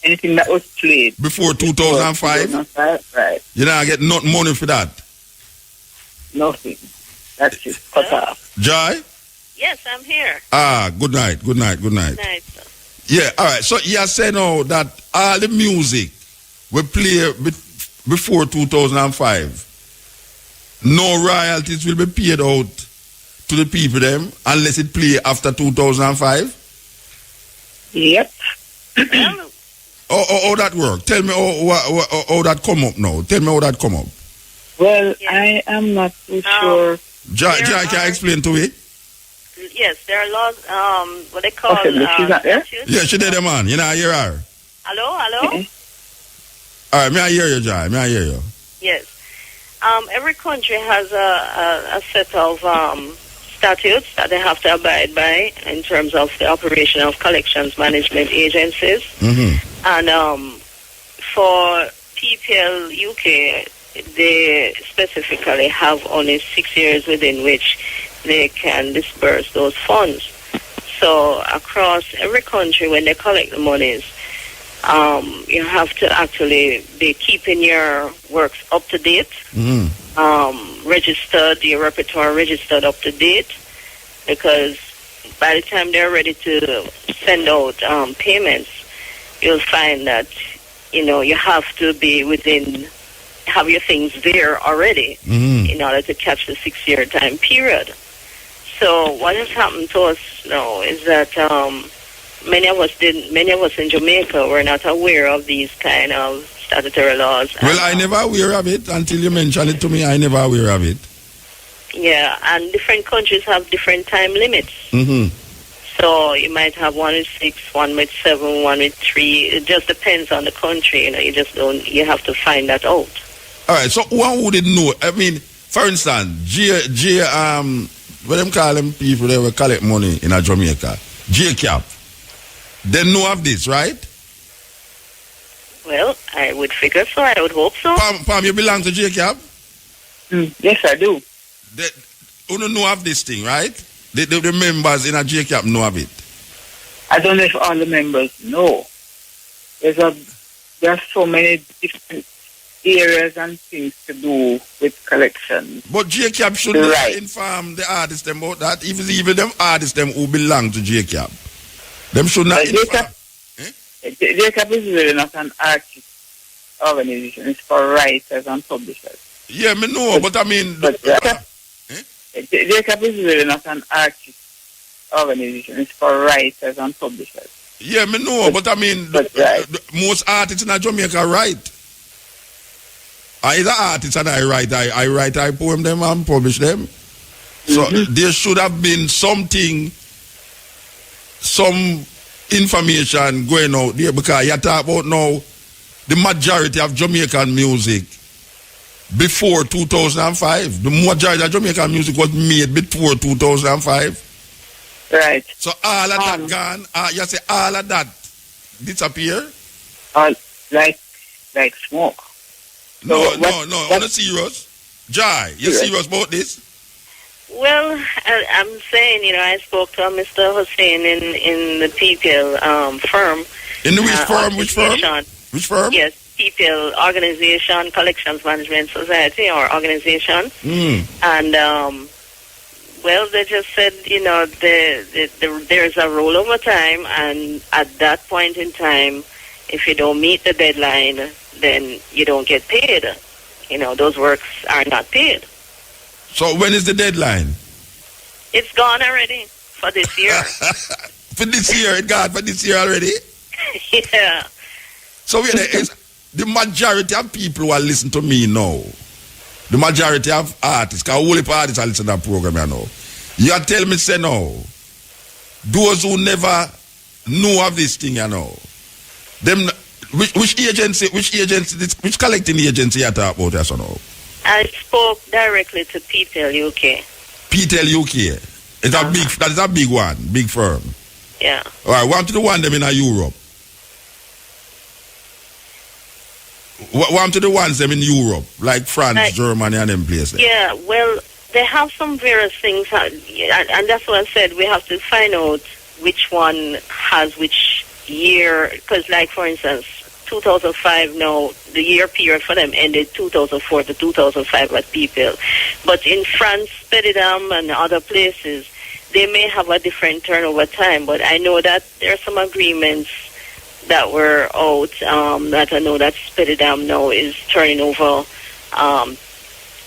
anything that was played before 2005, right? You don't get not money for that. Nothing. That's it. Cut off. Joy? Yes, I'm here. Good night. Good night, sir. Yeah, all right. So you say now that all the music we play before 2005, no royalties will be paid out to the people them unless it play after 2005? Yep. How that work? Tell me how that come up now. Tell me how that come up. Well, I am not too sure. Jai, can I explain to me? Yes, there are laws, what they call... Okay, she's not there? Yeah, she did, man. You know, I hear her. Hello? Okay. All right, may I hear you, Jai? May I hear you? Yes. Every country has a set of statutes that they have to abide by in terms of the operation of collections management agencies. Mm-hmm. And for PPL UK, they specifically have only 6 years within which they can disperse those funds. So across every country, when they collect the monies, you have to actually be keeping your works up to date, Mm-hmm. registered, your repertoire registered up to date, because by the time they're ready to send out payments, you'll find that, you have to be have your things there already in order to catch the 6-year time period. So what has happened to us now is that many of us in Jamaica were not aware of these kind of statutory laws. Well, I never aware of it until you mentioned it to me. I never aware of it. Yeah, and different countries have different time limits. So you might have one with 6, one with 7, one with 3. It just depends on the country. You have to find that out. All right, so one wouldn't know. I mean, for instance, what them call them people, they will collect money in Jamaica. J-Cap. They know of this, right? Well, I would figure so. I would hope so. Pam, you belong to J-Cap? Yes, I do. You don't know of this thing, right? The members in a J-Cap know of it. I don't know if all the members know. There are so many different areas and things to do with collections. But J-Cap should inform the artists them about that. Even them artists them who belong to J-Cap. Them should not inform. J-Cap is really not an artist organization. It's for writers and publishers. Yeah, me know, but I mean... J-Cap is really not an artist organization. It's for writers and publishers. Yeah, me know, but I mean... most artists in Jamaica write. I is an artist and I write. I poem them and publish them. So there should have been some information going out there, because you talk about now the majority of Jamaican music before 2005. The majority of Jamaican music was made before 2005. Right. So all of that gone. You say all of that disappear? Like smoke. No. On a serious. Jai, you serious about this? Well, I'm saying, I spoke to Mr. Hussein in the PPL firm. In the which firm? Which firm? Yes, PPL Organization, Collections Management Society or organization. And, well, they just said, there's a rollover time, and at that point in time, if you don't meet the deadline, then you don't get paid. Those works are not paid. So when is the deadline? It's gone already for this year. For this year? It gone for this year already? Yeah. So the majority of people who are listening to me now, the majority of artists, because all the artists are listening to that program now, you are telling me, say no, those who never know of this thing, them... Which collecting agency you talk about us now? I spoke directly to PPL UK. PPL UK. That is a big one, big firm. Yeah. All right, one to the one them in Europe. One to the ones them in Europe, like France, Germany, and them places. Yeah, well, they have some various things, and that's what I said. We have to find out which one has which year, because like for instance 2005 now, the year period for them ended 2004 to 2005 at people, but in France, Pedidam and other places they may have a different turnover time. But I know that there are some agreements that were out, that I know that Pedidam now is turning over.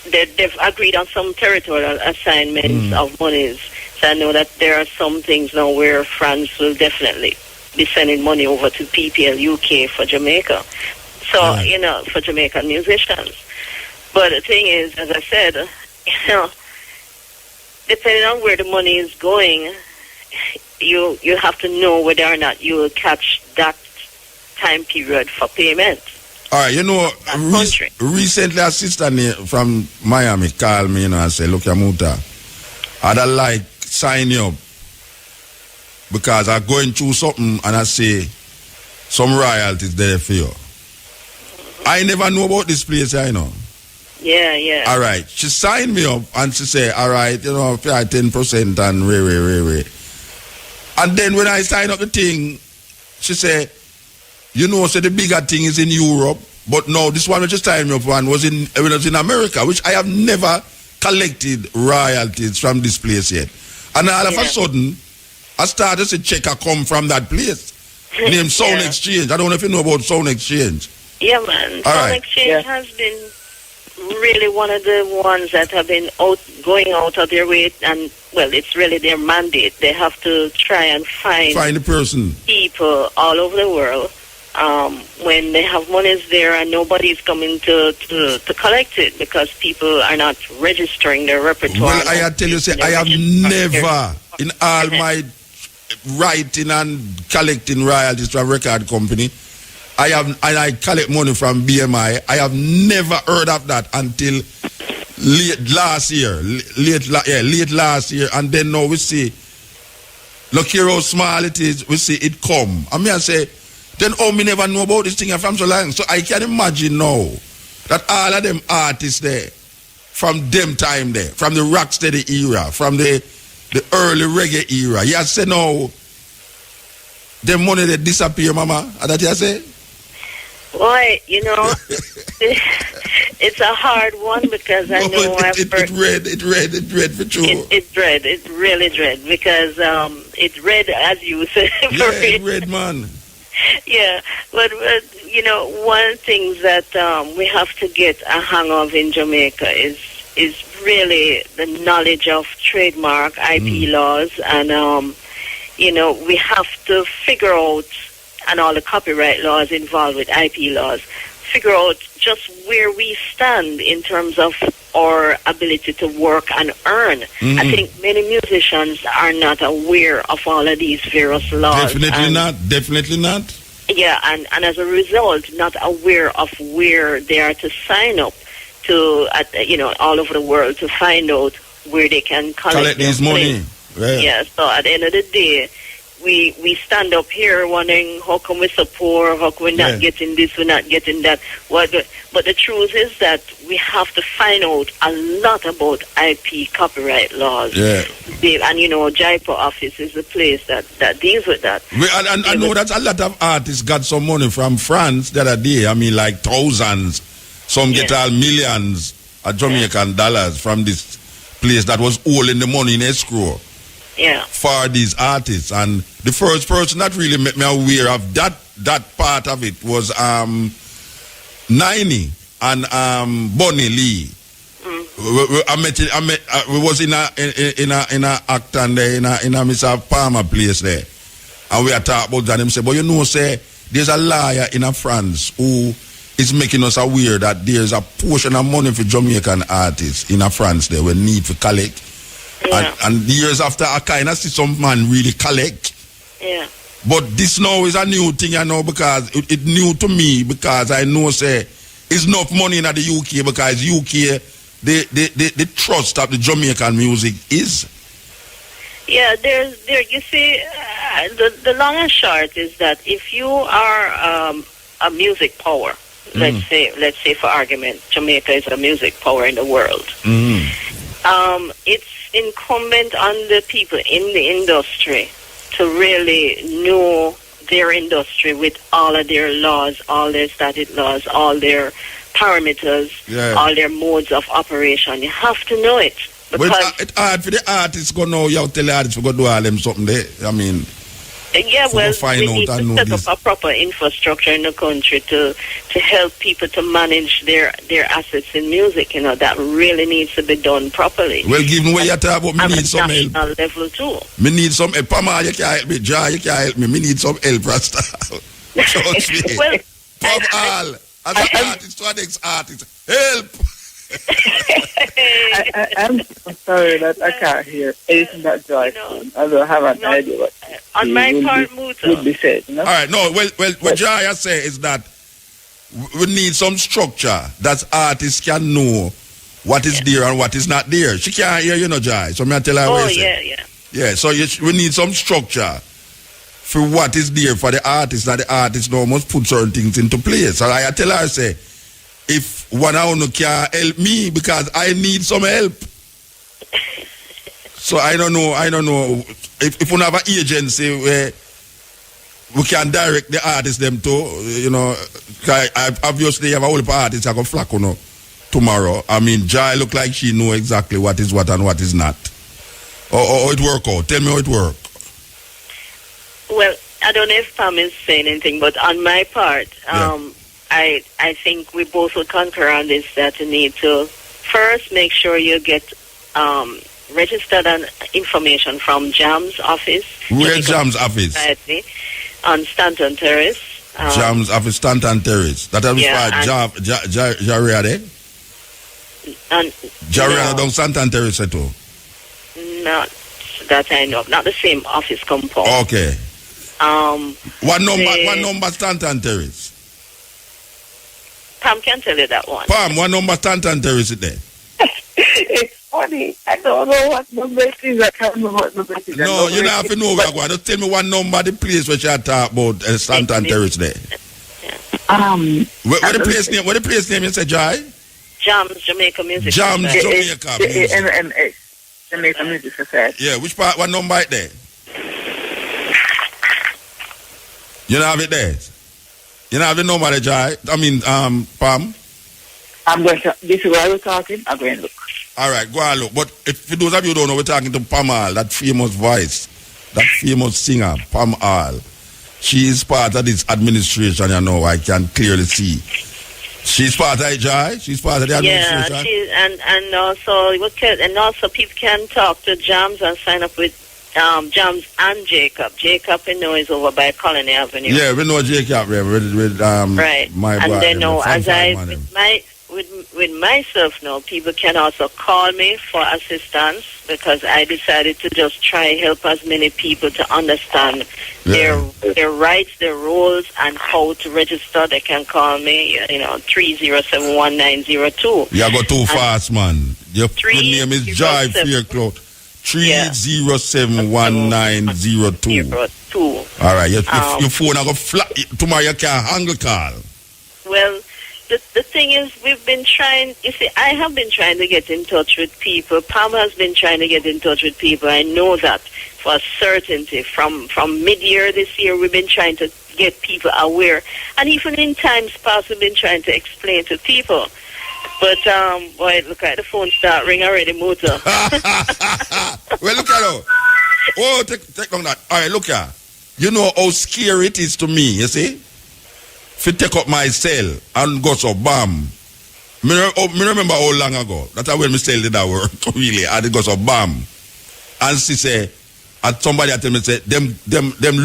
They've agreed on some territorial assignments of monies, so I know that there are some things now where France will definitely be sending money over to PPL UK for Jamaica. So, for Jamaican musicians. But the thing is, as I said, depending on where the money is going, you have to know whether or not you will catch that time period for payment. All right, recently a sister from Miami called me and said, look, Muta, I'd like sign you up, because I'm going through something and I say some royalties there for you. I never know about this place, Yeah. All right. She signed me up and she said, all right, pay 10% and way. And then when I signed up the thing, she said, so the bigger thing is in Europe, but no, this one which she signed me up on was in America, which I have never collected royalties from this place yet. And all of a sudden, I started to check a come from that place named Sound Exchange. I don't know if you know about Sound Exchange. Yeah, man. All Sound right. Exchange has been really one of the ones that have been going out of their way, and well, it's really their mandate. They have to try and find the person. People all over the world. When they have monies there and nobody's coming to collect it because people are not registering their repertoire. Well, I tell you, I have never in all my writing and collecting royalties from record company, I collect money from BMI. I have never heard of that until late last year. Late last year. And then now we see, look here how small it is, we see it come. I mean, I say, then me never know about this thing from so long. So I can imagine now that all of them artists there, from them time there, from the rocksteady era, from the early reggae era, you say now, the money they disappear, mama. That you say? Boy, it's a hard one because I know it read for true. It really dread because it read as you said. It read, man. Yeah, but one thing that we have to get a hang of in Jamaica is really the knowledge of trademark IP laws, and we have to figure out, and all the copyright laws involved with IP laws, figure out just where we stand in terms of our ability to work and earn. I think many musicians are not aware of all of these various laws. Definitely not. Yeah, and as a result, not aware of where they are to sign up to, all over the world to find out where they can collect this money. Yeah, so at the end of the day, we stand up here wondering how come we're so poor, how come we're not getting this, we're not getting that. But the truth is that we have to find out a lot about IP copyright laws. Yeah. And Jaipur office is the place that deals with that. I know that a lot of artists got some money from France the other day. I mean, like thousands. Some get all millions of Jamaican dollars from this place that was holding the money in escrow. Yeah. For these artists, and the first person that really made me aware of that part of it was Niney and Bonnie Lee. We was in a Acton there in a Mr. Palmer place there, and we are talking about that. Him say, but say there's a lawyer in France who is making us aware that there's a portion of money for Jamaican artists in a France there we need to collect. Yeah. And years after, I kind of see some man really collect. Yeah. But this now is a new thing, because it new to me, because I know, it's enough money in the UK, because UK, the trust of the Jamaican music is. Yeah, you see, the long and short is that if you are a music power, let's say for argument, Jamaica is a music power in the world. It's incumbent on the people in the industry to really know their industry with all of their laws, all their statute laws, all their parameters, all their modes of operation. You have to know it. Because it's hard for the artists to know, you tell the artists to go do all them something there. I mean, we need to set up a proper infrastructure in the country to help people to manage their assets in music. That really needs to be done properly. Well, given where you talk about, me need some help. National level too. Me need some help. Pama, you can't help me. Jai, you can't help me. Me need some help, Rasta. Trust me. Well, from all, as an artist to an ex-artist, help. I'm so sorry that I can't hear. Isn't that joyful? I don't have an idea what on my part, Muta would be said. All right, no. Well, what Jaya say is that we need some structure that artists can know what is there and what is not there. She can't hear, Jai. So I tell her what you say. Yeah. So we need some structure for what is there for the artists, that the artists now must put certain things into place. So I tell her, say, if one of you can help me, because I need some help. So I don't know if we have an agency where we can direct the artists them to, I obviously have a whole artist I go flock tomorrow. I mean, Jai look like she know exactly what is what and what is not. Or it work out? Tell me how it work. Well, I don't know if Pam is saying anything, but on my part, I think we both would concur on this, that you need to first make sure you get registered on information from JAM's office. Where's JAM's office? Society, on Stanton Terrace. JAM's office, Stanton Terrace. That is Jaria there? Jaria down Stanton Terrace at all? Not that I know. Not the same office compound. Okay. What number Stanton Terrace? Pam can tell you that one. Pam, what number Stanton Terrace is there? It's funny. I don't know what number it is. I can't remember what number it is. No, you don't have to know where I go. Just tell me what number the place where you talk about Stanton Terrace there. Where the place name? What the place name you say, Jai? JAM's Jamaica Music JAM's Society. Jamaica Music. AMMS. Jamaica Music Society. Yeah, which part? What number it there? You don't have it there. You don't have the number there, Jai. I mean, Pam. I'm going to. This is why we're talking. I'm going to look. All right, go and look. But if for those of you who don't know, we're talking to Pam Hall, that famous voice, that famous singer, Pam Hall. She is part of this administration, you know, I can clearly see. She's part of it, Jai? She's part of the administration? Yeah, and also people can talk to JAMS and sign up with JAMS and Jacob. Jacob, you know, is over by Colony Avenue. Yeah, we know Jacob, with right. my and boy. then know, as with myself now, people can also call me for assistance because I decided to just try help as many people to understand their rights, their rules, and how to register. They can call me, 3071902. You go too fast, man. Your name is Jai Faircloth. 3071902. All right, your phone I go flat tomorrow. You can't hang call. Well, the thing is, we've been trying. You see, I have been trying to get in touch with people. Pam has been trying to get in touch with people. I know that for certainty. From mid-year this year, we've been trying to get people aware, and even in times past, we've been trying to explain to people. But boy, look at the phone start ring already, Muta. Well, look at her. Oh, take on that. All right, look here. You know how scary it is to me, you see? If you take up my cell and go so bam. Me remember how long ago. That's when my cell did that work, really. And it goes so bam. And she say, and somebody tell me, say, them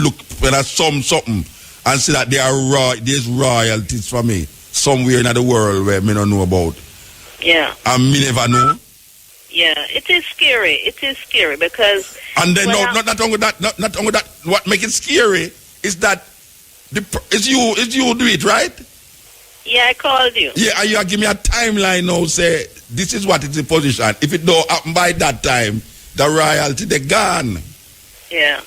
look for that something and say that there's royalties for me somewhere in the world where me don't know about. Yeah. And me never know. Yeah, it is scary. It is scary because. And then not only that. What makes it scary is that it's you do it, right? Yeah, I called you. Yeah, and you give me a timeline now. Say this is what is the position. If it don't happen by that time, the royalty they gone. Yeah.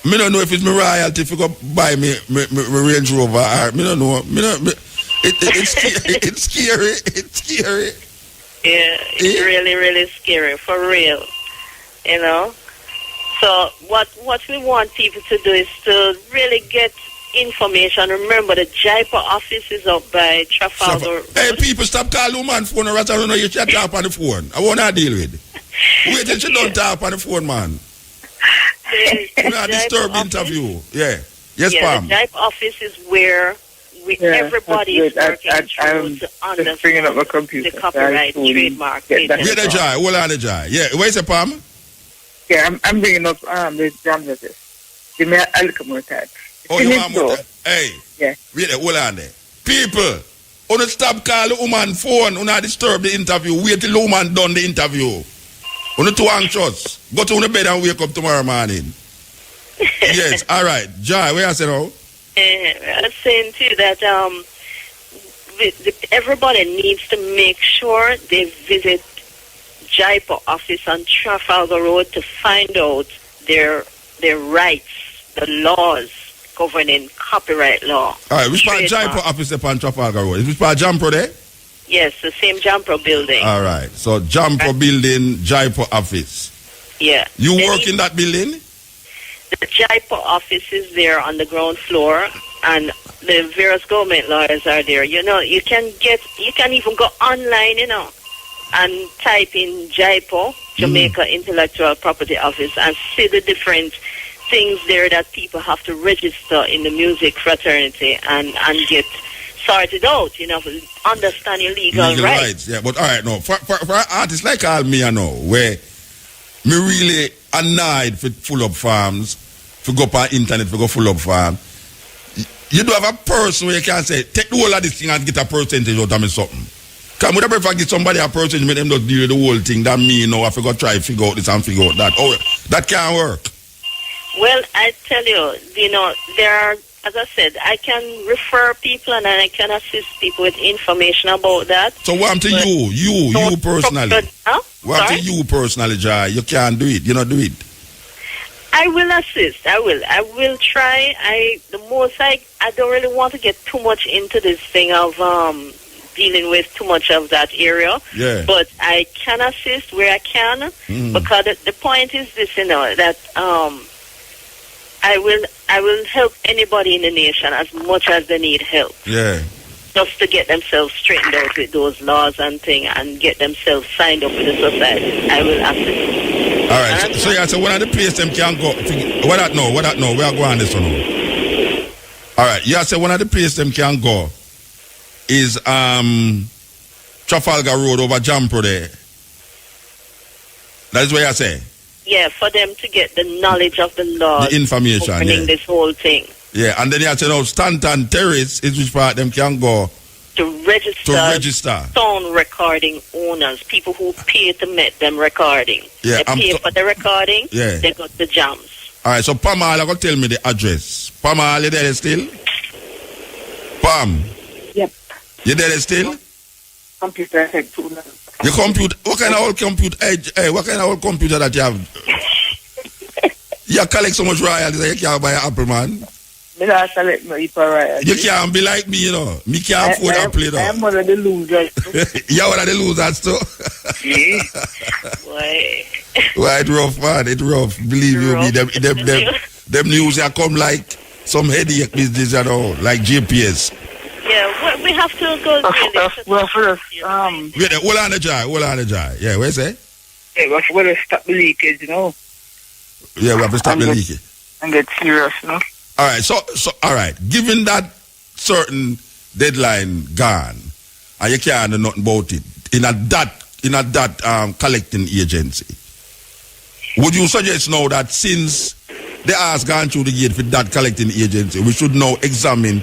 Me don't know if it's my royalty if you go buy me Range Rover. Or, me don't know. It's scary. It's scary. Yeah, it's really, really scary, for real. You know? So what we want people to do is to really get information. Remember, the Jaipur office is up by Trafalgar. Hey, people, stop calling woman phone. I don't know you should talk on the phone. I want to deal with it. Wait till you don't talk on the phone, man. You're not disturb interview. Yeah. Yes, Pam. The Jaipur office is where everybody is working to understand up my computer. the copyright, trademark. Where the Jai? Hold on the Jai. Yeah, where's the Pam? Yeah, I'm bringing up the jam letters. Give me a little more time. Oh, you want more time? Hey. Yeah. Wait there, hold on there. People, don't stop calling the woman phone. Don't disturb the interview. Wait till the woman done the interview. Don't too anxious. Go to the bed and wake up tomorrow morning. Yes, all right. Jai, where you say now? I was saying too that everybody needs to make sure they visit Jaipur office on Trafalgar Road to find out their rights, the laws governing copyright law. All right, which part Jaipur office is on Trafalgar Road? Is which part Jampro there? Yes, the same Jampro building. All right, so Jampro building, Jaipur office. Yeah. You work in that building? The Jaipur office is there on the ground floor, and the various government lawyers are there. You know, you can even go online, and type in Jaipur Jamaica Intellectual Property Office, and see the different things there that people have to register in the music fraternity and get sorted out, understand your legal rights. Yeah, but all right, no, for artists like all me, where me really annoyed for full up farms, for go on internet, for go full up farm. You do have a person where you can say, take the whole of this thing and get a percentage out of me something. Because would I prefer give somebody a percentage, make them just deal with the whole thing than me, I forgot to try to figure out this and figure out that. Oh, that can't work. Well, I tell you, there are, as I said, I can refer people and I can assist people with information about that. So what I'm to you personally? Huh? What I'm to you personally, Jai? You can't do it. You not do it. I will assist. I will try. The most I don't really want to get too much into this thing of dealing with too much of that area. Yeah. But I can assist where I can because the point is this, that I will help anybody in the nation as much as they need help. Yeah. Just to get themselves straightened out with those laws and things and get themselves signed up with the society. I will assist. All right. So one of the places them can go. What that no? We are going on this one. All right. Yeah. So one of the places them can go is Trafalgar Road over Jampro there. That is what I say. Yeah, for them to get the knowledge of the law, the information, opening this whole thing. Yeah, and then you have to know Stanton Terrace is which part them can go to register sound recording owners, people who pay to make them recording. Yeah, they pay for the recording. Yeah, they got the jams. All right, so Pam, I go tell me the address. Pam, are you there still? Pam. Yep. You there still? Computer head too. Your computer? What kind of old computer? Hey, what kind of old computer that you have? You collect so much royalties that you can't buy an Apple, man. Me not collect no royalties. You can't be like me, Me can't afford Apple, I'm one of the losers. You're one of the losers, too. Why? Why, it's rough, man. It's rough. Believe you me. Them news that come like some headache business at all, like GPS. Yeah, we have to go. Well, first, wait, hold on the jar. Yeah, where's that? Yeah, we have to stop the leakage, Yeah, we have to stop the leakage. And get serious, All right, so all right. Given that certain deadline gone, and you can't do nothing about it in a that collecting agency, would you suggest now that since the has gone through the gate for that collecting agency, we should now examine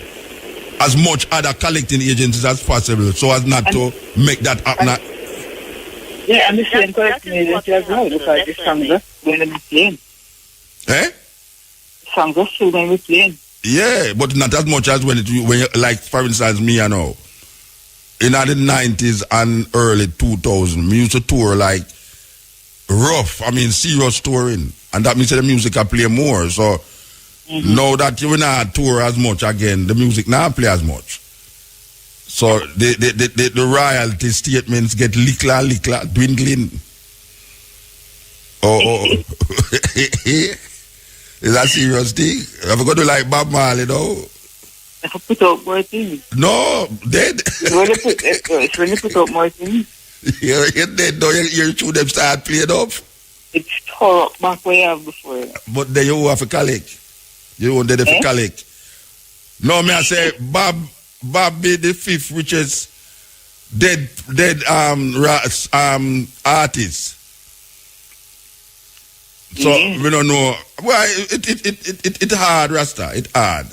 as much other collecting agencies as possible so as not to make that happen? Yeah, and the same collecting agency as well, because the songs are going to be playing. Eh? Songs are still going to be playing. Yeah, but not as much as when you, like, for instance, me, in the 90s and early 2000s, we used to tour like rough, serious touring. And that means that the music I play more, so now that you will not tour as much again, the music not play as much. So the royalty statements get lickler, dwindling. Oh. Is that serious thing? Have you got to like Bob Marley, though? If I put out more things. No, dead. It's when you put out more things. You're dead, though. You're through them start playing up. It's tore up back where you have before. But then you have to collect. You don't have to collect. No, I say Bob be the fifth richest dead artist. So we don't know. Well, it hard, Rasta. It hard.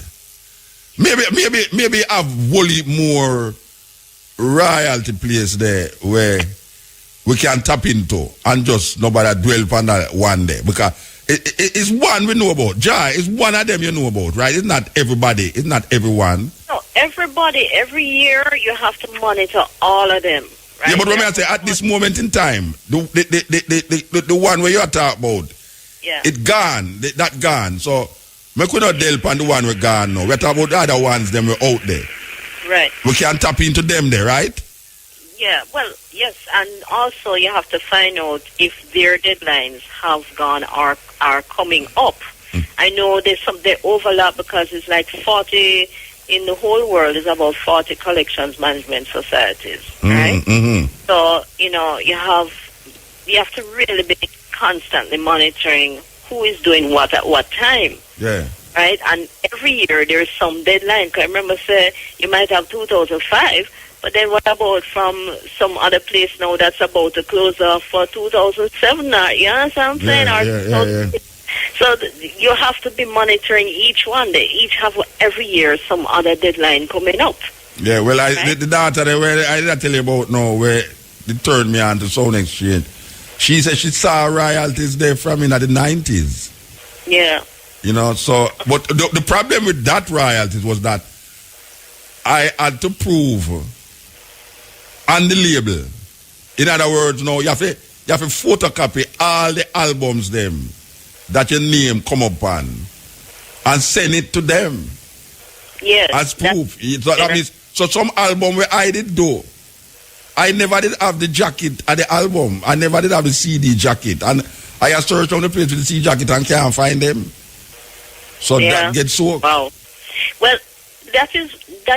Maybe have wholly more royalty place there where we can tap into and just nobody dwell upon that one day, because it's one we know about. Jai, it's one of them you know about, right? It's not everybody. It's not everyone. No, everybody. Every year you have to monitor all of them. Right? Yeah, but when I say at this moment in time, the one where you're talking about, it gone. That gone. So we could not delve on the one we gone now. We're talking about the other ones, them we're out there. Right. We can tap into them there, right? Yeah, well, yes, and also you have to find out if their deadlines have gone or are coming up. I know they overlap because it's like 40 in the whole world. Is about 40 collections management societies, right? So you have you have to really be constantly monitoring who is doing what at what time. Yeah. Right? And every year there is some deadline. 'Cause I remember, say, you might have 2005, but then what about from some other place now that's about to close off for 2007? You understand what I'm saying? Yeah. So you have to be monitoring each one. They each have every year some other deadline coming up. Yeah, well, Right? the daughter where I did tell you about now, where they turned me on to Sound Exchange. She said she saw royalties there from in the 90s. Yeah. You know, so, but the problem with that royalties was that I had to prove on the label. In other words, now you have to photocopy all the albums them that your name come up on and send it to them Yes. as proof. So that means, so some album where I did do, I never did have the jacket at the album. I never did have the CD jacket. And I searched on the place with the CD jacket and can't find them. So that gets soaked. Wow. Well, that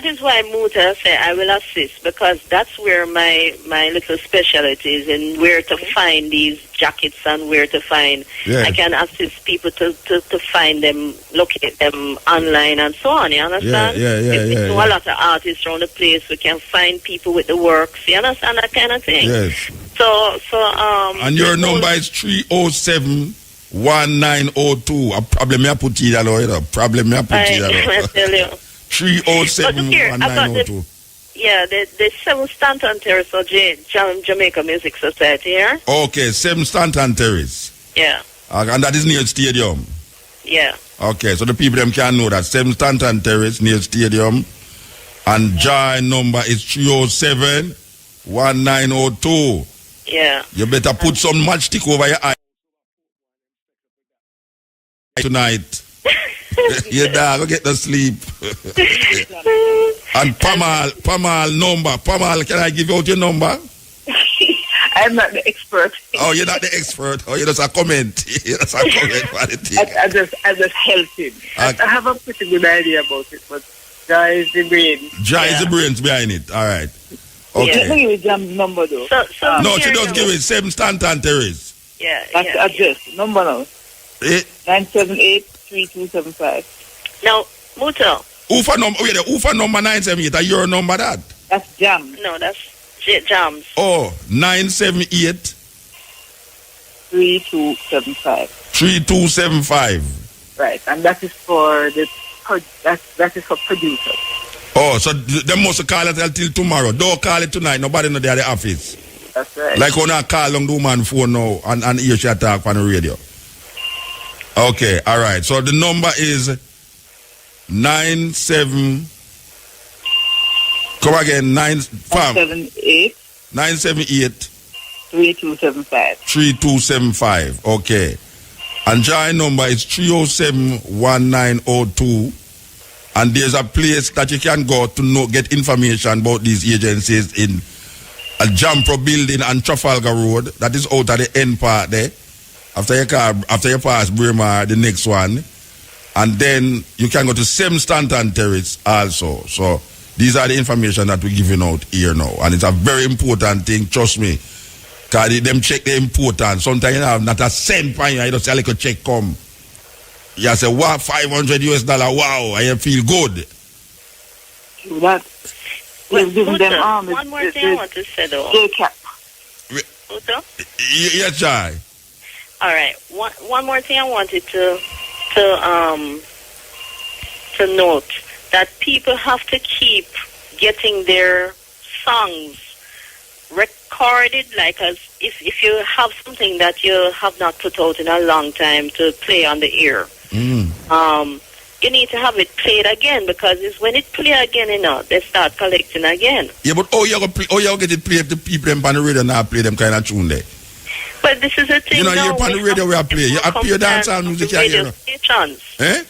is why Muta say I will assist, because that's where my little specialty is, in where to find these jackets and where to find. Yes. I can assist people to find them, locate them online and so on. You understand? Yeah. We know a lot of artists around the place. We can find people with the works. You understand that kind of thing? Yes. So And your number is 307-1902. A problem I put it along. Problem I put it I tell you. 307-1902. Yeah, the 7 Stanton Terrace or Jamaica Music Society here. Okay, 7 Stanton Terrace. Yeah. And that is near Stadium. Yeah. Okay, so the people them can know that 7 Stanton Terrace near Stadium. And Joy number is 307-1902. Yeah. You better put some matchstick over your eye tonight. Yeah, dog, go get the sleep. And Pamal number. Pamal, can I give out your number? I'm not the expert. Oh, you're not the expert. Oh, you're just a comment. You're just a comment for the thing. I just help him. I have a pretty good idea about it, but Jai is the brain. Jai is the brains behind it. All right. Okay. Let me give you Jam's number though. So No, she does give it 7 Stanton Terrace. Yeah. That's the address. Number now. 978-3275. Now, Muta. Ufa number, wait, Ufa number 978. Are your number that? That's Jam. No, that's Jams. Oh, 978 3275. 3275. Right, and that is for the that is for producers. Oh, so they must call it until tomorrow. Don't call it tonight. Nobody know they're at the office. That's right. Like when I call on the woman phone now and hear she talk on the radio. Okay, all right. So the number is 97. Come again, 978 978 3275. 3275. Okay. And Jai number is 307-1902. And there's a place that you can go to get information about these agencies in a Jampro building on Trafalgar Road. That is out at the end part there. After you pass Bremer, the next one. And then you can go to 7 Stanton Terrace also. So these are the information that we're giving out here now. And it's a very important thing, trust me. Because them check the importance. Sometimes you have not a cent for you, you just say like a check come. You say, wow, $500, wow, and you feel good. That Well, we've given them arm. one more thing I want to say though. J-cap. Muta? Yes, Jai. All right. One more thing I wanted to note, that people have to keep getting their songs recorded, like as if you have something that you have not put out in a long time to play on the air. You need to have it played again, because it's when it play again, they start collecting again. Yeah, but you get it play if the people them on the radio now play them kind of tune there. But this is a thing. You know, now, you're on the radio where I play. You appear dancehall music here. radio stations. Eh?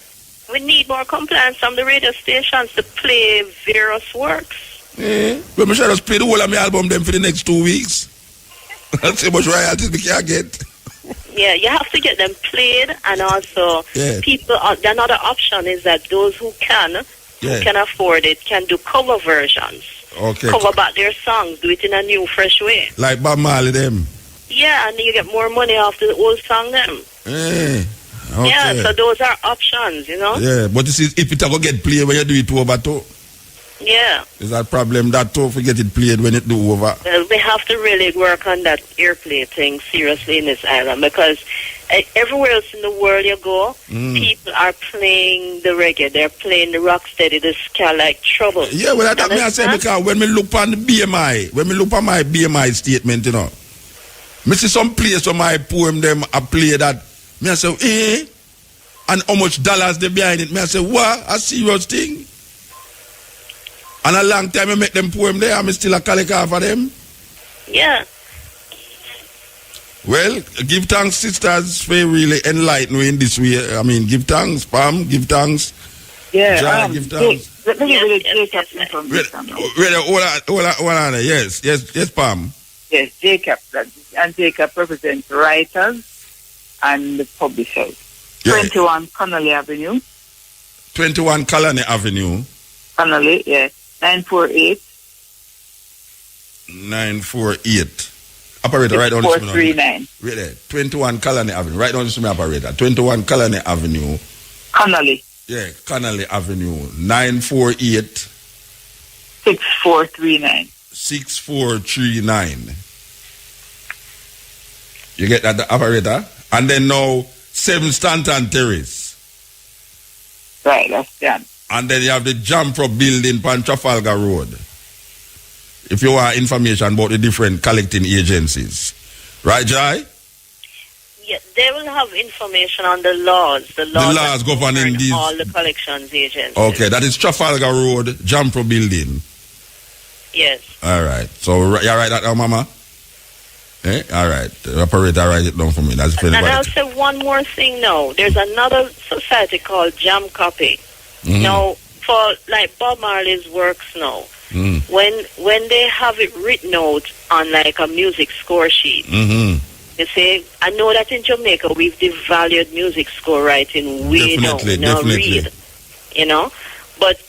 We need more compliance from the radio stations to play various works. Well, Michelle just play the whole of my album them for the next 2 weeks. That's how much royalties we can get. Yeah, you have to get them played, and also people. Another option is that those who can afford it, can do cover versions. Okay. Cover back their songs, do it in a new, fresh way. Like Bob Marley them. Yeah, and you get more money off the old song them. Eh, okay. Yeah, so those are options, you know? Yeah, but this is if it ever get played when you do it over too. Yeah. Is that problem that too if we get it played when it do over? Well, we have to really work on that airplay thing seriously in this island because everywhere else in the world you go, people are playing the reggae. They're playing the rock steady, the ska like trouble. Yeah, well, that me I say because when we look on the BMI, when we look on my BMI statement, you know, me see some place where my poem them I play that. Me I say, and how much dollars they behind it? Me I say, what? A serious thing? And a long time I make them poem there, I'm still a collect for them. Yeah. Well, give thanks, sisters, for really enlightening me in this way. I mean, give thanks, Pam, give thanks. Yeah, John, give thanks. let me give you the Yes, Jacob yes, information. Hold on. Yes, Pam. Yes, Jacob. And Jacob represents writers and the publishers. Yeah. 21 Connolly Avenue. 21 Colony Avenue. Connolly, yes. 948. 948. Operator, right down this 439. Really? 21 Colony Avenue. Right down this operator. 21 Colony Avenue. Connolly. Yeah, Connolly Avenue. 948 6439. 6439. You get that, the operator? And then now, 7 Stanton Terrace. Right, that's done. And then you have the Jampro building on Trafalgar Road. If you want information about the different collecting agencies. Right, Jai? Yeah, they will have information on the laws. The laws governing these. all the collections agencies. Okay, that is Trafalgar Road, Jampro building. Yes. All right. So, you write that down, Mama? Eh? All right. The operator, write it down for me. That's And I'll say one more thing now. There's another society called Jam Copy. Now, for like Bob Marley's works now, when they have it written out on like a music score sheet, you see, I know that in Jamaica we've devalued music score writing. We don't read, you know, but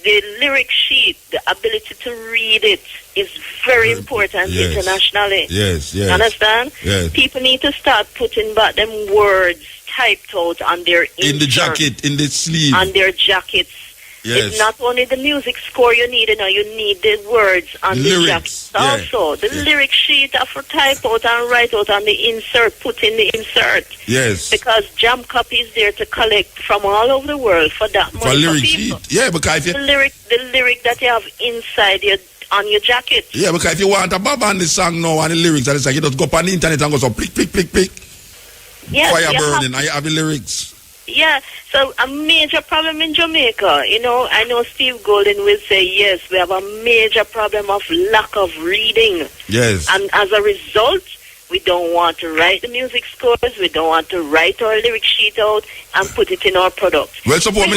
the lyric sheet, the ability to read it is very important internationally. Yes. Understand? Yes. People need to start putting back them words typed out on their in the jacket, in the sleeve, on their jackets. Yes. It's not only the music score you need, you need the words on the jacket. Also, the lyric sheet have to type out and write out on the insert, put in the insert. Yes. Because Jam Copy is there to collect from all over the world for that money for lyric people. sheet. Yeah, because if the lyric that you have inside on your jacket. Yeah, because if you want a Bob on the song now and the lyrics, and it's like you just go up on the internet and go so plick. Yes, fire burning, and you have the lyrics. Yeah, so a major problem in Jamaica, I know Steve Golden will say, yes, we have a major problem of lack of reading. Yes. And as a result, we don't want to write the music scores, we don't want to write our lyric sheet out and put it in our product. Well, suppose me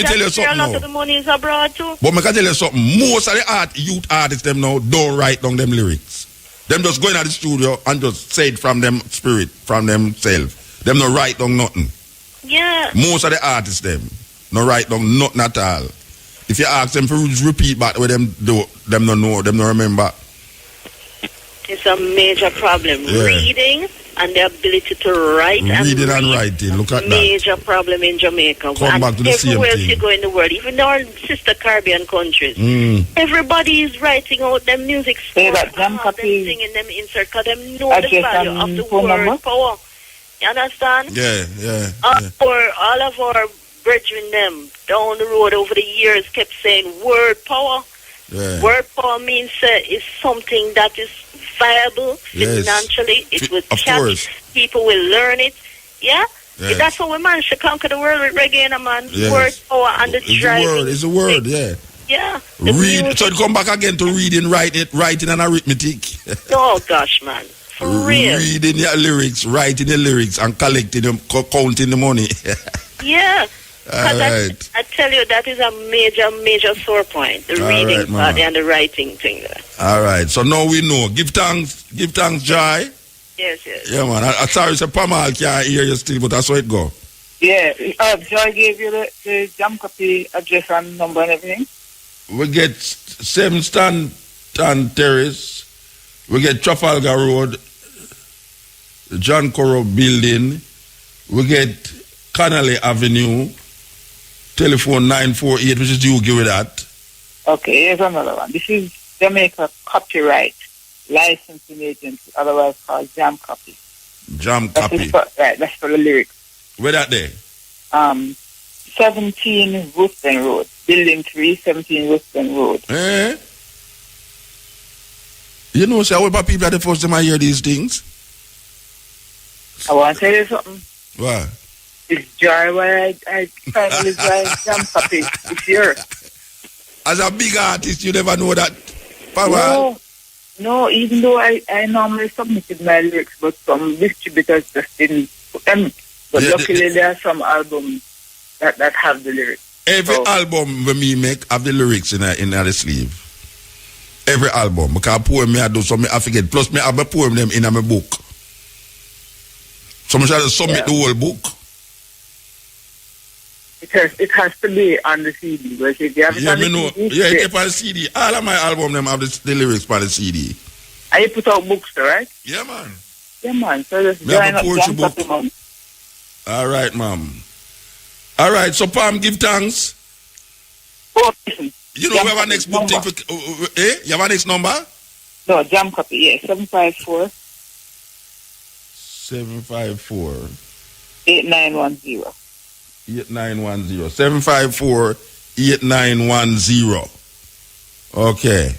tell you something a lot of the money is abroad too. But I can tell you something, most of the youth artists them now don't write down them lyrics. Them just go in at the studio and just say it from them spirit, from themselves. Them no write down nothing. Yeah. Most of the artists them no write down nothing at all. If you ask them to repeat back what them do, them no know, them no remember. It's a major problem. Yeah. Reading and the ability to write Reading and writing, look at that. Major problem in Jamaica. Come back to the same everywhere thing. you go in the world, even our sister Caribbean countries, everybody is writing out them music scores, them singing them insert, because them know the value of the word power. You understand? Yeah. Or all of our brethren them down the road over the years kept saying word power. Yeah. Word power means is something that is viable financially. It will catch. People will learn it. Yeah? Yes. That's how we managed to conquer the world with reggae, man. Yes. Word power and the driving. It's a word, yeah. Yeah. Read, so come back again to reading, writing and arithmetic. Oh, gosh, man. For real. Reading your lyrics, writing the lyrics, and collecting them, counting the money. Yeah. All right. I tell you, that is a major sore point. The reading part and the writing thing there. All right. So now we know. Give thanks, Jai. Yes. Yeah, man. I'm sorry, Pamal can't hear you still, but that's how it go. Yeah. Joy gave you the Jam Copy address and number and everything? We get 7 Stanton Terrace, We get Trafalgar Road, John Corro Building. We get Connolly Avenue, telephone 948, which is you give it that. Okay, here's another one. This is Jamaica Copyright Licensing Agency, otherwise called Jam Copy. Jam Copy. Right, that's for the lyrics. Where that there? 17 Woodton Road. Building 3, 17 Woodton Road. Eh? You know, say, what people are the first time I hear these things? I want to tell you something. What? It's joy why I finally write Jam Copy this year. As a big artist, you never know that. Power. No, even though I normally submitted my lyrics, but some distributors just didn't put them. But luckily there are some albums that have the lyrics. Every album when me make have the lyrics in the sleeve. Every album. Because poem me I do something I forget. Plus me have a poem them in my book. So I shall submit the whole book. It has to be on the CD. But if you have it on the CD, it's on the CD. All of my album them have the lyrics on the CD. And you put out books, right? Yeah, man. Yeah, man. So just join up Jam Copy, man. All right, ma'am. All right, so Pam, give thanks. Oh, you know, we have our next book thing for, You have our next number? No, Jam Copy, yeah. 754 8910. 8910. 754-8910. Okay.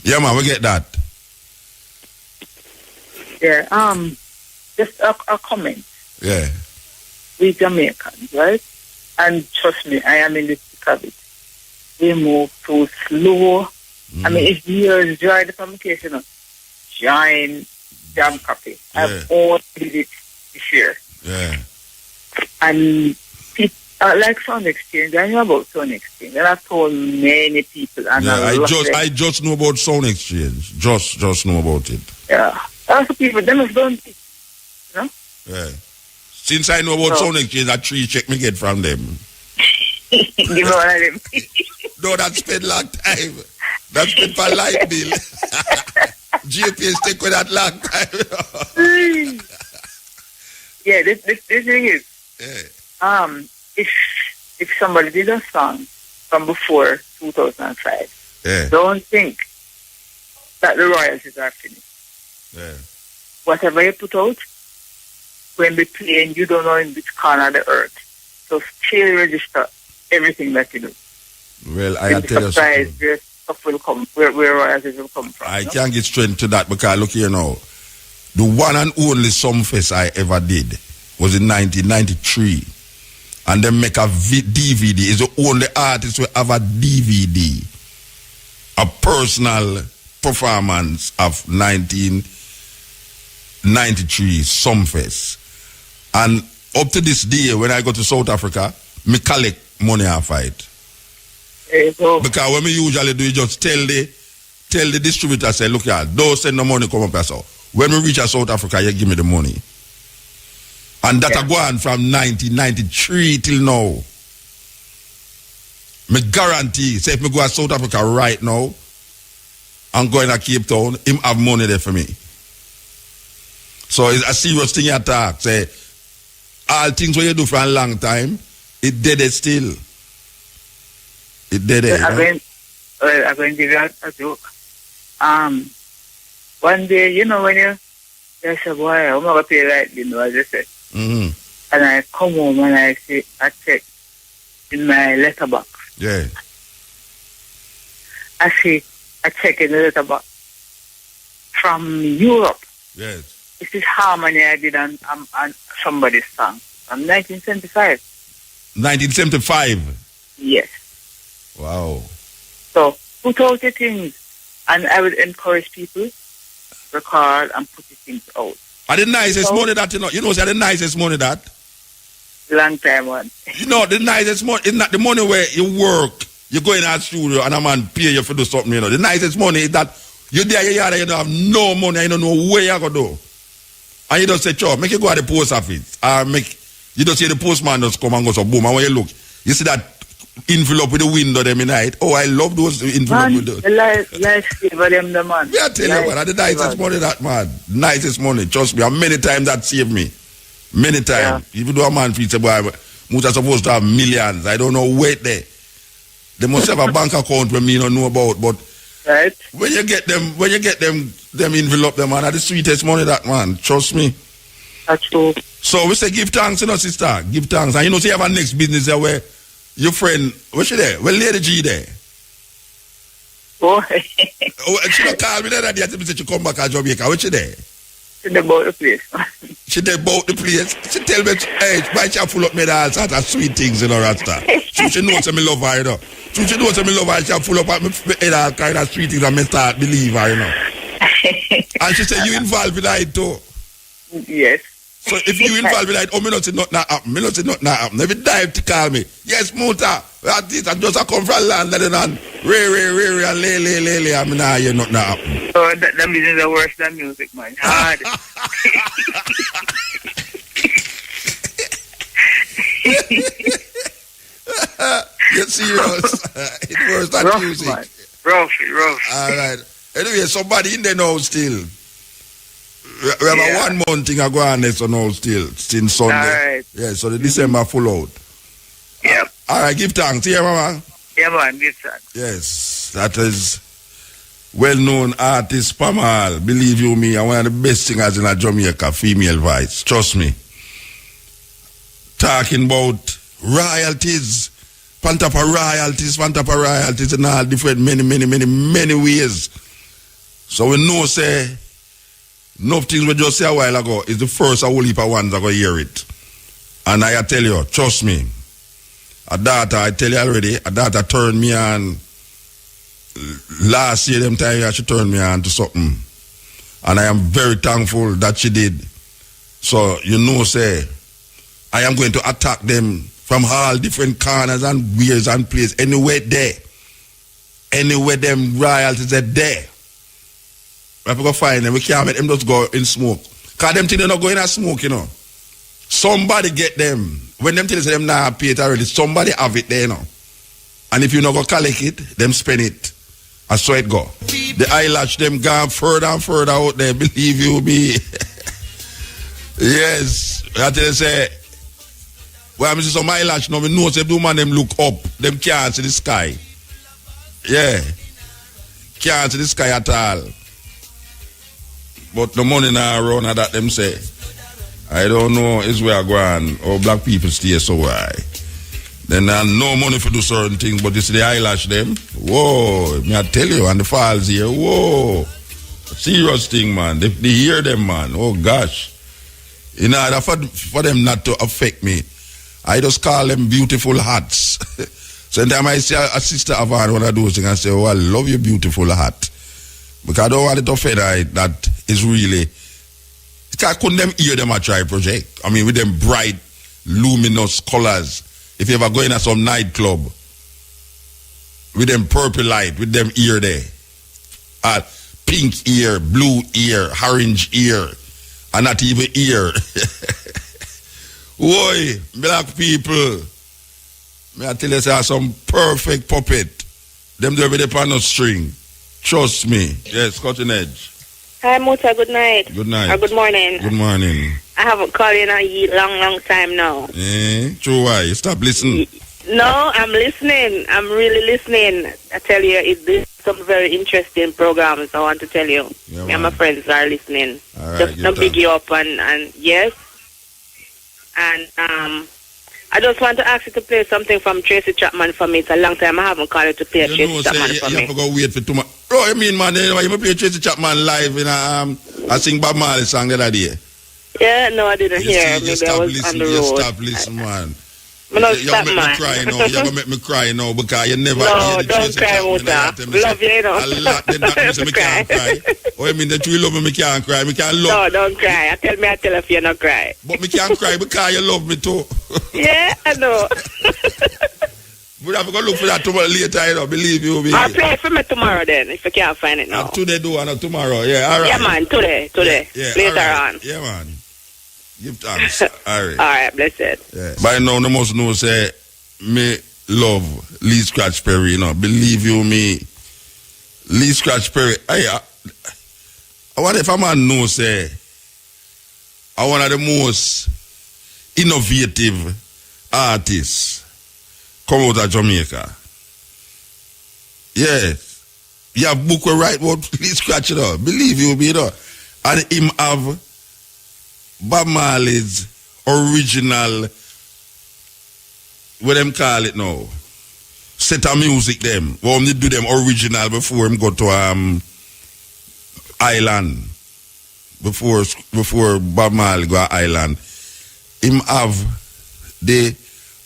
Yeah, man, we get that. Yeah, just a comment. Yeah. We Jamaicans, right? And trust me, I am in the thick of it. We move too slow. I mean, it's years dry the communication. Join Jam Copy. I've only did it this year. Yeah. And people like Sound Exchange, I know about Sound Exchange. And I've told many people. And I just know about Sound Exchange. Just know about it. Yeah. Also people, them have done it. You know? Yeah. Since I know about Sound Exchange, that 3 check me get from them. Give me one of them. No, that spent long time. That spent for light bill. GP stick with that long time. Yeah, this thing is, if somebody did a song from before 2005, don't think that the royalties are finished. Yeah. Whatever you put out, when we play and you don't know in which corner of the earth, so still register everything that you do. Well, I tell you something. Where stuff will come, where royalties will come from. I can't get strength to that because look here now. The one and only Sumfest I ever did was in 1993. And they make a DVD. It's the only artist who have a DVD. A personal performance of 1993 Sumfest. And up to this day, when I go to South Africa, me collect money I fight. Because what me usually do is just tell the distributor, say, look here, don't send no money come up here. So when we reach South Africa, you give me the money. And that go on from 1993 till now. Me guarantee, say if me go to South Africa right now, I'm going to Cape Town, him have money there for me. So it's a serious thing you talk. Say, all things what you do for a long time, it dead still. It dead. I'm going to give you a joke. One day, you know, when you say, boy, I'm going to pay right, you know, as I said. Mm-hmm. And I come home and I check in my letterbox. Yeah. I check in the letterbox from Europe. Yes. This is harmony I did on somebody's song from 1975. 1975? Yes. Wow. So put out your things, and I would encourage people record and put the things out. Are the nicest money that you know? You know, say the nicest money that. Long time one. You know, the nicest money is not the money where you work. You go in a studio and a man pay you for do something. You know, the nicest money is that you there, you don't have no money. You don't know where you go do. And you just say, "Chop, make you go to the post office." You just see the postman just come and go so boom. And when you look, you see that envelope with the window them in night. Oh, I love those envelope Man, with the... the lifesaver them the man. Yeah, I tell you what, the nicest money that man. Nicest money, trust me. And many times that saved me. Many times. Yeah. Even though a man feels say, boy, Muta supposed to have millions. I don't know wait there. They must have a bank account where me don't know about, but Right? when you get them envelope them, man, are the sweetest money that man. Trust me. That's true. So we say give thanks, you know, sister. Give thanks. And you know, say you have a next business there where your friend, where's she there? Well, Lady G there. Oh, Oh, she don't call me that day. She come back to Jamaica. Where's she there? in about the place. She there about the place. She tell me, hey, why she full up me all sorts of sweet things, you know, Rasta. She knows me love her, you know. She knows me love her. She full up me head all kind of sweet things and me start believe her, you know. And she said, you involved with her too. Yes. So if you involved with that, oh, me not say nothing happen. Me not say nothing happen. Every time to call me, yes, Muta, that is, I just come from London and re, and lay, I mean, nah, you nothing happen. So that music is worse than music, man. Hard. You're serious? It's worse than Rough, music. man. Rough. All right. Anyway, somebody in there now still. We have a 1 month thing I go on there so now still since Sunday. All right. Yeah, so the December full out. Yep. All right, give thanks. Yeah, mama. Yeah, man. Give thanks. Yes, that is well-known artist Pamal. Believe you me, and one of the best singers in a Jamaica, female voice. Trust me. Talking about royalties, Pantapa royalties, in all different, many ways. So we know, say, enough things we just say a while ago is the first a whole heap of ones that go hear it. And I tell you, trust me, a daughter, I tell you already, a daughter turned me on last year, them time she turned me on to something. And I am very thankful that she did. So, you know, say, I am going to attack them from all different corners and ways and places, anywhere there. Anywhere them royalties are there. We have to go find them. We can't make them just go in smoke. Because them things are not going in smoke, you know. Somebody get them. When them things say them not pay it already, somebody have it there, you know. And if you not go collect it, them spend it. I saw it go. The eyelash them gone further and further out there, believe you me. Yes. I tell you, say, well, I see some eyelash now, me know say the man them look up. Them can't see the sky. Yeah. Can't see the sky at all. But the money now around that them say. I don't know is where I go on. Or black people stay so high. Then I no money for do certain things, but this the eyelash them. Whoa, me I tell you, and the falls here, whoa. Serious thing, man. They hear them, man. Oh gosh. In order for them not to affect me, I just call them beautiful hats. Sometimes I see a sister of one of those things, I say, oh, I love your beautiful hat. Because I don't want it to offend her that is really. I couldn't them hear them at try project. I mean, with them bright, luminous colors. If you ever go in at some nightclub, with them purple light, with them ear there. Pink ear, blue ear, orange ear, and not even ear. Boy, black people, may I tell you, say some perfect puppet. Them do with the on a string. Trust me. Yes, cutting edge. Hi, Muta. Good night. Good night. Or good morning. Good morning. I haven't called you in a long time now. True, why? Stop listening. No, I'm listening. I'm really listening. I tell you, it's some very interesting programs I want to tell you. Yeah, Me and my friends are listening. All right, Just to big you up and yes. And I just want to ask you to play something from Tracy Chapman for me. It's a long time I haven't called you to play Tracy Chapman for you me. have to go wait for tomorrow. Oh, you mean, man, you play Tracy Chapman live in I sing Bob Marley song the other day. Yeah, no, I didn't hear. Maybe I was on the road. Stop listening, man. You make me cry now. You ever make me cry now because you never no, hear the don't Tracy cry, Chapman. Muta. Love you, know. A lot, then that means me can't cry. Oh, you mean that you love me can't cry? Me can't love. No, don't cry. I tell if you not cry. But me can't cry because you love me too. Yeah, I know. We have to go look for that tomorrow later, you know, believe you me. I'll play for me tomorrow then, if you can't find it now. Today do and tomorrow, yeah, all right. Yeah, man, today. Yeah, later right. on. Yeah, man. Give thanks. All right. All right, blessed. Yeah. By now, the most know say, me love Lee Scratch Perry, you know. Believe you me. Lee Scratch Perry. I wonder if a man knows, say, one of the most innovative artists come out of Jamaica. Yes. You have book will write about Lee Scratch, you know. Believe you me, you know. And him have Bob Marley's original, what them call it now, set of music them. Well, him do them original before him go to Island. Before Bob Marley go to Island. Him have the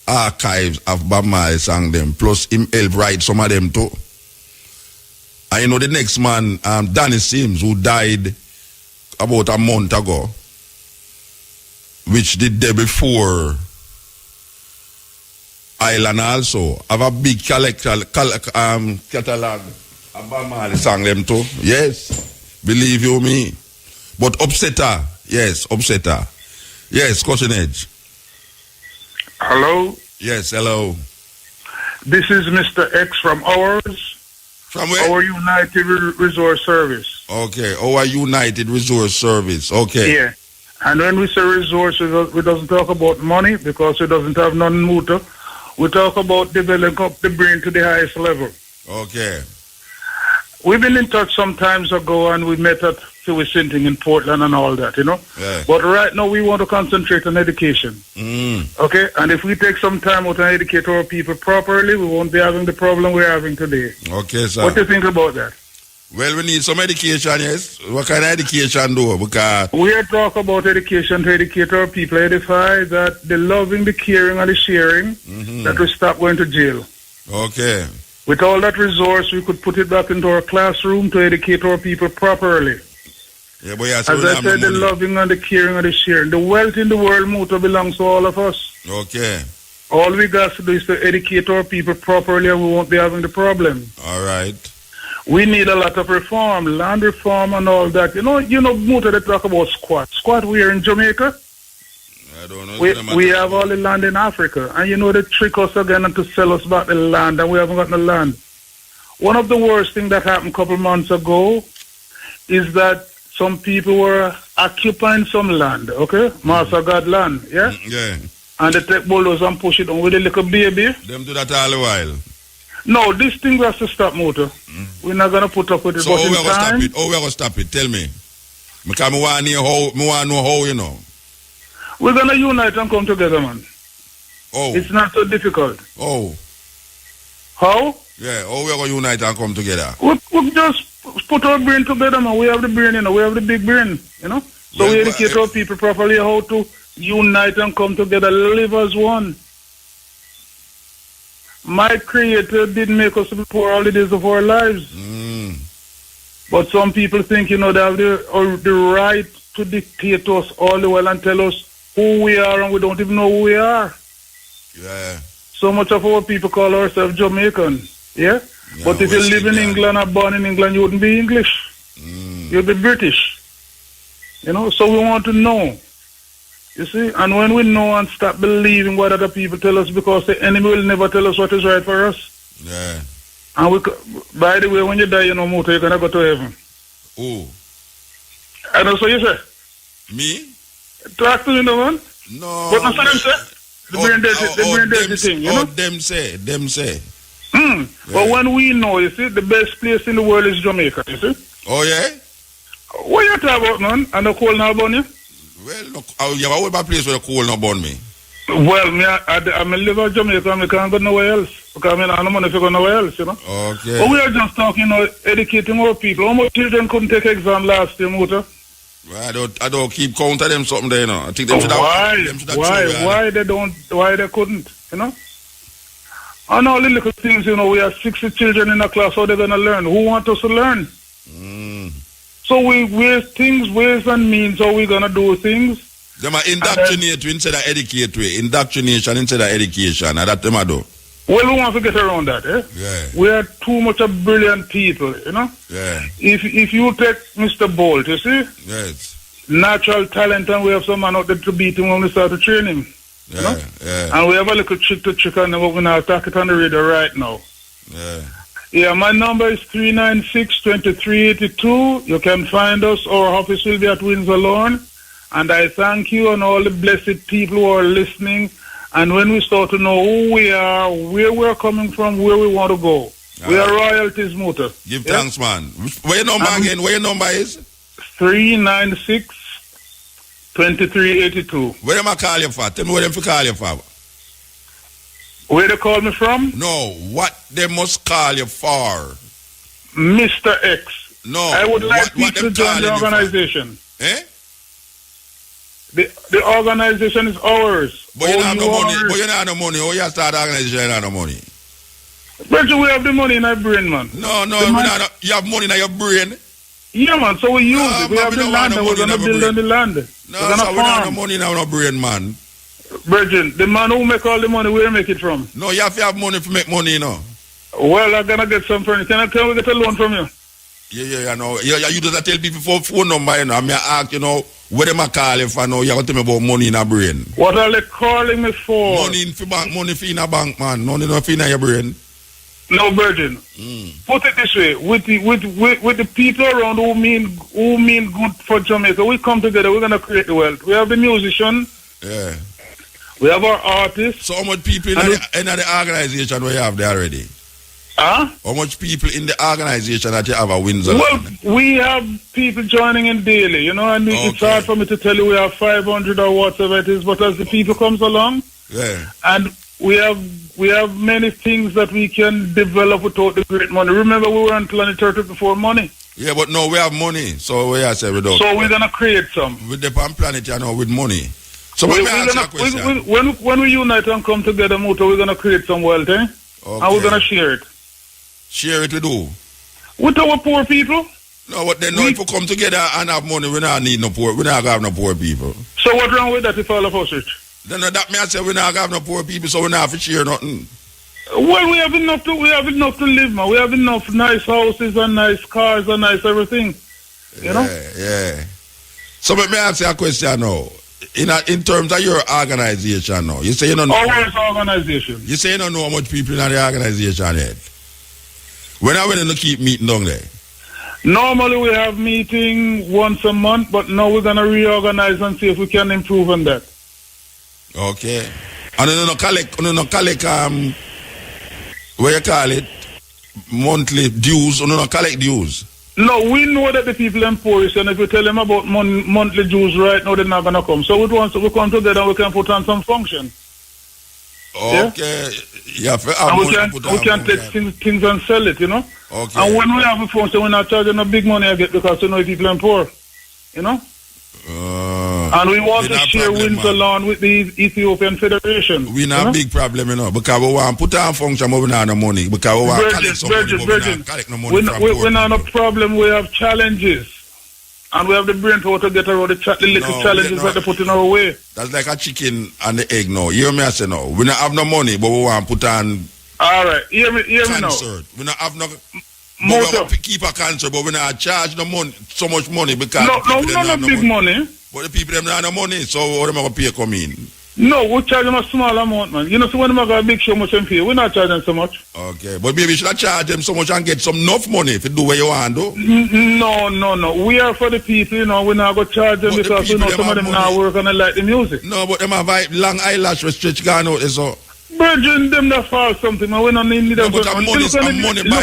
archives of Bob Marley song them. Plus him help write some of them too. And you know the next man, Danny Sims, who died about a month ago, which did there before Island also, have a big catalog of Bob Marley song them too. Yes, believe you me. But Upsetter, yes, Upsetter. Yes, Caution Edge. Hello? Yes, hello. This is Mr. X from Ours. From where? Our United Resource Service. Okay, our United Resource Service. Okay. Yeah. And when we say resource, we doesn't talk about money because we doesn't have none Muta. We talk about developing up the brain to the highest level. Okay. We've been in touch some times ago and we met at Philly Sinting in Portland and all that, you know. Yeah. But right now we want to concentrate on education. Okay? And if we take some time out and educate our people properly, we won't be having the problem we're having today. Okay, sir. What do you think about that? Well, we need some education, yes. What kind of education do? Because we are talking about education to educate our people, edify that the loving, the caring, and the sharing, that we stop going to jail. Okay. With all that resource, we could put it back into our classroom to educate our people properly. Yeah, but as I said, the loving and the caring and the sharing. The wealth in the world, Muta, belongs to all of us. Okay. All we got to do is to educate our people properly and we won't be having the problem. All right. We need a lot of reform, land reform and all that. You know, Muta, they talk about squat. Squat, we are in Jamaica. I don't know. We have all the land in Africa. And you know, they trick us again and to sell us back the land and we haven't got no land. One of the worst things that happened a couple months ago is that some people were occupying some land, okay? Master God land, yeah? Yeah. And they take bulldozer and push it on with a little baby. Them do that all the while. No, this thing has to stop, Muta. We're not going to put up with it. So how we going to stop it? How we going to stop it? Tell me. Because I want to know how, you know. We're going to unite and come together, man. Oh. It's not so difficult. Oh. How? Yeah, how we going to unite and come together? We just put our brain together, man. We have the brain, you know. We have the big brain, you know. So we educate our people properly how to unite and come together, live as one. My Creator didn't make us poor all the days of our lives. But some people think, you know, they have the right to dictate to us all the while and tell us who we are and we don't even know who we are. Yeah. So much of our people call ourselves Jamaican. Yeah? But if you live in England or born in England, you wouldn't be English. You'd be British. You know, so we want to know. You see? And when we know and stop believing what other people tell us, because the enemy will never tell us what is right for us. Yeah. And by the way, when you die, you know, Muta, you're going to go to heaven. Oh. I know, so you say? Me? Talk to me, no, man. No. But not them say. The brain dirty thing, you know? Them say. Yeah. But when we know, you see, the best place in the world is Jamaica, you see? Oh, yeah? What you talking about, man? And the cold now burn you? Well, look, you have a place where the cold now burn me. Well, I live in Jamaica and I can't go nowhere else. Because I have no money to go nowhere else, you know? Okay. But we are just talking, you know, educating our people. How much children couldn't take exam last year, Muta? Well, I don't keep count of them something there, you know. I think them should have... Why they couldn't, you know? And all the little things, you know, we have 60 children in a class, how they're going to learn? Who want us to learn? So we ways and means how we're going to do things. They might indoctrinate you instead of educate you. Indoctrination instead of education. And that them do. Well, we want to get around that, eh? Yeah. We are too much of brilliant people, you know? Yeah. If you take Mr. Bolt, you see? Yes. Natural talent, and we have some man out there to beat him when we start to train him. You know? Yeah. And we have a little trick to check on them, but we're not talking on the radio right now. Yeah. Yeah, my number is 396-2382. You can find us. Our office will be at Windsor Lawn. And I thank you and all the blessed people who are listening. And when we start to know who we are, where we're coming from, where we want to go. We are royalties, Muta. Give thanks, man. Where your number again? Where your number is? 396-2382. Where them I call you for? Tell me where them to call you for. Where they call me from? No, what they must call you for. Mr. X. No. I would like what people to join the organization. Eh? The organization is ours. But you don't have no money. But you don't have no money. Oh, you start the organization, you don't have no money. But we have the money in our brain, man. No, you have money in your brain. Yeah, man, so we use it. We have the land and we're going to build on the land. No, so we don't have no money in our brain, man. Virgin, the man who make all the money, where make it from? No, you have to have money to make money, you know. Well, I'm going to get some from you. Can we get a loan from you? Yeah, know. You just tell people for phone number, you know. I mean, I ask, you know, where them I call if I know you have to tell me about money in a brain. What are they calling me for? Money in bank, money in a bank, man. Money not in your brain. No, Virgin. Put it this way: with the people around who mean good for Jamaica, we come together. We're gonna create the wealth. We have the musician. Yeah. We have our artists. So how much people in the organization we have there already? Huh? How much people in the organization that you have at Windsor? Well, we have people joining in daily, you know, and it's hard for me to tell you we have 500 or whatever it is, but as the people comes along, and we have many things that we can develop without the great money. Remember, we were on Planet Earth before money. Yeah, but no, we have money, so we are saying we don't. So we're gonna create some. With the planet, you know, with money. So when we unite and come together, Muta, we're gonna create some wealth, eh? Okay. And we're gonna share it. Share it with who? With our poor people. No, but then if we come together and have money, we don't need no poor. We don't have no poor people. So what's wrong with that if all of us rich? Then that means I say we don't have no poor people, so we don't have to share nothing. Well, we have enough to live, man. We have enough nice houses and nice cars and nice everything. You know? Yeah. So let me ask you a question now. In terms of your organization now, you say you don't know. Our organization. You say you don't know how much people in the organization yet. When are we going to keep meeting down there? Normally we have meeting once a month, but now we're going to reorganize and see if we can improve on that. Okay. And you collect, what you call it, monthly dues, you don't collect dues? No, we know that the people in Polish, and if you tell them about monthly dues right now, they're not going to come. So we come together and we can put on some function. Okay. Yeah, and we can take things and sell it, you know? Okay. And when we have a function, we're not charging no big money again because you know people are poor, you know? And we want to share Windsor Lawn with the Ethiopian Federation. We not a big problem, you know, because we want to put on function, but we not have no money. Because we want to collect some money, but we not collect no money from poor we're not a problem, we have challenges. And we have the brain power to get around the little challenges that they put in our way. That's like a chicken and the egg now. You hear me I say no. We not have no money, but we want to put on. All right, hear me now. We not have no. Muta. We keep a cancer, but we not charge no money, so much money because no big money. But the people them not have no money, so what am I going to pay come in? No, we charge them a small amount, man. You know, so when they got a big show, much them pay. We're not charging so much. Okay, but maybe you should charge them so much and get some enough money if you do what you want to do. No. We are for the people, you know. We're not going to charge them because we know some of them now work and they like the music. No, but them have long eyelash with stretch gone out, so. Virgin, them that fall something, man. We don't need them. But I'm money by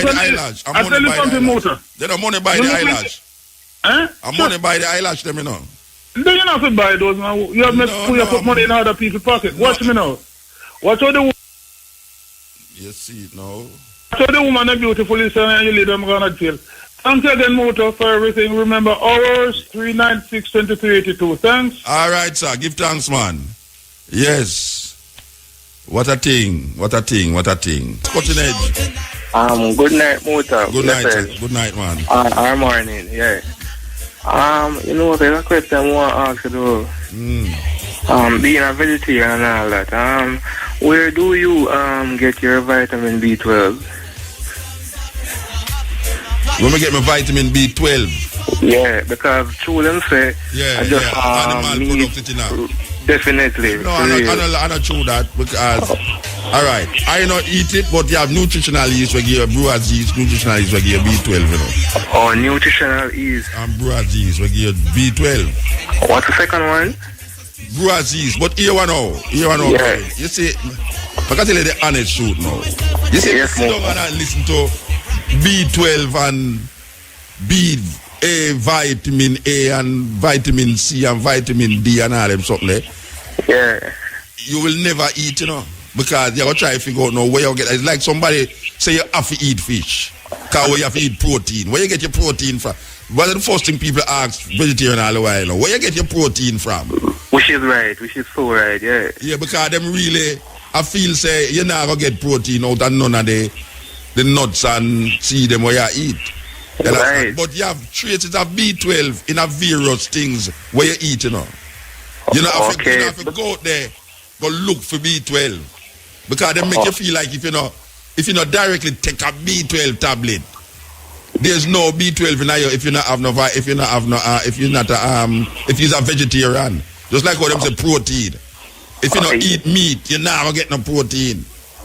the eyelash. I tell you something, Muta. They don't money by the eyelash. Eh? I'm money by the eyelash, them, you know. Then you not to buy those, man. You have to put money in other people's pocket. Watch me now. Watch how the woman. You see it now. Watch how the woman is beautiful, and you leave them going to jail. Thanks again, Muta, for everything. Remember, ours, 396-2382. Thanks. All right, sir. Give thanks, man. Yes. What a thing. Cutting edge. Good night, Muta. Good night, sir. Good night, man. Our morning, yeah. You know, there's a question I want to ask you. Being a vegetarian and all that, where do you get your vitamin B12? When I get my vitamin B12? Yeah, because true them say, I just animal product, Definitely. No, I'm not true that because, all right, I not eat it, but you have nutritional yeast where you brewers yeast, nutritional yeast where you B12, you know. Oh, nutritional yeast. And brewers yeast where you B12. What's the second one? Brewers yeast, but here one now. Yeah. You see, I can tell you the honest truth now. You see, Yes, sit down and listen to B12 and vitamin A and vitamin C and vitamin D and all them something there. Yeah. You will never eat, you know, because you're going to try to figure out now where you get. It's like somebody say you have to eat fish, because you have to eat protein. Where you get your protein from? One of the first thing people ask vegetarian all the while, you know, where you get your protein from? Which is right, which is so right, yeah. Yeah, because them really, I feel say, you're not going to get protein out of none of the nuts and seed them where you eat. Right. But you have traces of B12 in a various things where you eat, you know. You know, you have to go out there, go look for B12. Because they make you feel like if you not directly take a B12 tablet, there's no B12 in you if you're a vegetarian. Just like what them say protein. If you don't eat meat, you're not gonna get no protein.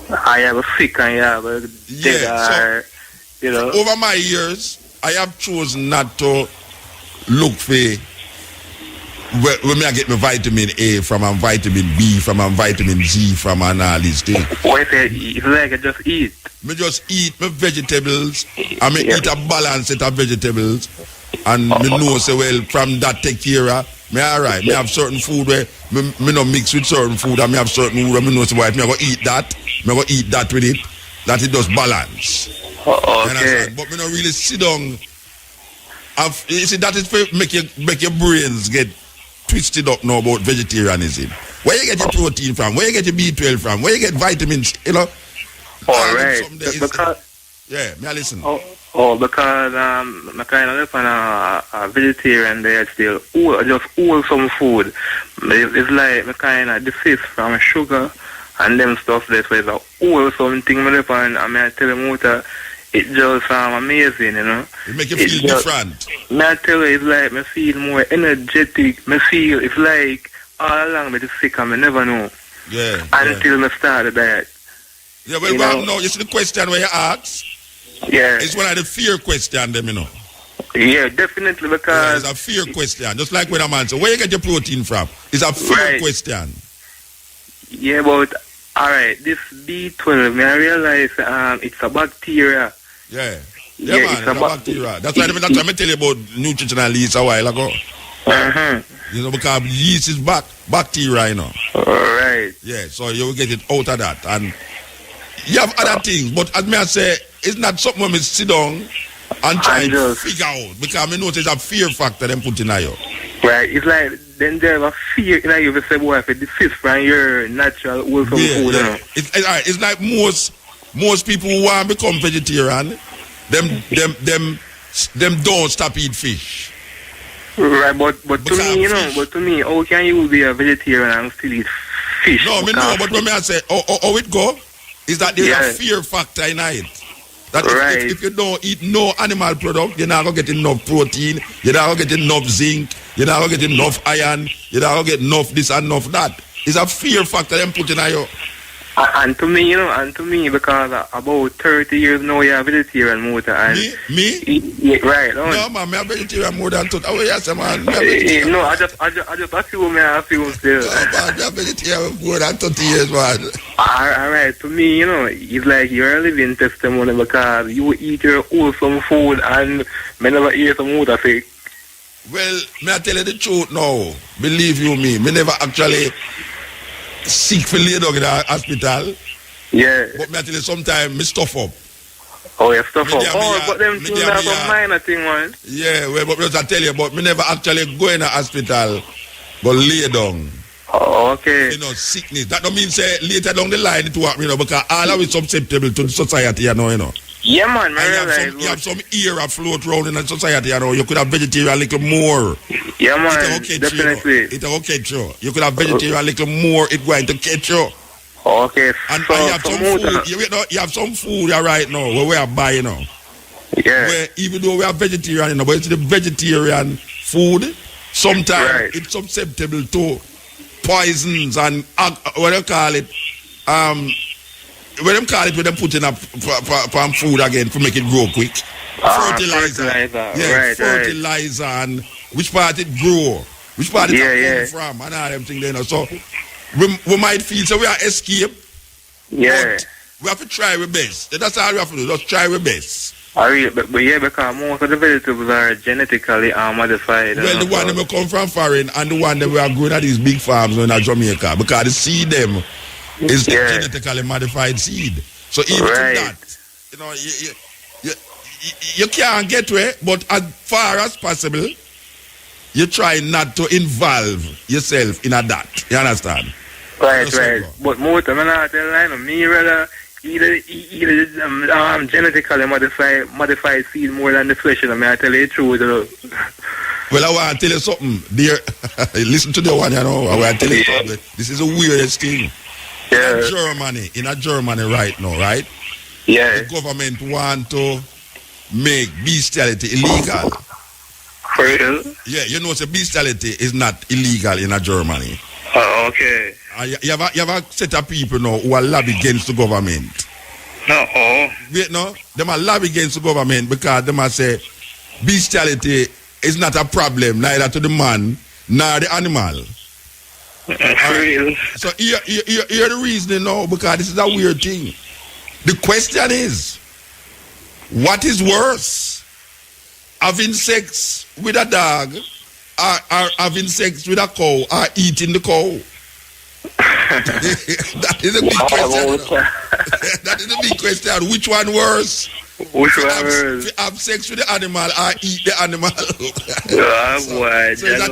I have a sick and you have a dead, so, you know. Over my years, I have chosen not to look for where me I get my vitamin A from and vitamin B from and vitamin Z from and all these things. What it's like I just eat? Me just eat my vegetables and me eat a balance set of vegetables and me know say well from that take care of me alright. Me have certain food where me no mix with certain food and me have certain food where me know say well, me go eat that with it, that it does balance. Okay. But me no really sit down. You see that is for make your brains get twisted up now about vegetarianism. Where you get your protein from? Where you get your B12 from? Where you get vitamins? You know. All right. Yeah, me I listen. Because I kind of live on a vegetarian there still. Just wholesome food. It's like I kind of desist from sugar and them stuff. That's why it's a wholesome thing. I live on. I mean, I tell them Muta, it's just amazing, you know. It make you feel different. I tell you, it's like I feel more energetic. I feel it's like all along with the sick and I never know. Yeah. Until I start the diet. Yeah, well, no, you see the question where you ask? Yeah. It's one of the fear question, them, you know. Yeah, definitely, because... it's a fear question. Just like when a man says, where you get your protein from? It's a fear question. Yeah, but, alright, this B12, I realize it's a bacteria. Yeah, man, it's a bacteria. That's why I tell you about nutritional yeast a while ago. You know, because yeast is bacteria, you know. Alright. Yeah, so you will get it out of that. And you have other things, but as me I say, it's not something when we sit down and try to figure out. Because I know there's a fear factor them put in you. Right, it's like, then there's a fear in you if you say, boy, if it desist from your natural wholesome food. Yeah. It's like most people who want to become vegetarian, them don't stop eat fish. Right, but to me, you know, but to me, how can you be a vegetarian and still eat fish? No, me know, but when I say, how it go, is that there's a fear factor in it. That if you don't eat no animal product, you're not going to get enough protein, you're not going to get enough zinc, you're not going to get enough iron, you're not going to get enough this and enough that. It's a fear factor them putting in you. And to me, you know, because about 30 years now, you're a vegetarian, Muta. And me? Yeah, right. No, man, I'm a vegetarian more than 30. Oh, yes, man. No, I just assume still. No, man, I'm a vegetarian more than 30 years, man. All right, to me, you know, it's like you're a living testimony because you eat your wholesome food and me never eat some Muta say. Well, may I tell you the truth now? Believe you me never actually sick for lay down in the hospital. Yeah. But me I tell you sometimes me stuff up. Oh, you stuff up. But them things are a minor thing, man. Yeah, well, but I tell you, but me never actually go in the hospital, but lay down. Oh, okay. You know, sickness. That don't mean say later down the line it will happen, you know, because all of it susceptible to the society, you know. Yeah, man. You have some air afloat around in the society, you know. You could have vegetarian a little more. Yeah, man. Definitely. It will catch you. You could have vegetarian a little more. It's going to catch you. Okay. And you have some food. You have some food right now where we are buying now. Yeah. Where even though we are vegetarian, you know, but it's the vegetarian food. Sometimes it's susceptible to poisons and what they call it, what them call it when they put in a palm food again to make it grow quick. Fertilizer. Yeah, fertilizer and which part it grow, which part it come from, and all them things, you know. So we might feel so we are escape. Yeah. But we have to try our best. That's all we have to do. Just try our best. But yeah, because most of the vegetables are genetically modified. Well, the one that come from foreign and the one that we are growing at these big farms in Jamaica, because the seed them is genetically modified seed. So even to that, you know, you can't get to it, but as far as possible, you try not to involve yourself in that. You understand? Right. But most of them are telling me rather either genetically modified seed more than the flesh. I mean, I tell you the truth. Well, I want to tell you something, dear. Listen to the one, you know. I want to tell you something. This is the weirdest thing. Yeah. In Germany right now, right? Yeah. The government want to make bestiality illegal. For real? Yeah, you know, so bestiality is not illegal in Germany. Oh, okay. You have a set of people now who are lobby against the government. No. Wait, no? They are lobby against the government because they must say bestiality is not a problem neither to the man nor the animal. For real? So here the reason now, because this is a weird thing. The question is, what is worse? Having sex with a dog or having sex with a cow or eating the cow? That is a big question. That is a big question. Which one worse? Which one worse? Have sex with the animal or eat the animal? Boy, so it's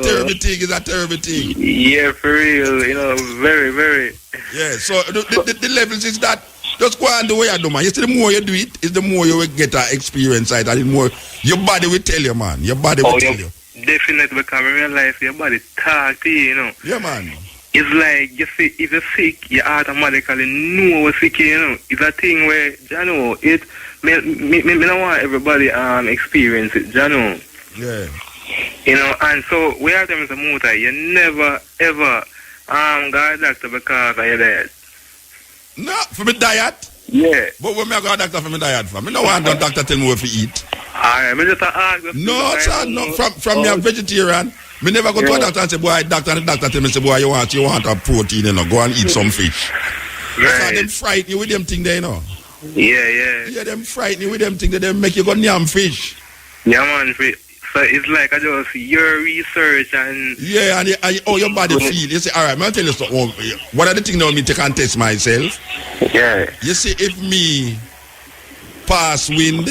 a terrible thing. Yeah, for real. You know, very, very. Yeah, so the levels is that just go on the way you do, man. You see, the more you do it, is the more you will get an experience, right? And the more your body will tell you, man. Your body will tell you. Definitely, because in real life, your body talk to you, you know. Yeah, man. It's like, you see, if you're sick, you automatically know you're sick, you know. It's a thing where, you know, me don't want everybody experience it, you know. Yeah. You know, and so, we have them as a Muta, you never, ever got a doctor because of your diet. No, for my diet? Yeah. But when I got a doctor for my diet for? I don't want no doctor tell me what to eat. Alright, me just ask. No, sir, no. From me a vegetarian, me never go to a doctor and say, boy, doctor, and the doctor tell me, say, boy, you want a protein, you know, go and eat some fish. Right. So them frighten you with them thing there, you know. Yeah. Yeah, them frighten you with them thing that they make you go yam fish. Yeah, man, so it's like I just your research and... Yeah, and how your body feel. You say, all right, I'm going to tell you something. What are the things that me take and test myself? Yeah. You see, if me pass wind...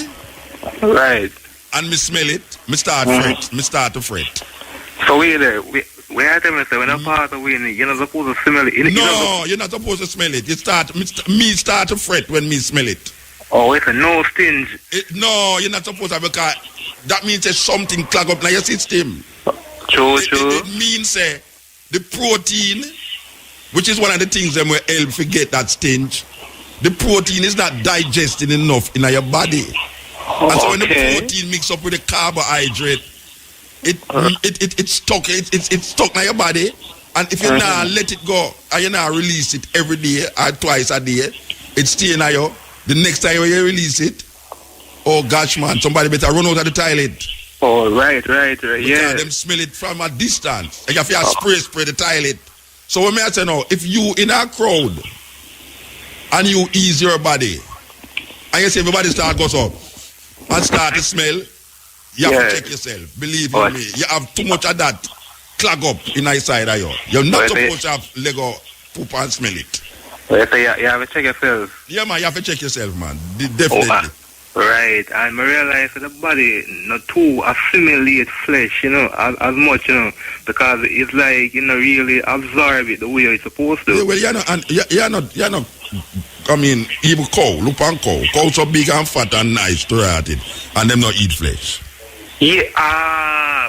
Right. And me smell it, me start to fret. So wait there, we are telling you, when I pass the wind, you're not supposed to smell it. You're not supposed to smell it. Me start to fret when me smell it. Oh, it's a no stinge. No, you're not supposed to, because that means there's something clog up in your system. True. It means the protein, which is one of the things that will help forget that stench. The protein is not digesting enough in your body. And so when the protein mix up with the carbohydrate, it's stuck in your body. And if you not let it go and you not release it every day or twice a day, it's staying in you. The next time you release it, oh gosh, man, somebody better run out of the toilet. Oh, right, yeah. Because them smell it from a distance. And you have to spray the toilet. So when I say now, if you in a crowd and you ease your body, and you see everybody start goes up and start to smell, you have to check yourself. Believe me, you have too much of that clog up in the side of you. You're not supposed to have Lego poop and smell it. So you have to check yourself. Yeah, man, you have to check yourself, man. Definitely. Right, and I realize that the body not to assimilate flesh, you know, as much, you know, because it's like, you know, really absorb it the way it's supposed to. Yeah, well, you're not. I mean, even cow, look on cow. Cow so big and fat and nice to eat it, and them not eat flesh. Yeah,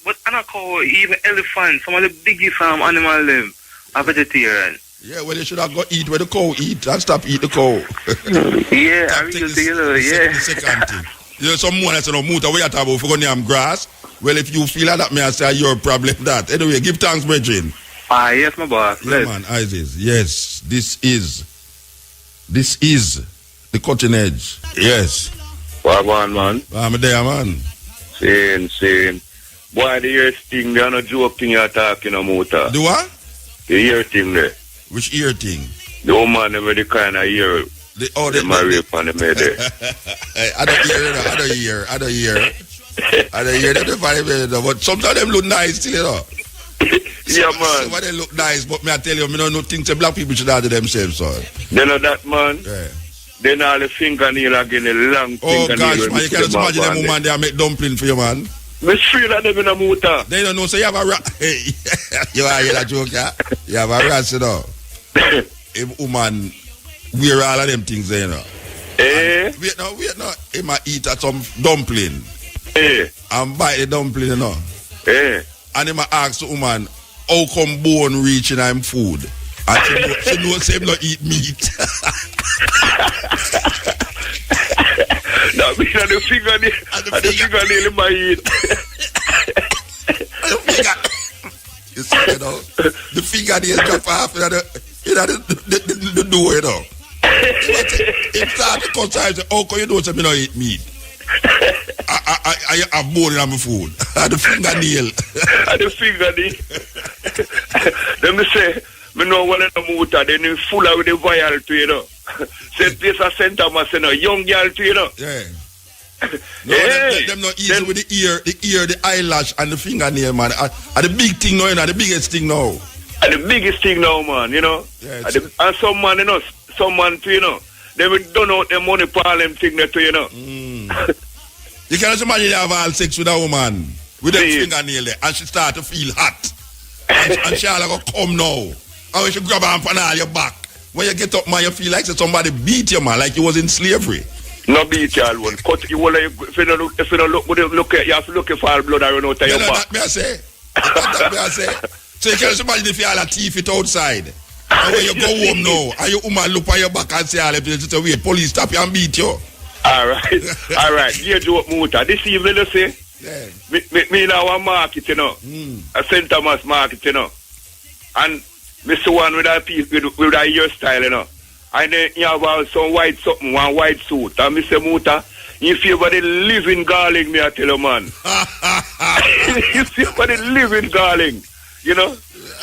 but I don't call even elephants, some of the biggest animal them are vegetarian. Yeah, well, you should have got eat where the cow eat and stop eat the cow. Yeah, I really think, the second thing. You know, someone has said, no, Muta, what you talk about for going to grass? Well, if you feel like that, may I say, your problem that. Anyway, give thanks, brethren. Ah, yes, my boss. Yeah, man, Isis. Yes, this is the cutting edge. Yes. Wagwan, man. I'm there, man. Same. Boy, the ear thing, they're not joke thing you're talking about, Muta. The what? The ear thing there. Which ear thing? The woman never the kind of ear. The marry upon the maid there. I don't hear. That's very bad, but sometimes them look nice still, you know. Yeah, man. Some of them look nice, but me I tell you, me don't think the black people should have themselves, so. They know that, man. Yeah. Then all the fingernail again, the long Oh fingernail. gosh, man, you can't imagine them woman they make dumpling for you, man. Me feel that them in a Muta. They don't know, so you have a rat. Hey, you are hear that joke, yeah? You have a rat, you know. If woman wear all of them things there, you know. Wait now. He might eat at some dumpling. And bite the dumpling, you know. And he might ask the woman, how come bone reach in him food? And she knows him not eat meat. That means that the fingernail in my eat. You see, you know, the fingernail drop off in the door, you know. It starts to concern, how come you don't say me not eat meat? I have bone in my food. And the fingernail. Let me say, me know one of the Muta, then you full of the vial to, you know. Say place a center, man, say no, young girl to, you know. Yeah. No, them not easy with the ear, the eyelash, and the fingernail, man. Are the big thing now, you know, the biggest thing now. And the biggest thing now, man, you know. Yeah, and some man, you know, some man too, you know. They will don't out their money for all them thing there too, you know. You can just imagine you have all sex with a woman with them fingernail there, and she start to feel hot. And she all go come now. And when she grab her and all your back. When you get up, man, you feel like somebody beat you, man, like you was in slavery. No beat you alone. Cut you will if you don't look at you have to look for all blood around out of your back. That me I say. That me I say. So you can just imagine if you all a thief it outside. And when you go home now, and your woman look on your back and say, wait, police stop you and beat you. Alright. Here joke Muta. This evening you say, me in our market, you know. A St. Thomas market, you know. And Mr. One with a piece with a hairstyle, you know. And then you have some white something, one white suit. And Mr. Muta, you favor the living garlic, me I tell you, man. You favor the living garlic, you know.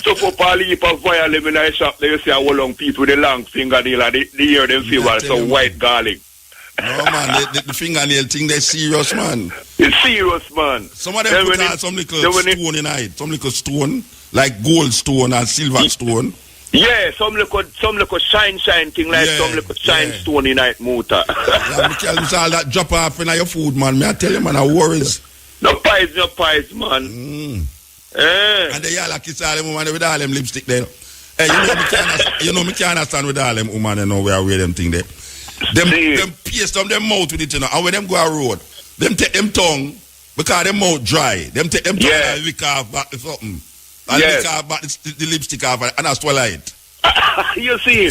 So for all heap of violence in the shop, they say how long people with the long fingernail and they hear them favor some white garlic. No, man, the fingernail thing, they're serious, man. It's serious, man. Some of them put out some little stone in it. Some little stone, like gold stone and silver stone. Yeah, some little shine thing, like some little shine stone in it, Muta. Yeah, me all that drop off in your food, man. Me I tell you, man, I worries. No pies, man. And they all like kiss all them woman with all them lipstick there. Hey, you know me can't understand with all them woman, you know, where I wear them thing there. Them paste them mouth with it, you know, and when them go a road, them take them tongue, because them mouth dry, them take them tongue and lick off back the something. And lick off back the lipstick off and I swallow it. You see,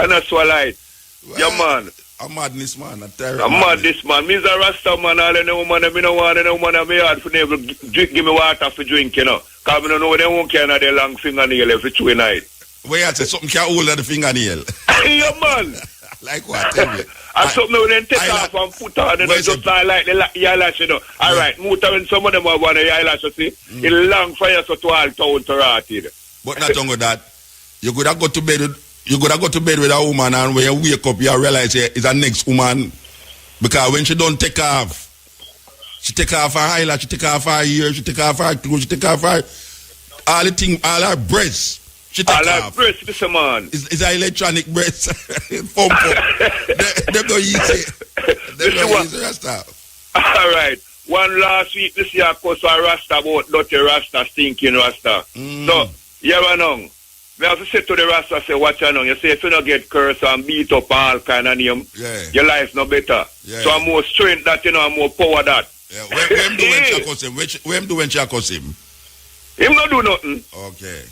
and I swallow it. Well, yeah, man. I'm madness, man. I'm madness, man. Me's a Rasta, man. All the woman, I don't want any woman in my heart for never give me water for drink, you know. Because I don't know they won't carry their long fingernail every 2 night. Where you say something can hold the fingernail? Yeah, man. Like what? Tell me. And something we then take off and put on, and just like the eyelash, you know. All right, Muta, when some of them have one eyelash, you see, it's long for you to all town to rot it. But not only that, you could have go to bed with a woman, and when you wake up, you realize it's a next woman. Because when she don't take off, she take off her eyelash, she take off her ear, she take off her clothes, she take off her all her breasts. She take all off. her breasts, Mr. Man. It's an electronic breast. Pump up. Them don't easy. Them don't easy Rasta. All right. One last week, this year, cause a Rasta about dirty Rasta, stinking Rasta. So, yeah, know. We have to say to the Rasta, say, watch out now. You say, if you don't get cursed and beat up all kind of name, your life no better. Yeah. So I'm more strength that, you know, I'm more power that. Yeah. When do when she accuse him? When do when she accuse him? Him not do nothing. Okay.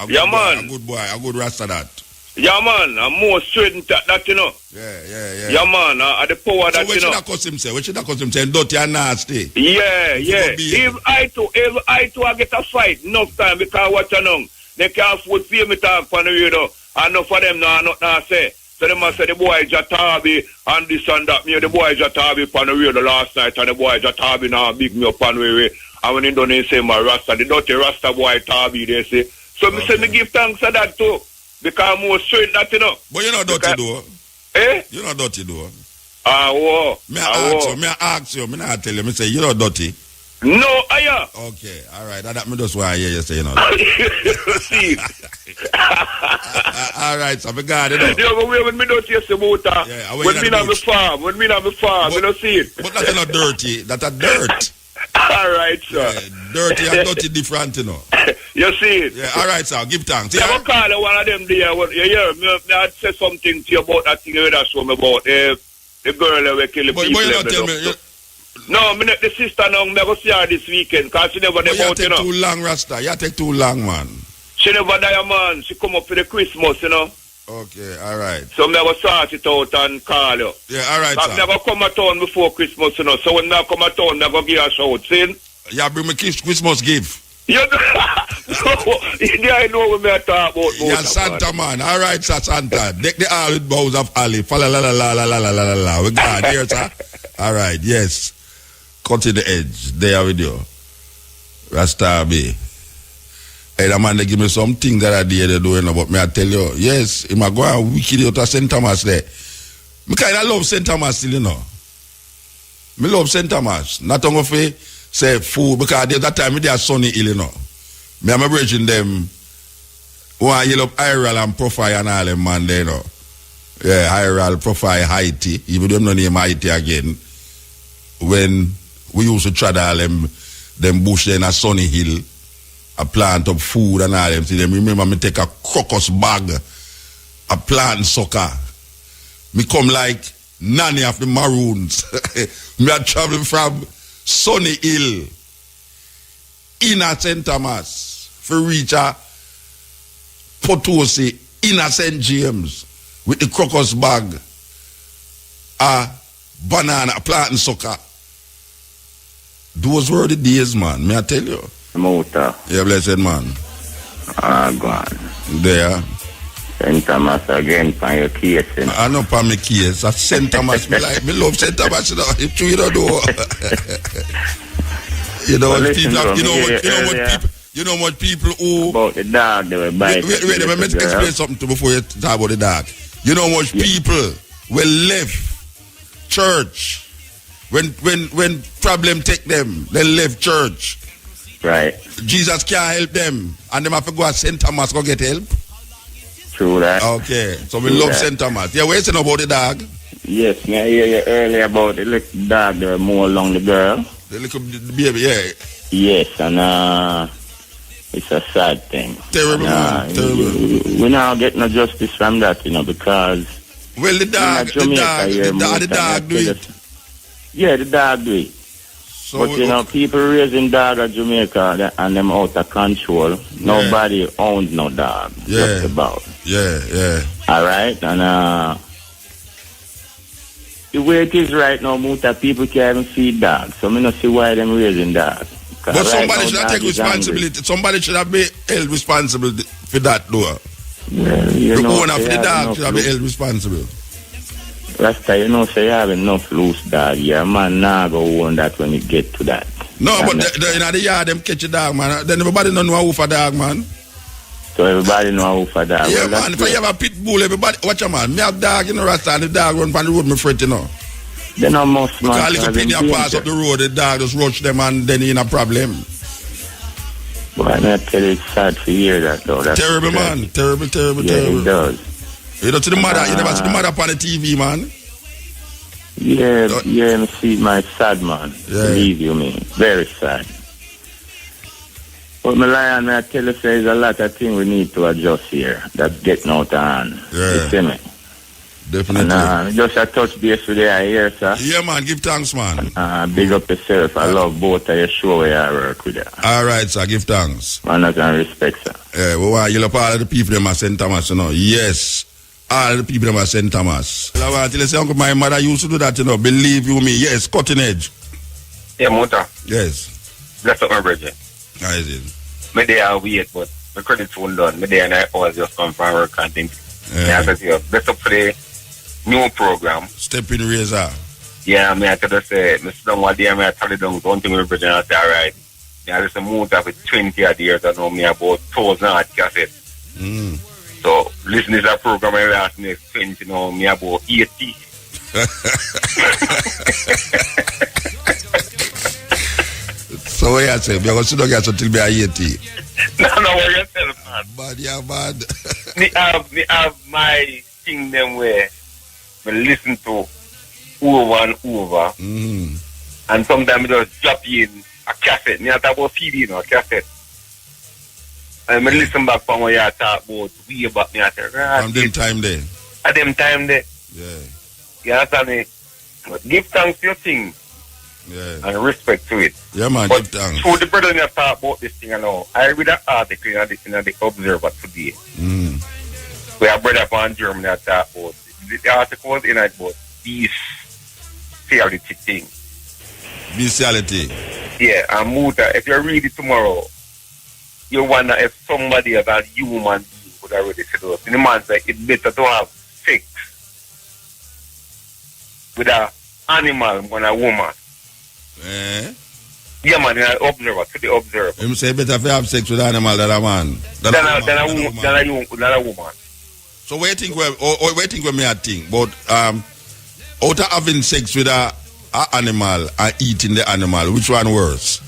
Man. A good boy. A good Rasta that. Yeah, man. I'm more strength that, you know. Yeah. Yeah, man. The power that, you know. So when should accuse him say? When should accuse him say? Dirty and nasty. Yeah. If I too, I get a fight enough time because what you know. they can't afford to me talk on the radio. And enough for them now, not say. So they must say the boy Jatabi and this and that. Me the boy Jatabi on the radio last night, and the boy Jatabi now big me up on the way. And when they don't say my Rasta, the dirty Rasta boy Tabi, they say. So me say me give thanks for that too. Because I'm more straight that, you know. But you're not dirty though. Eh? You're not dirty though. Whoa. May I ask you, me not tell you, me say you're not dirty. No, I am. Okay, all right. That me just why I hear you say, you know. See. All right, so me got it up. Yeah, but when me don't see the Muta, when me not me farm, me don't see it. But that's not dirty, that's a dirt. All right, sir. Yeah, dirty and dirty different, you know. You see it? Yeah, all right, sir. Give thanks. Yeah, I'm calling one of them there. You hear me? I said something to you about that thing you show me about the girl that we kill the people. But you not tell me. No, the sister now, I'm going to see her this weekend because she never there out, you know. You take too long, Rasta. You take too long, man. She never die, man. She come up for the Christmas, you know. Okay, all right. So I'm going to sort it out and call you. Yeah, all right, sir. I'm never come at town before Christmas, you know. So when I come at town, I'm going to give her a shout, see? Yeah, bring me Christmas gift. You know, I know what I'm talking about. Yeah, Santa, man. All right, sir, Santa. Deck the all with boughs of olive. Fa la la la la la la la la. We got here, sir. All right, yes. Cutting the edge. There with you. Rasta B. Hey, the man, they give me something that I did doing, but me I tell you, yes, if I go and wicked out to St. Thomas there. Me kind of love St. Thomas still, you know. Me love St. Thomas. Not only for say food, because at that time, they are sunny ill, you know. Me am bridging them one yellow Iral and Profile and all them, man, there, you know. Yeah, Iral, Profile, Haiti. Even though them no name Haiti again. When we used to trade all them bush there in a sunny hill, a plant up food and all them. See them. Remember me take a crocus bag, a plant sucker. Me come like nanny of the Maroons. Me a travel from Sunny Hill in a St. Thomas for reach a Potosi in a St. James with the crocus bag, a banana, a plant and sucker. Those were the days, man. May I tell you? Muta. Yeah, blessed man. Go on. There. St. Thomas again for your case. I know for my case. At St. Thomas, me love St. Thomas. You know, if you don't know. You know what people. You know what people who about the dog they were biting. Wait, let me explain something before you talk about the dog. You know what people will leave church. When problem take them, they leave church. Right. Jesus can't help them. And them have to go at St. Thomas go get help. True that. Okay. So we love St. Thomas. Yeah, what you saying about the dog? Yes, me I hear you earlier about the little dog that more along the girl. The little baby, yeah. Yes, and it's a sad thing. Terrible, man. Terrible. We now get no justice from that, you know, because well the dog do it. Yeah, the dog do it. So but you know, people raising dog at Jamaica and them out of control. Yeah. Nobody owns no dog. Yeah. Just about. Yeah. Alright, and the way it is right now, Muta, people can't even feed dogs. So I don't see why them raising dogs. But right somebody should have take responsibility. Angry. Somebody should have been held responsible for that, though. Well, the owner of the dog should have been held responsible. Rasta, you know, say you have enough loose dog. Yeah, man, now go own that when it get to that. No, but in the yard, them catch a dog, man. Then everybody don't know who for dog, man. So everybody know who for dog. Yeah, well, man, if I have a pit bull, everybody, watch a man. Me have dog, you know, Rasta, and the dog run on the road, me fret, you know. They know most, man. Because a little pin pass up the road, the dog just rush them and then in a problem. But I tell you, it's sad to hear that, though. That's terrible, man. Terrible. Yeah, it does. You know, to the mother, you never see the mother upon the TV, man. Yeah, I see my sad, man. Yeah. Believe you me. Very sad. But my lion, I tell you, there's a lot of things we need to adjust here. That's getting out of hand. Yeah. You see me? Definitely. And, just a touch base with you here, sir. Yeah, man. Give thanks, man. Big up yourself. I love both of your show where I work with you. All right, sir. Give thanks. Man, I can respect, sir. Yeah, well, you love all of the people them at St. Thomas, you know. Yes. All the people at St. Thomas. I want to say, Uncle, my mother used to do that, you know. Believe you me. Yes, cutting edge. Yeah, Muta. Yes. That's what my brother. How is it? Maybe I'll wait, but my credit phone done. Me there and I always just come from work and think. Yeah. I said, best up for the new program. Step in razor. Yeah, I tell you say, I sit down one day and I tell you down one thing with Bridget and I say, alright. I just moved up with 20 odd years and now me about 1,000 odd cassette. So listen to that program and last next 20 now me about 80. So what you say? Because you don't get until me 80. No, what you tell man. Bad, yeah, bad. me have my thing them where me listen to over and over. And sometimes I just drop in a cassette. Me talk about CD, you know, a cassette. And I listen back from what you talk about way back. Me say, from them time there. At them time there. Yeah. You understand me? But give thanks to your thing. Yeah. And respect to it. Yeah, man, but give thanks. Through the brother you talk about this thing, you know, I read an article in the Observer today. Where a brother from Germany talk about the article was in it about bestiality thing. Bestiality? Yeah, and Muta, if you read it tomorrow, you wonder if somebody as a human being would have read it to us. And the man said it's better to have sex with an animal than a woman. Yeah, man, in an observer, to the observer. You say better if you have sex with an animal than a man. Than a woman. So what you think we may think? But out of having sex with a animal and eating the animal, which one worse?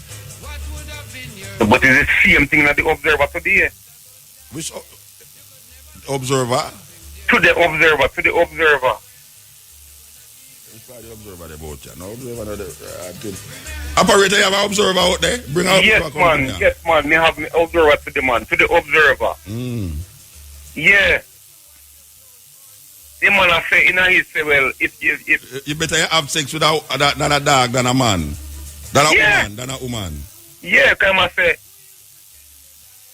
But it's the same thing that the observer today. Which observer? To the observer. The observer about you. No observer. Operator, you have an observer out there? Bring out. Yes, man. Me have me observer to the man. To the observer. Yeah. The man I say, he say, well, if you better have sex with than a dog than a man, than a woman. Yeah, come I say,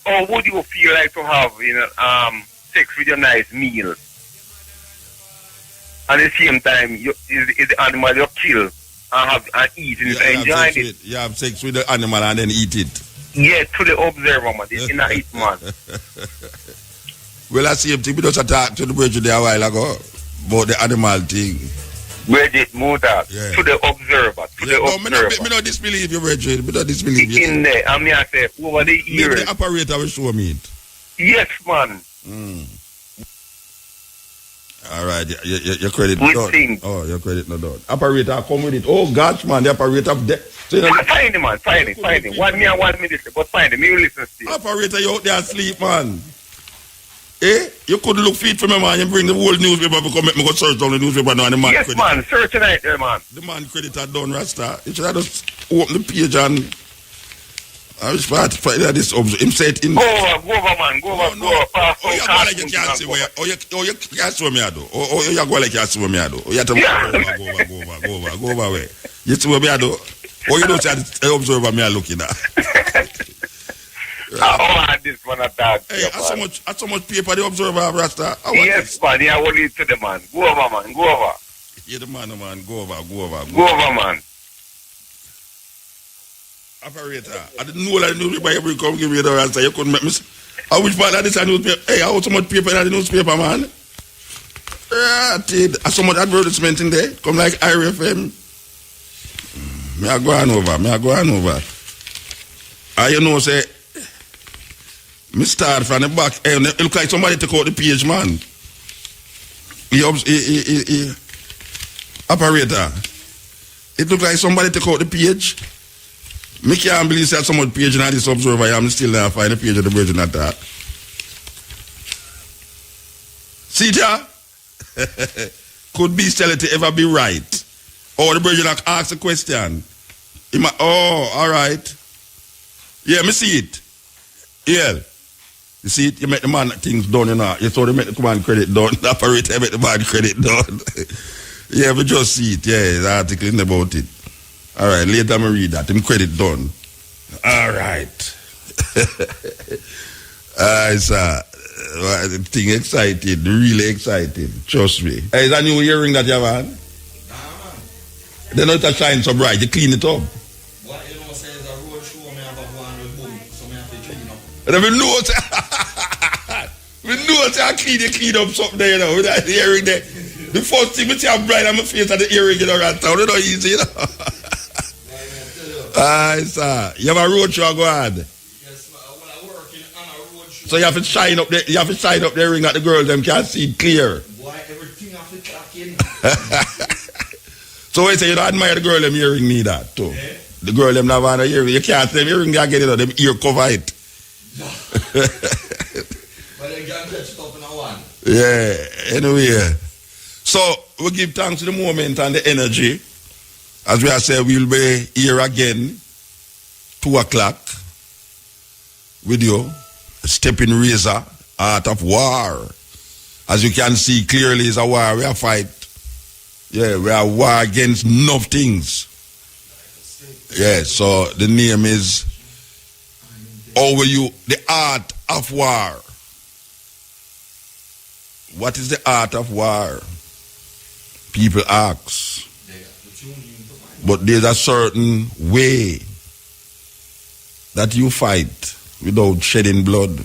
oh, would you feel like to have sex with a nice meal? At the same time, is the animal you kill and eat and enjoy it. You have sex with the animal and then eat it. Yeah, to the observer, man. It's not eat, man. Well, I see him. We just talked to the Bridget there a while ago about the animal thing. Bridget, Muta, to the observer. Me not disbelieve you, Bridget. Me not disbelieve you. In there, I mean, I say, over the years. Maybe the operator will show me it. Yes, man. All right, your credit done. Oh, your credit not done. Operator, come with it. Oh, gosh, man, the operator. Find it, man. Find it. 1 minute, but find it. Me will listen to you. Operator, you out there asleep, man. You could look feet for me, man. You bring the whole newspaper because me go search down the newspaper now and the man yes, credit. Man, search tonight there, man. The man credit are done, Rasta. You should have just open the page and I was part of this. Him say it in. Go over, man. Go over. You go like you can't see where. You can't see where me I do. You go like you can't see where me I do. You have to go over where. You see where me I do. You don't say the observer me I looking at. This one attack. Hey, so much paper the observer have, Rasta. Yes, man. Yeah, only to the man. Go over, man. Go over. Yeah, the man. Go over, man. Operator, I didn't know that the newspaper every come give you the answer. You couldn't make me. I wish part of this newspaper. Hey, I have so much paper in the newspaper, man. I so much advertisement in there. Come like IRFM. Me I go on over. You know, say, me start from the back. Hey, it look like somebody took out the page, man. Operator, it look like somebody took out the page. Me can't believe that so much page in this observer. I'm still there find the page of the Virgin at that. See, ja? Could bestiality ever be right? Or the Virgin ask a question. All right. Yeah, me see it. Yeah. You see it? You make the man things done, you know. You saw they make the man credit done. The operator make the man credit done. Yeah, we just see it. Yeah, the article in about it. All right, later me read that. Him credit done. All right. Sir. The thing excited, really excited. Trust me. Hey, is that new earring that you have on? Nah, man. They not to shine so bright. You clean it up. What you know says a road show me have a one with boom, so me have to clean up. And then we know I clean up something there, you know, with that earring there. The first thing we see I'm bright on my face at the earring, you know, around town. You know, easy, you know. Aye, sir. You have a road show go on. Yes, when I work on a road show. So you have to shine up the ring at the girls, them can't see clear. Boy, everything have to track in. So I say you don't admire the girl them earring need that too. Yeah. The girl them have on the earring. You can't say them earring can't get it on them ear cover it. But they can't get stuff in a one. Yeah, anyway. So we give thanks to the moment and the energy. As we have said, we'll be here again 2 o'clock with you. Stepping razor, art of war. As you can see clearly, it's a war. We are fight. Yeah, we are war against enough things. Yeah, so the name is Over You, the Art of War. What is the art of war? People ask. But there's a certain way that you fight without shedding blood.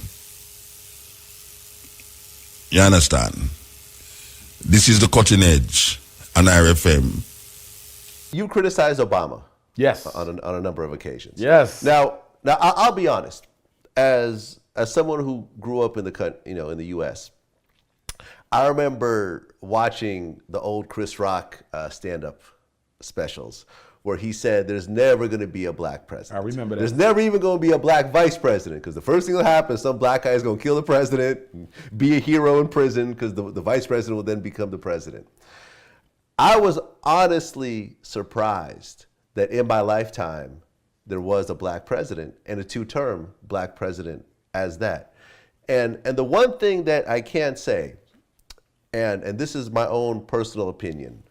You understand? This is the cutting edge on RFM. You criticized Obama. Yes. On a number of occasions. Yes. Now I'll be honest. As someone who grew up in the U.S., I remember watching the old Chris Rock stand-up specials where he said there's never going to be a black president. I remember that. There's never even going to be a black vice president because the first thing that'll happen is some black guy is going to kill the president, be a hero in prison because the vice president will then become the president. I was honestly surprised that in my lifetime there was a black president and a 2-term black president as that. And the one thing that I can say, and this is my own personal opinion,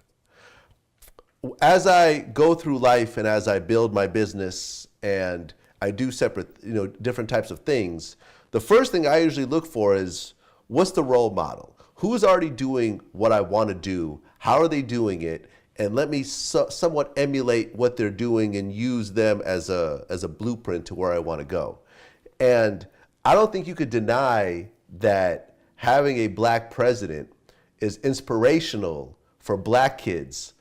as I go through life and as I build my business and I do different types of things, the first thing I usually look for is what's the role model? Who's already doing what I want to do? How are they doing it? And let me somewhat emulate what they're doing and use them as a blueprint to where I want to go. And I don't think you could deny that having a black president is inspirational for black kids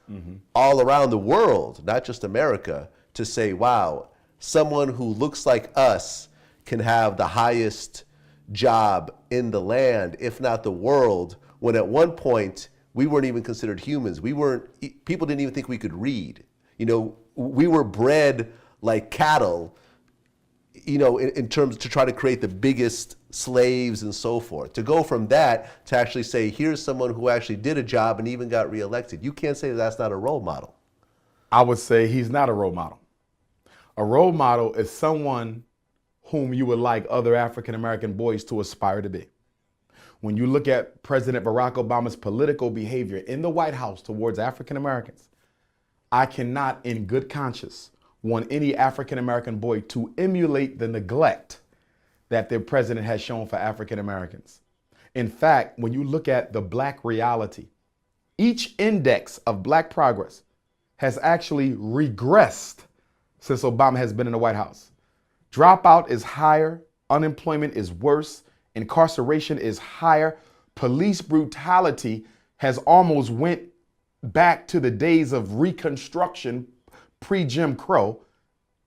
all around the world, not just America, to say, wow, someone who looks like us can have the highest job in the land, if not the world, when at one point we weren't even considered humans. People didn't even think we could read. You know, we were bred like cattle, you know, in terms to try to create the biggest slaves and so forth. To go from that to actually say, here's someone who actually did a job and even got reelected. You can't say that's not a role model. I would say he's not a role model. A role model is someone whom you would like other African-American boys to aspire to be. When you look at President Barack Obama's political behavior in the White House towards African-Americans, I cannot in good conscience want any African-American boy to emulate the neglect that their president has shown for African-Americans. In fact, when you look at the black reality, each index of black progress has actually regressed since Obama has been in the White House. Dropout is higher, unemployment is worse, incarceration is higher, police brutality has almost went back to the days of Reconstruction pre-Jim Crow.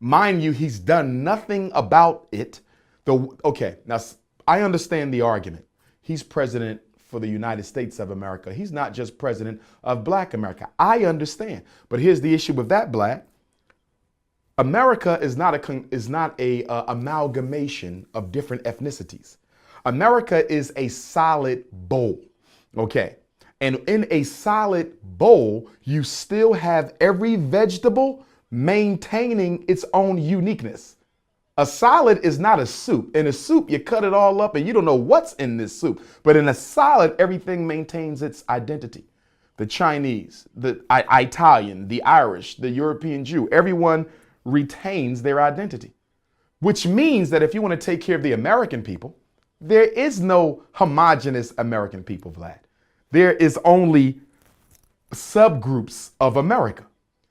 Mind you, he's done nothing about it. Okay, now I understand the argument. He's president for the United States of America. He's not just president of Black America. I understand. But here's the issue with that, Black. America is not a amalgamation of different ethnicities. America is a solid bowl, okay? And in a solid bowl, you still have every vegetable maintaining its own uniqueness. A salad is not a soup. In a soup, you cut it all up and you don't know what's in this soup. But in a salad, everything maintains its identity. The Chinese, the Italian, the Irish, the European Jew, everyone retains their identity. Which means that if you want to take care of the American people, there is no homogenous American people, Vlad. There is only subgroups of America.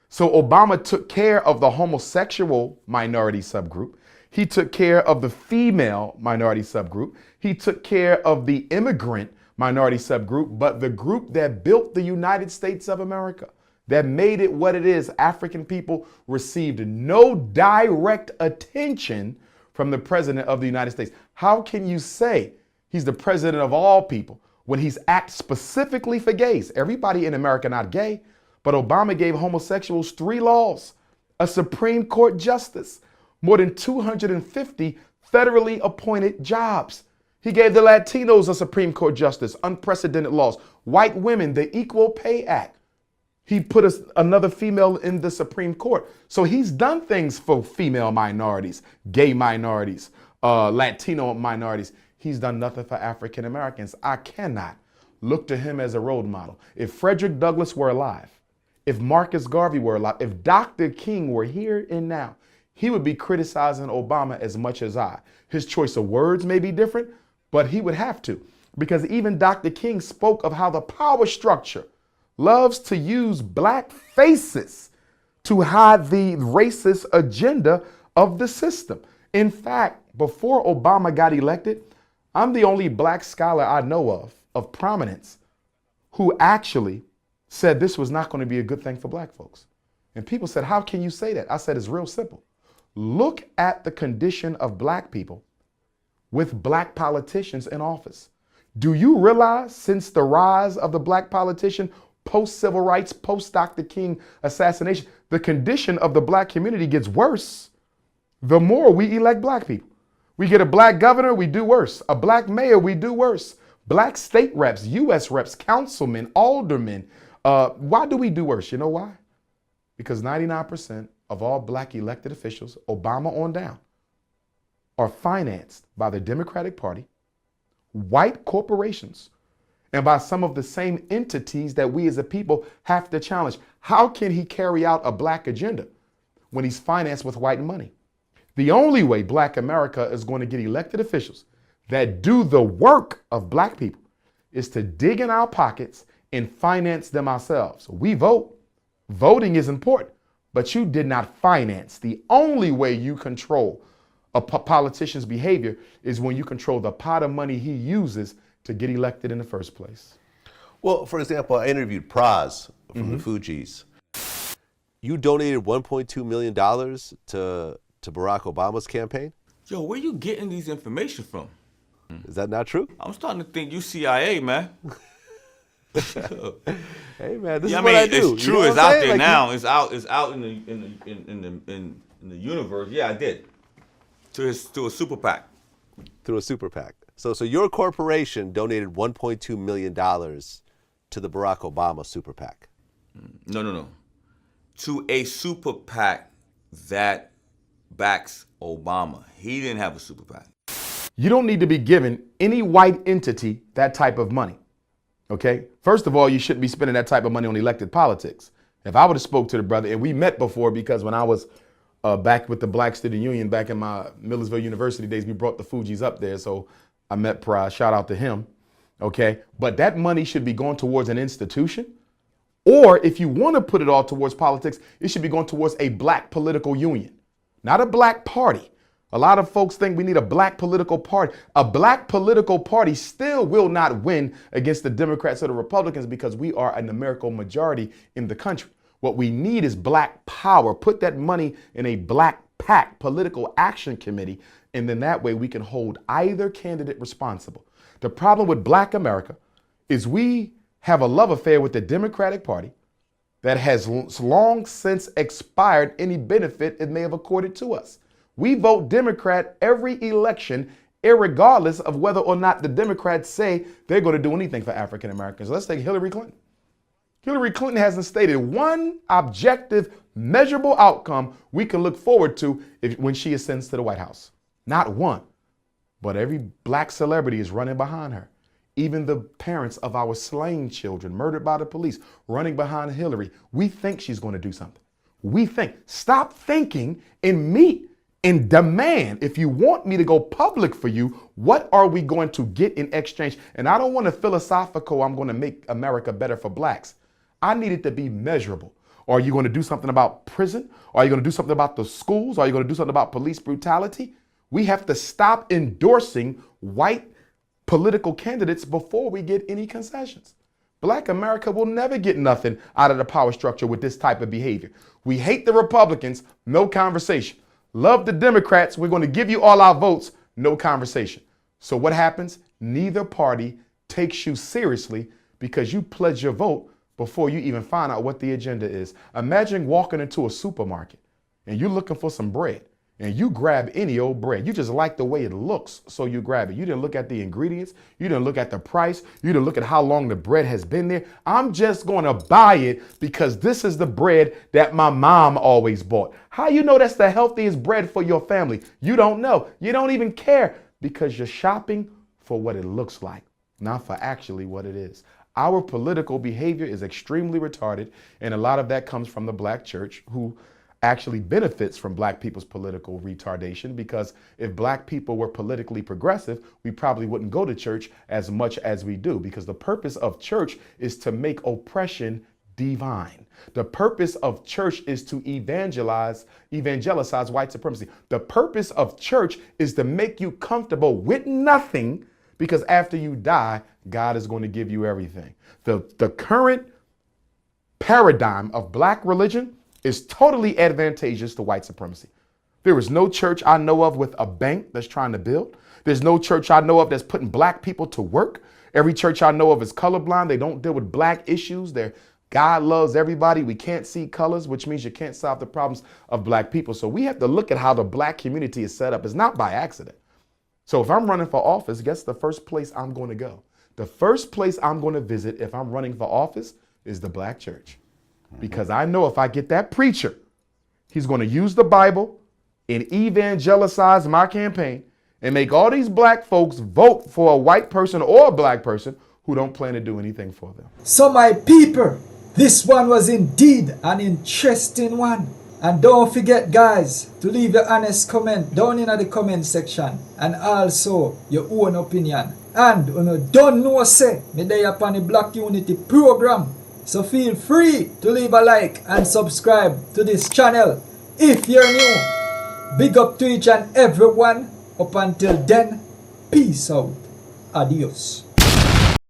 So Obama took care of the homosexual minority subgroup. He took care of the female minority subgroup. He took care of the immigrant minority subgroup, but the group that built the United States of America, that made it what it is, African people, received no direct attention from the president of the United States. How can you say he's the president of all people when he's act specifically for gays? Everybody in America not gay, but Obama gave homosexuals 3 laws, a Supreme Court justice, more than 250 federally appointed jobs. He gave the Latinos a Supreme Court justice, unprecedented laws, white women, the Equal Pay Act. He put another female in the Supreme Court. So he's done things for female minorities, gay minorities, Latino minorities. He's done nothing for African Americans. I cannot look to him as a role model. If Frederick Douglass were alive, if Marcus Garvey were alive, if Dr. King were here and now, he would be criticizing Obama as much as I. His choice of words may be different, but he would have to, because even Dr. King spoke of how the power structure loves to use black faces to hide the racist agenda of the system. In fact, before Obama got elected, I'm the only black scholar I know of prominence, who actually said this was not going to be a good thing for black folks. And people said, how can you say that? I said, it's real simple. Look at the condition of black people with black politicians in office. Do you realize since the rise of the black politician, post-civil rights, post-Dr. King assassination, the condition of the black community gets worse the more we elect black people? We get a black governor, we do worse. A black mayor, we do worse. Black state reps, U.S. reps, councilmen, aldermen. Why do we do worse? You know why? Because 99% of all black elected officials, Obama on down, are financed by the Democratic Party, white corporations, and by some of the same entities that we as a people have to challenge. How can he carry out a black agenda when he's financed with white money? The only way black America is going to get elected officials that do the work of black people is to dig in our pockets and finance them ourselves. We vote. Voting is important, but you did not finance. The only way you control a politician's behavior is when you control the pot of money he uses to get elected in the first place. Well, for example, I interviewed Praz from the Fugees. You donated $1.2 million to Barack Obama's campaign? Yo, where you getting these information from? Is that not true? I'm starting to think you CIA, man. Hey man, this yeah, is what I do. It's true. It's out there now. It's out in the universe. Yeah, I did. To a super PAC. Through a super PAC. So your corporation donated $1.2 million to the Barack Obama super PAC. No. To a super PAC that backs Obama. He didn't have a super PAC. You don't need to be giving any white entity that type of money. Okay? First of all, you shouldn't be spending that type of money on elected politics. If I would have spoke to the brother, and we met before because when I was back with the Black Student Union back in my Millersville University days, we brought the Fugees up there. So I met Praz, shout out to him. Okay? But that money should be going towards an institution. Or if you want to put it all towards politics, it should be going towards a black political union, not a black party. A lot of folks think we need a black political party. A black political party still will not win against the Democrats or the Republicans because we are a numerical majority in the country. What we need is black power. Put that money in a black PAC, political action committee, and then that way we can hold either candidate responsible. The problem with black America is we have a love affair with the Democratic Party that has long since expired any benefit it may have accorded to us. We vote Democrat every election, irregardless of whether or not the Democrats say they're going to do anything for African Americans. Let's take Hillary Clinton. Hillary Clinton hasn't stated one objective, measurable outcome we can look forward to when she ascends to the White House. Not one. But every black celebrity is running behind her. Even the parents of our slain children, murdered by the police, running behind Hillary. We think she's going to do something. We think. Stop thinking and meet and demand, if you want me to go public for you, what are we going to get in exchange? And I don't want a philosophical, I'm going to make America better for blacks. I need it to be measurable. Or are you going to do something about prison? Or are you going to do something about the schools? Or are you going to do something about police brutality? We have to stop endorsing white political candidates before we get any concessions. Black America will never get nothing out of the power structure with this type of behavior. We hate the Republicans, no conversation. Love the Democrats, we're going to give you all our votes, no conversation. So what happens? Neither party takes you seriously because you pledge your vote before you even find out what the agenda is. Imagine walking into a supermarket and you're looking for some bread and you grab any old bread. You just like the way it looks, so you grab it. You didn't look at the ingredients. You didn't look at the price. You didn't look at how long the bread has been there. I'm just going to buy it because this is the bread that my mom always bought. How you know that's the healthiest bread for your family? You don't know. You don't even care because you're shopping for what it looks like, not for actually what it is. Our political behavior is extremely retarded, and a lot of that comes from the black church, who actually benefits from black people's political retardation, because if black people were politically progressive, we probably wouldn't go to church as much as we do, because the purpose of church is to make oppression divine. The purpose of church is to evangelize white supremacy. The purpose of church is to make you comfortable with nothing, because after you die, God is going to give you everything. The current paradigm of black religion is totally advantageous to white supremacy. There is no church I know of with a bank that's trying to build. There's no church I know of that's putting black people to work. Every church I know of is colorblind. They don't deal with black issues. God loves everybody. We can't see colors, which means you can't solve the problems of black people. So we have to look at how the black community is set up. It's not by accident. So if I'm running for office, guess the first place I'm going to go? The first place I'm going to visit if I'm running for office is the black church. Because I know if I get that preacher, he's going to use the Bible and evangelize my campaign and make all these black folks vote for a white person or a black person who don't plan to do anything for them. So my people, this one was indeed an interesting one. And don't forget, guys, to leave your honest comment down in the comment section, and also your own opinion. And don't know say me there upon the Black Unity program. So feel free to leave a like and subscribe to this channel if you're new. Big up to each and everyone. Up until then, peace out. Adios.